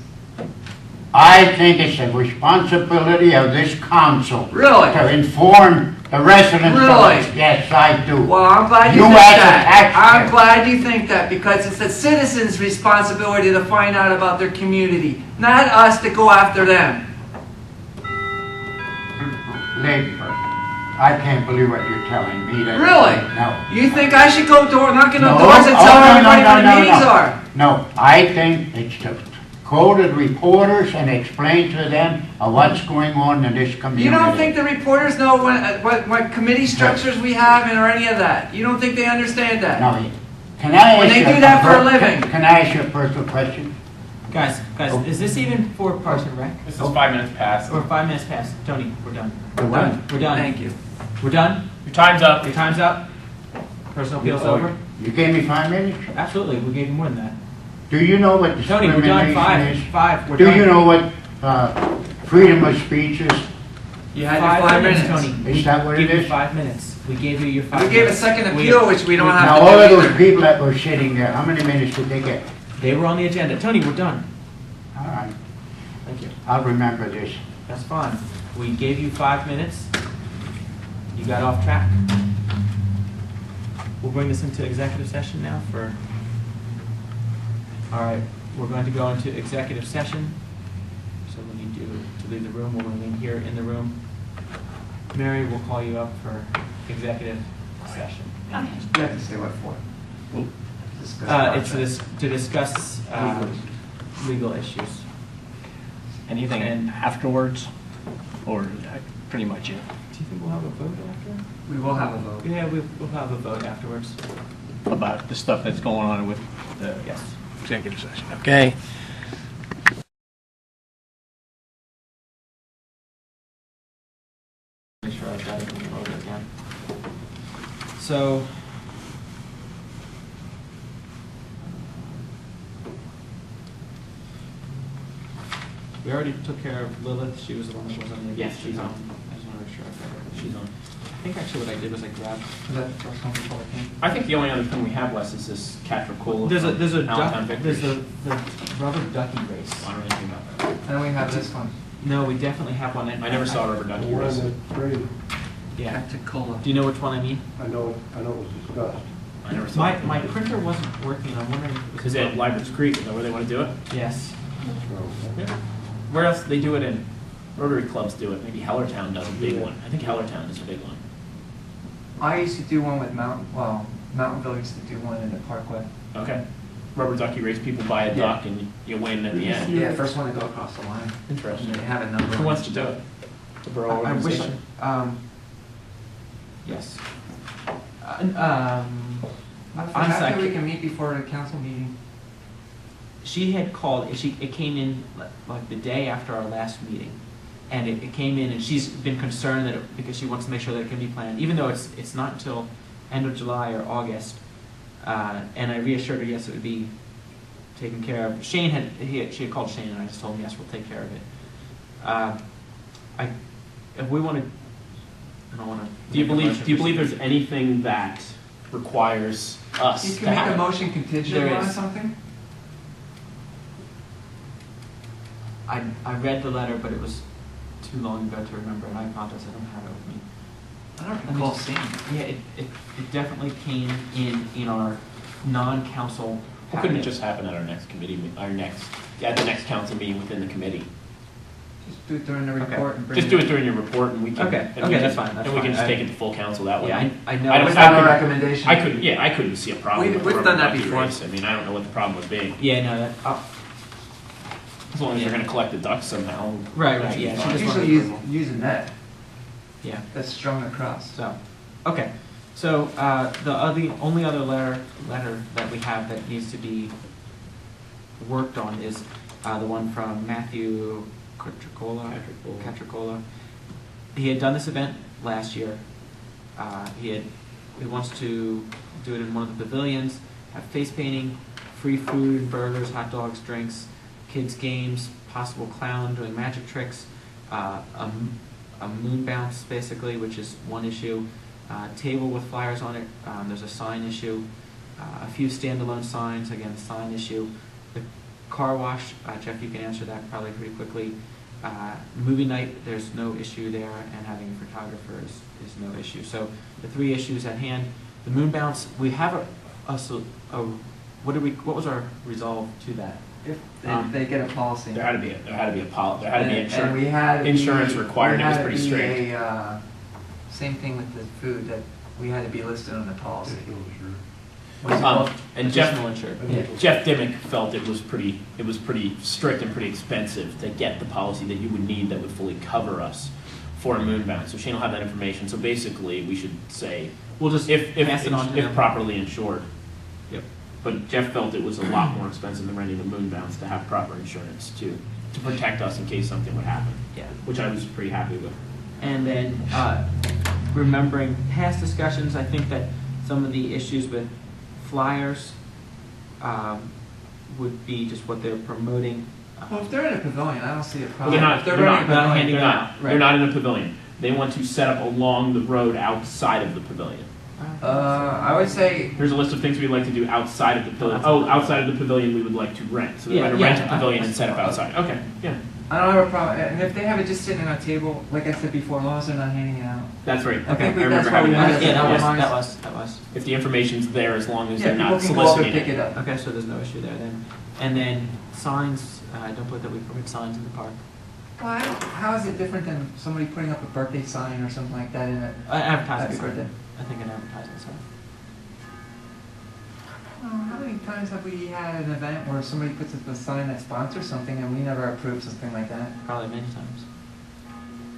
I think it's the responsibility of this council Really? to inform the residents. Really? Of it. Yes, I do. Well, I'm glad you You think as a that. taxpayer. I'm glad you think that because it's the citizens' responsibility to find out about their community, not us to go after them. Lady, I can't believe what you're telling me. That Really? No. You think I should go knocking on No. doors and Oh, tell no, everybody no, where the no, meetings no. are? No, I think it's to go to the reporters and explain to them what's going on in this community. You don't think the reporters know what committee structures we have and or any of that? You don't think they understand that? No, can I When ask they you do that for a living. Can I ask you a personal question? Guys, is this even for Parks and Rec? This is 5 minutes past. Or 5 minutes past? Tony, we're done. The what? Done. We're done. Thank you. We're done? Your time's up. Your time's up? Personal appeals over? You gave me 5 minutes? Absolutely, we gave you more than that. Do you know what Tony, we're discrimination done. is? Five, we're Do done. you know what freedom of speech is? You had your 5 minutes. Tony. Is that what We it gave you is? 5 minutes. We gave you your 5 We minutes. gave a second appeal, which we don't have Now, to all of do those either. people that were sitting there, how many minutes did they get? They were on the agenda. Tony, we're done. All right, Thank you. I'll remember this. That's fine. We gave you 5 minutes. You got off track. We'll bring this into executive session now for... All right, we're going to go into executive session. So when you do to leave the room, we'll remain here in the room. Mary, we'll call you up for executive session. You have to say what for. It's to discuss legal issues. Anything And- afterwards, or is that pretty much it? Do you think we'll have a vote after? We will have a vote. Yeah, we'll have a vote afterwards. About the stuff that's going on with the Yes. executive session, okay? Make sure I've got it in order again. So, we already took care of Lilith. She was the one that was on the. Yes, she's on. I just want to make sure I've got it. She's on. I think actually what I did was I grabbed. Was that the first one before I came? I think the only other thing we have, Wes, is this catch or cool. There's a Allentown duck. Victory. There's the rubber ducky race. I don't know anything about that. And we have this one. No, we definitely have one. I never saw a rubber ducky The one race. that three, Yeah. Tacticola. Do you know which one I mean? I know it was discussed. I never saw it. My printer wasn't working. I'm wondering if it was. Is it Libraries Creek? Is that where they want to do it? Yes. Yeah. Where else? They do it in, Rotary clubs do it. Maybe Hellertown does a big Yeah. one. I think Hellertown is a big one. I used to do one with Mountainville used to do one in the Parkway. Okay. Rubber ducky race, people buy a Yeah. duck and you win at the end. Yeah, first one to go across the line. Interesting. And they have a number. Who wants to do it? The borough I wish. organization? Yes. Honestly, Honestly, we can meet before the council meeting. She had called. It came in like the day after our last meeting, and it came in, and she's been concerned that because she wants to make sure that it can be planned, even though it's not until end of July or August. And I reassured her, yes, it would be taken care of. She had called Shane, and I just told him, yes, we'll take care of it. If we want to, I don't want to. Do you believe there's anything that requires us You to can make have a it? motion contingent There on is. something? I read the letter, but it was too long ago to remember, and I apologize. I don't have it with me. I don't Let me recall just- seeing it. Yeah, it definitely came in our non-council. Well, couldn't it packet. just happen at our next committee, at the next council meeting within the committee? Just do it during the Okay. report and bring Just do it during your report and we can. Okay, and okay, we that's can- fine, that's And we can fine. just take it to full council that way. Yeah, I know. I don't- Without a couldn't- recommendation. I couldn't see a problem We've with the done rubber that ducky before. race. I mean, I don't know what the problem would be. Yeah, no, that. As long as you're gonna collect the ducks somehow. Right, that right, should be yeah. fine. She just Usually wanted use a net Yeah. that's strung across. So, okay. So the only other letter that we have that needs to be worked on is the one from Matthew Catricola. He had done this event last year. He wants to do it in one of the pavilions, have face painting, free food, burgers, hot dogs, drinks, kids games, possible clown doing magic tricks, a moon bounce basically, which is one issue, table with flyers on it, there's a sign issue, a few standalone signs, again, sign issue. The car wash, Jeff, you can answer that probably pretty quickly. Movie night, there's no issue there, and having a photographer is no issue. So the three issues at hand. The moon bounce, we have what was our resolve to that? If they get a policy. There had to be insurance. And we had insurance required. It was pretty strict. Same thing with the food, that we had to be listed on the policy. And Jeff insured. Jeff Dimmick felt it was pretty strict and pretty expensive to get the policy that you would need that would fully cover us for a moon bounce. So Shane will have that information. So basically, we should say we'll just pass it on to if them. properly insured. Yep. But Jeff felt it was a lot more expensive than renting the moon bounce to have proper insurance to protect us in case something would happen. Yeah. Which I was pretty happy with. And then remembering past discussions, I think that some of the issues with flyers would be just what they're promoting. Well, if they're in a pavilion, I don't see a Well, problem. they're not in a pavilion. They want to set up along the road outside of the pavilion. I would say There's a list of things we'd like to do outside of the pavilion. Oh, outside of the pavilion we would like to rent. So they're going to rent a pavilion and set up outside. Okay, yeah. I don't have a problem. And if they have it just sitting on a table, like I said before, as long as they're not handing it out. That's right. I think I remember that's what we having wanted. that. That was. If the information's there, as long as Yeah, they're not people can go up and soliciting pick it up. Okay, so there's no issue there then. And then signs, I don't believe that we permit signs in the park. Well, how is it different than somebody putting up a birthday sign or something like that in a Advertising happy birthday? sign. I think an advertising sign. How many times have we had an event where somebody puts up a sign that sponsors something and we never approve something like that? Probably many times.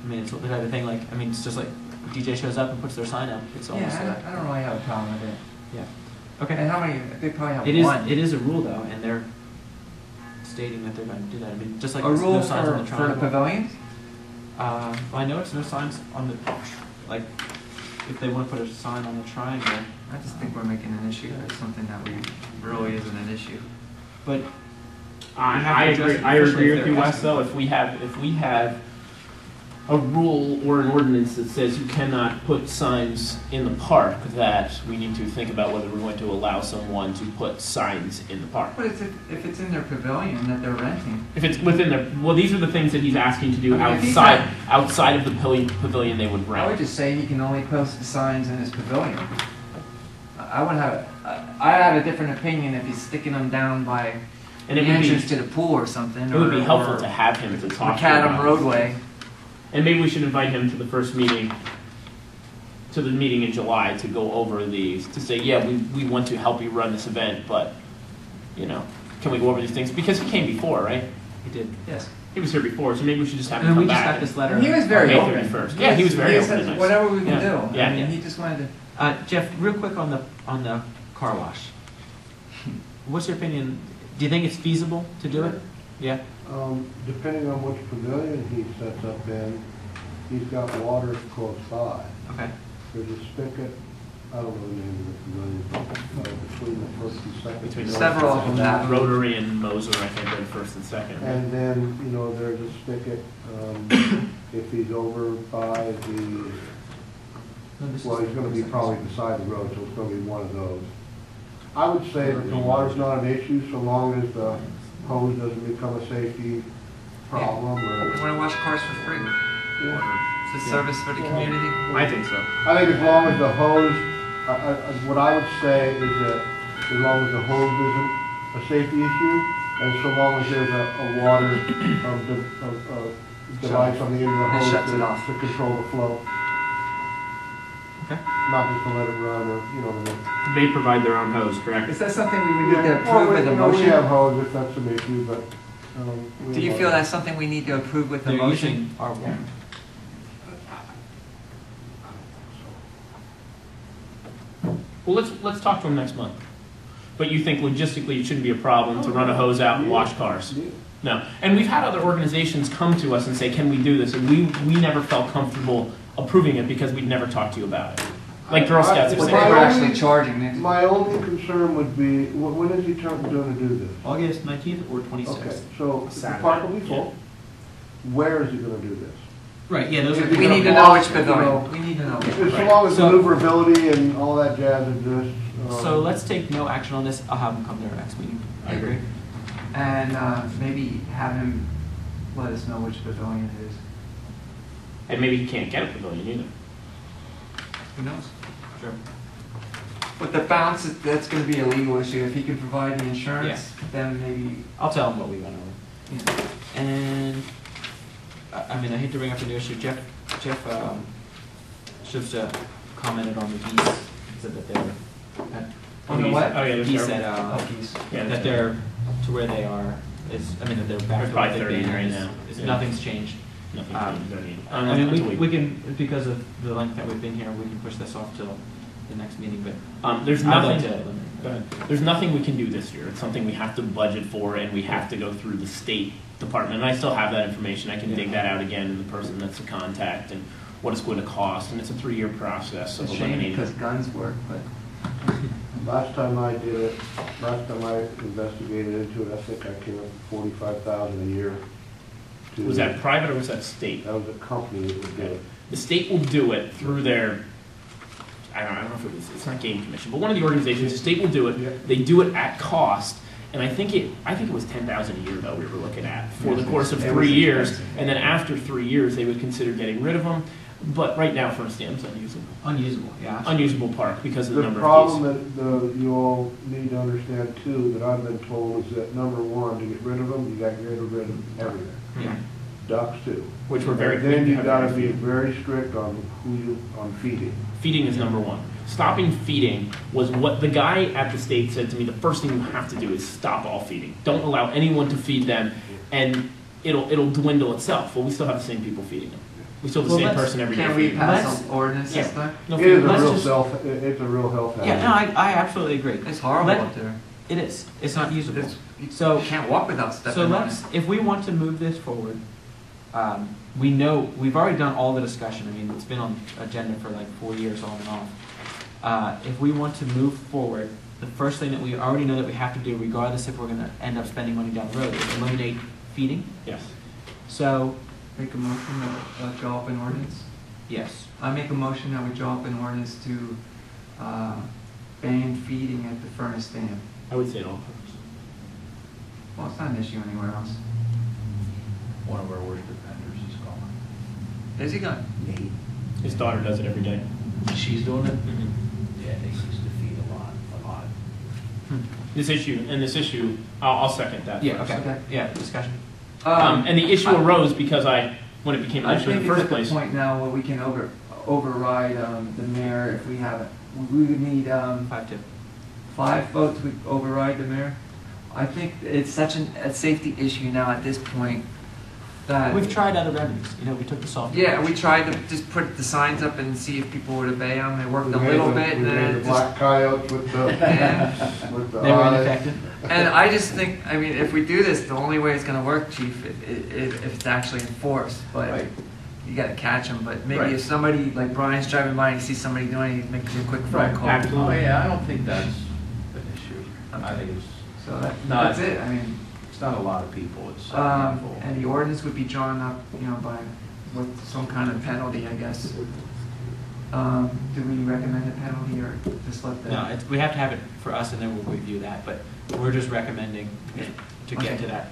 I mean, it's the type of thing like, I mean, it's just like a DJ shows up and puts their sign up. It's almost like, Yeah, I don't really have a problem with it. yeah. Okay. And how many, they probably have It is, one. it is a rule though, and they're stating that they're going to do that. I mean, just like A there's rule no signs on the for the triangle. pavilions? Well, I noticed no signs on the, like, if they want to put a sign on the triangle. I just think we're making an issue out of something that really isn't an issue. But I agree with you, Wes. Though, if we have a rule or an ordinance that says you cannot put signs in the park, that we need to think about whether we're going to allow someone to put signs in the park. But if it's in their pavilion that they're renting. If it's within their, well, these are the things that he's asking to do I mean, if he's outside of the pavilion they would rent. I would just say he can only post the signs in his pavilion. I have a different opinion if he's sticking them down by And the it would be- entrance to the pool or something. It would be helpful or to have him to talk to Macadam about. roadway. And maybe we should invite him to the first meeting, to the meeting in July, to go over these, to say, yeah, we want to help you run this event, but, you know, can we go over these things? Because he came before, right? he did. Yes. He was here before, so maybe we should just have And him then come we just back. got this letter. And he was very May open. 31st. Yeah, he was very open said and nice. whatever we can Yeah. do. Yeah. I mean, he just wanted to. Jeff, real quick on the car wash. What's your opinion? Do you think it's feasible to do it? Yeah. Depending on which pavilion he sets up in, he's got water close by. Okay. There's a spigot, I don't know the name of the pavilion, between the first and second. Between Several of them have. Rotary and Moser, I think, are the first and second. And then, there's a spigot, if he's over by the, well, he's gonna be probably beside the road, so it's gonna be one of those. I would say that the water's not an issue, so long as the hose doesn't become a safety problem We or. want to wash cars for free. Yeah. It's a service for the community. I think so. I think as long as the hose, what I would say is that as long as the hose isn't a safety issue, and so long as there's a water device on the end of the It hose shuts it off. to control the flow. Okay. Not just to let it run or, what I mean. They provide their own hose, correct? Is that something we would need to Yeah, approve with a We motion? have hose if that's an issue, but. Do you feel that's something we need to approve with a They're motion? using our water. Well, let's talk to him next month. But you think logistically it shouldn't be a problem to run a hose out and wash cars? No. And we've had other organizations come to us and say, can we do this? And we never felt comfortable approving it because we'd never talked to you about it. Like Girl Scouts have But said. they were actually charging me. My only concern would be, when is he going to do this? August 19th or 26th? Okay, so the Saturday. park will be full. Where is he going to do this? Right, yeah, those are. If We you're need to gonna know block, which pavilion. We need to know. As long as So- maneuverability and all that jazz exists. So let's take no action on this. I'll have him come to our next meeting. I agree. And maybe have him let us know which pavilion it is. And maybe he can't get a pavilion either. Who knows? Sure. But the bounce, that's going to be a legal issue. If he can provide the insurance, then maybe. I'll tell him what we went over. And, I mean, I hate to bring up a new issue. Jeff just commented on the geese. He said that they're. On the what? Oh, yeah, He there's said geese. Yeah, that they're to where they are is, I mean, that they're back They're to probably what 30 they've been. right It's- now. it's- Yeah. Nothing's changed. Nothing. I mean, we can, because of the length that we've been here, we can push this off till the next meeting, but. There's I'd like nothing. to- Go ahead. There's nothing we can do this year. It's something we have to budget for, and we have to go through the state department. And I still have that information. I can dig that out again, and the person that's the contact, and what it's going to cost. And it's a 3-year process of It's a shame eliminating. because guns work, but. Last time I did it, last time I investigated into it, I think I came up with 45,000 a year. Was that private or was that state? That was a company that would do it. The state will do it through their, I don't know if it was, it's not Game Commission, but one of the organizations, the state will do it. They do it at cost, and I think it was 10,000 a year though we were looking at for the course of 3 years, and then after 3 years they would consider getting rid of them. But right now, for instance, unusable. Unusable, yeah. Unusable park because of the The number problem of keys. that you all need to understand too, that I've been told, is that number one, to get rid of them, you got to get rid of them everywhere. Yeah. Ducks too. Which we're very And quick then to you have got to very be few. very strict on on feeding. Feeding is number one. Stopping feeding was what the guy at the state said to me. The first thing you have to do is stop all feeding. Don't allow anyone to feed them, and it'll dwindle itself. Well, we still have the same people feeding them. We still have the Well, same let's- person every day. Can we feeding them. pass an ordinance this time? No, It is a let's real just- it's a real health hazard. Yeah, no, I absolutely agree. It's horrible Let- up there. It is. It's not usable. You So, can't walk without stepping so on let's, it. if we want to move this forward, we know, we've already done all the discussion. I mean, it's been on agenda for like 4 years on and off. If we want to move forward, the first thing that we already know that we have to do, regardless if we're gonna end up spending money down the road, is eliminate feeding. Yes. So, Make a motion to draw up an ordinance. yes. I make a motion that we draw up an ordinance to ban feeding at the furnace stand. I would say it all purpose. Well, it's not an issue anywhere else. One of our worst offenders is gone. Is he gone? His daughter does it every day. She's doing it? Yeah, they used to feed a lot. This issue, I'll second that. Yeah, first. okay, yeah, discussion. And the issue arose because when it became an I issue in think the it's first at the place. point now where we can override the mayor if we have it. We would need 5-2. 5 votes would override the mayor. I think it's such a safety issue now at this point that. We've tried other remedies. You know, we took the soft. Yeah, we tried to just put the signs up and see if people would obey them. They worked a little bit, and We then made the it black just. coyotes with the, Yeah. with the They were eyes. ineffective. And I just think, I mean, if we do this, the only way it's going to work, Chief, if it's actually enforced. But Right. you got to catch them. But maybe Right. if somebody like Brian's driving by and he sees somebody doing it, he makes you a quick phone Right, call. absolutely. Oh, yeah, I don't think that's an issue. I think it's, So that, No, that's it. I mean, it's not a lot of people, it's a handful. and the ordinance would be drawn up, by with some kind of penalty, I guess. Do we recommend a penalty or just let the? No, we have to have it for us, and then we'll review that, but we're just recommending to get Okay. to that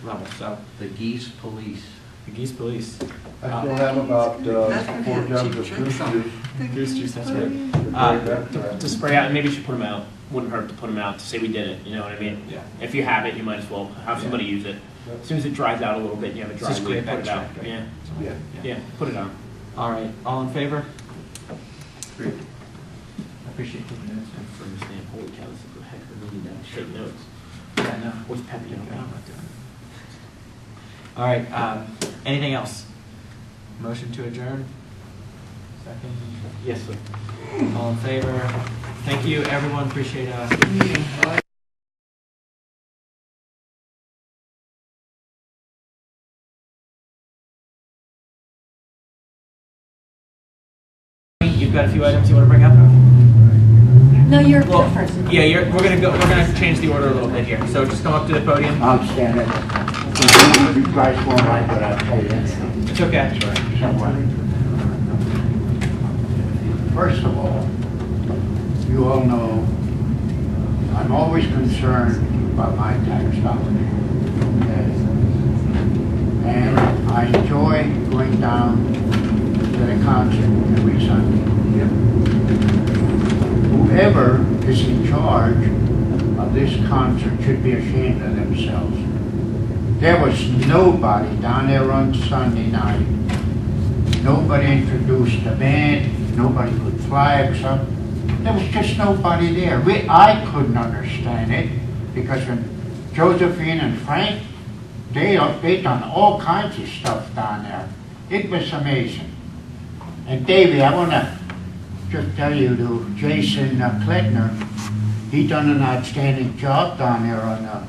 level, so. The geese police. The geese police. I still have about That's gonna be 4 a jugs cheap of trick goose song. juice. Goose juice, that's right. to break that trap. To spray out, and maybe you should put them out. Wouldn't hurt to put them out to say we did it. You know what I mean? Yeah. If you have it, you might as well have somebody use it. As soon as it dries out a little bit, and you have a dry Just week, scrape put it out. extract, right? Yeah, Yeah. yeah, put it on. All right, all in favor? Great. I appreciate taking notes. And for understand, holy cow, this is a heck of a meeting now. Take notes. Yeah, no. What's Peppy doing? I'm not doing it. All right, anything else? Motion to adjourn? Second? Yes, sir. All in favor? Thank you, everyone, appreciate, you've got a few items you want to bring up? No, you're Well, the first. yeah, we're gonna change the order a little bit here. So just come up to the podium. I'll stand it. You guys won't like what I tell you. It's okay. Somewhat. First of all, you all know I'm always concerned about my tax dollars. Okay? And I enjoy going down to the concert every Sunday. Whoever is in charge of this concert should be ashamed of themselves. There was nobody down there on Sunday night. Nobody introduced the band. Nobody put flags up. There was just nobody there. I couldn't understand it because when Josephine and Frank, they done all kinds of stuff down there. It was amazing. And Davey, I want to just tell you to Jason Klettner, he done an outstanding job down there on the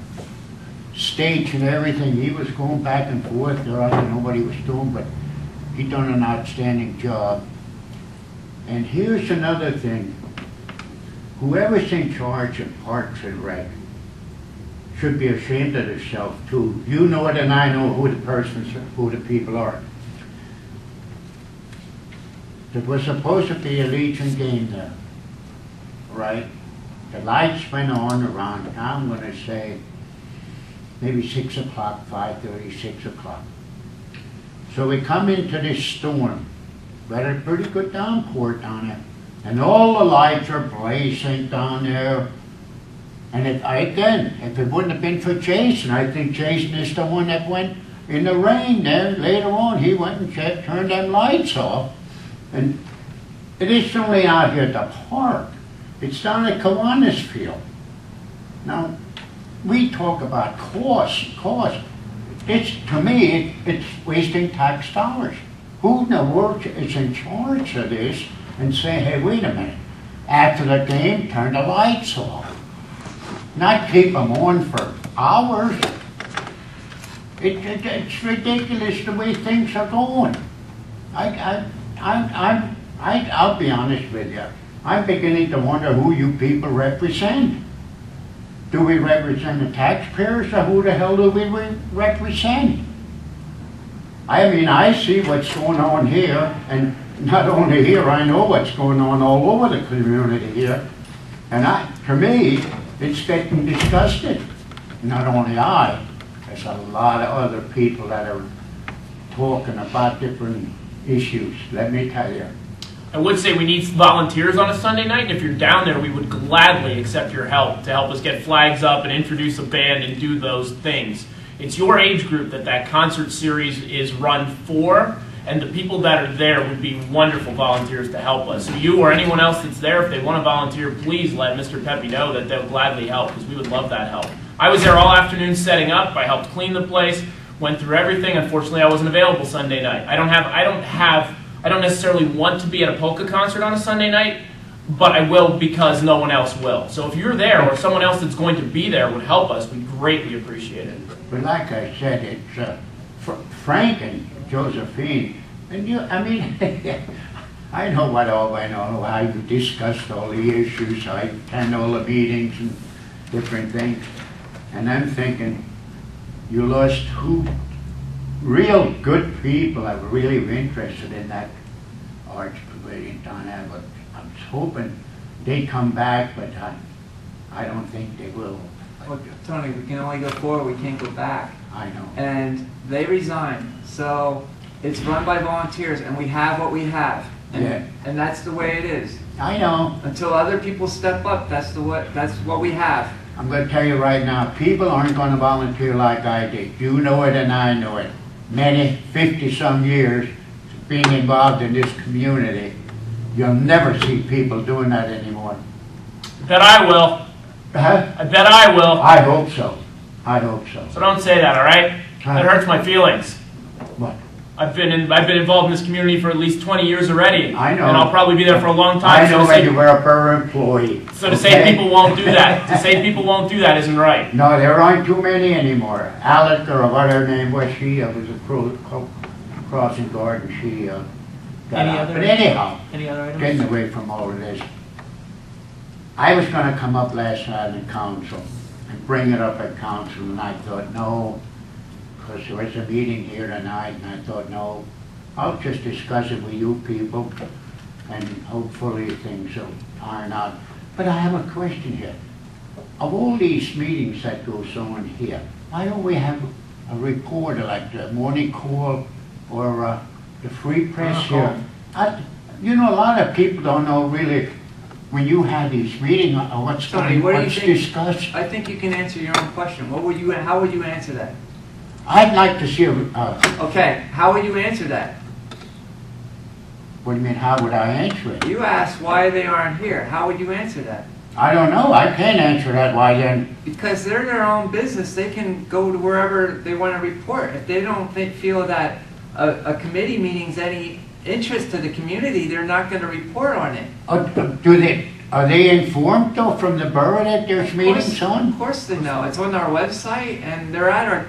stage and everything. He was going back and forth there. I don't know what he was doing, but he done an outstanding job. And here's another thing. Whoever's in charge of Parks and Rec should be ashamed of themselves too. You know it and I know who the people are. There was supposed to be a Legion game there, right? The lights went on around, I'm going to say, maybe 6 o'clock, 5:30, 6 o'clock. So we come into this storm. We had a pretty good downpour down there. And all the lights are blazing down there. And if it wouldn't have been for Jason, I think Jason is the one that went in the rain there. Later on, he went and turned them lights off. And it isn't only out here at the park. It's down at Kiwanis Field. Now, we talk about cost. To me, it's wasting tax dollars. Who in the world is in charge of this and say, hey, wait a minute, after the game, turn the lights off. Not keep them on for hours. It's ridiculous the way things are going. I'll be honest with you. I'm beginning to wonder who you people represent. Do we represent the taxpayers or who the hell do we represent? I mean, I see what's going on here, and not only here, I know what's going on all over the community here. And to me, it's getting disgusted. Not only I, there's a lot of other people that are talking about different issues, let me tell you. I would say we need volunteers on a Sunday night, and if you're down there, we would gladly accept your help to help us get flags up and introduce a band and do those things. It's your age group that concert series is run for, and the people that are there would be wonderful volunteers to help us. So you or anyone else that's there, if they want to volunteer, please let Mr. Pepe know that they'll gladly help, because we would love that help. I was there all afternoon setting up. I helped clean the place, went through everything. Unfortunately, I wasn't available Sunday night. I don't necessarily want to be at a polka concert on a Sunday night, but I will because no one else will. So if you're there or someone else that's going to be there would help us, we greatly appreciate it. But like I said, it's Frank and Josephine, and I mean, I know what all went on, how you discussed all the issues, I attend all the meetings and different things, and I'm thinking, you lost two real good people that were really interested in that arts pavilion down there, but I'm hoping they come back, but I don't think they will. Well, Tony, we can only go forward, we can't go back. I know. And they resigned, so it's run by volunteers, and we have what we have. And that's the way it is. I know. Until other people step up, that's what we have. I'm going to tell you right now, people aren't going to volunteer like I did. You know it and I know it. Many, 50-some years being involved in this community, you'll never see people doing that anymore. I bet I will. Huh? I bet I will. I hope so. I hope so. So don't say that, all right? That hurts my feelings. What? I've been involved in this community for at least 20 years already. I know. And I'll probably be there for a long time. I know that you were a borough employee. So to say people won't do that, isn't right. No, there aren't too many anymore. Alec, or what her name was, she was a crossing guard, and she got Any out. other- But anyhow, Any other items? getting away from all of this. I was gonna come up last night in council and bring it up at council, and I thought, no, because there was a meeting here tonight, and I thought, no, I'll just discuss it with you people, and hopefully things will iron out. But I have a question here. Of all these meetings that goes on here, why don't we have a reporter like the Morning Call or the Free Press here? You know, a lot of people don't know really when you have these meetings or what's Tony, going, what do you what's think? discussed. I think you can answer your own question. What would you, how would you answer that? I'd like to see, Okay, how would you answer that? what do you mean, how would I answer it? You asked why they aren't here. How would you answer that? I don't know, I can't answer that, why then? Because they're their own business. They can go to wherever they want to report. If they don't feel that a committee meeting's any interest to the community, they're not going to report on it. Are they informed though from the borough that there's meetings on? Of course they know. It's on our website, and they're at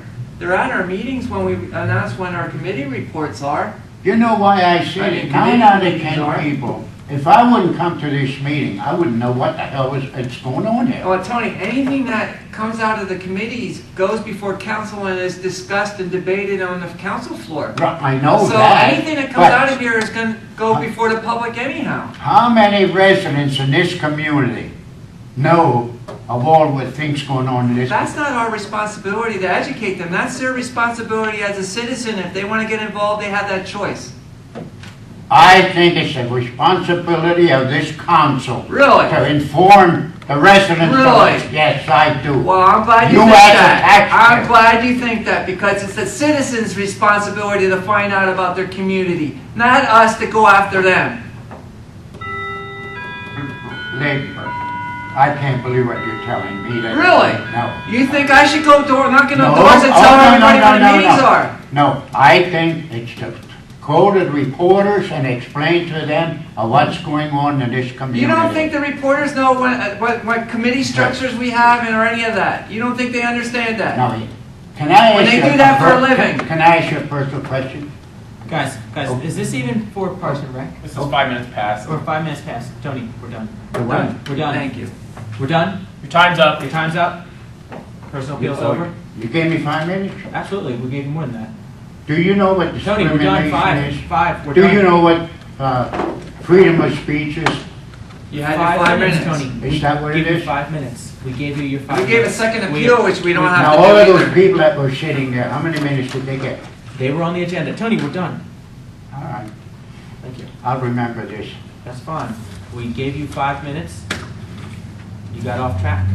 our meetings when we announce when our committee reports are. You know why I I say mean, 9 out of committee 10 are. people, if I wouldn't come to this meeting, I wouldn't know what the hell is going on here. Well, Tony, anything that comes out of the committees goes before council and is discussed and debated on the council floor. I know So that. anything that comes but out of here is going to go before the public anyhow. How many residents in this community know of all the things going on in this? That's not our responsibility to educate them. That's their responsibility as a citizen. If they want to get involved, they have that choice. I think it's the responsibility of this council Really? to inform the residents. Really? Yes, I do. Well, I'm glad you You think as a that. taxpayer. I'm glad you think that because it's the citizens' responsibility to find out about their community, not us to go after them. Lady, I can't believe what you're telling me. That Really? No. You think I should go knocking on No. doors and Oh, tell no, everybody no, where the no, meetings no. are? No, I think it's to call the reporters and explain to them what's going on in this community. You don't think the reporters know what committee structures we have or any of that? You don't think they understand that? No, can I When ask they you do that for a per- living. Can I ask you a personal question? Guys, is this even for Parks and Rec? This is 5 minutes past. Or 5 minutes past? Tony, we're done. We're done. We're done. Thank you. We're done? Your time's up. Your time's up? Personal appeals over? You gave me 5 minutes? Absolutely, we gave you more than that. Do you know what Tony, we're done. discrimination is? Five. We're Do done. you know what freedom of speech is? You had your 5 minutes. Tony. Is that what it We gave you is? 5 minutes. We gave you your 5 We minutes. gave a second appeal, which we don't have Now, to all of do those either. people that were sitting there, how many minutes did they get? They were on the agenda. Tony, we're done. All right, Thank you. I'll remember this. That's fine. We gave you 5 minutes. You got off track.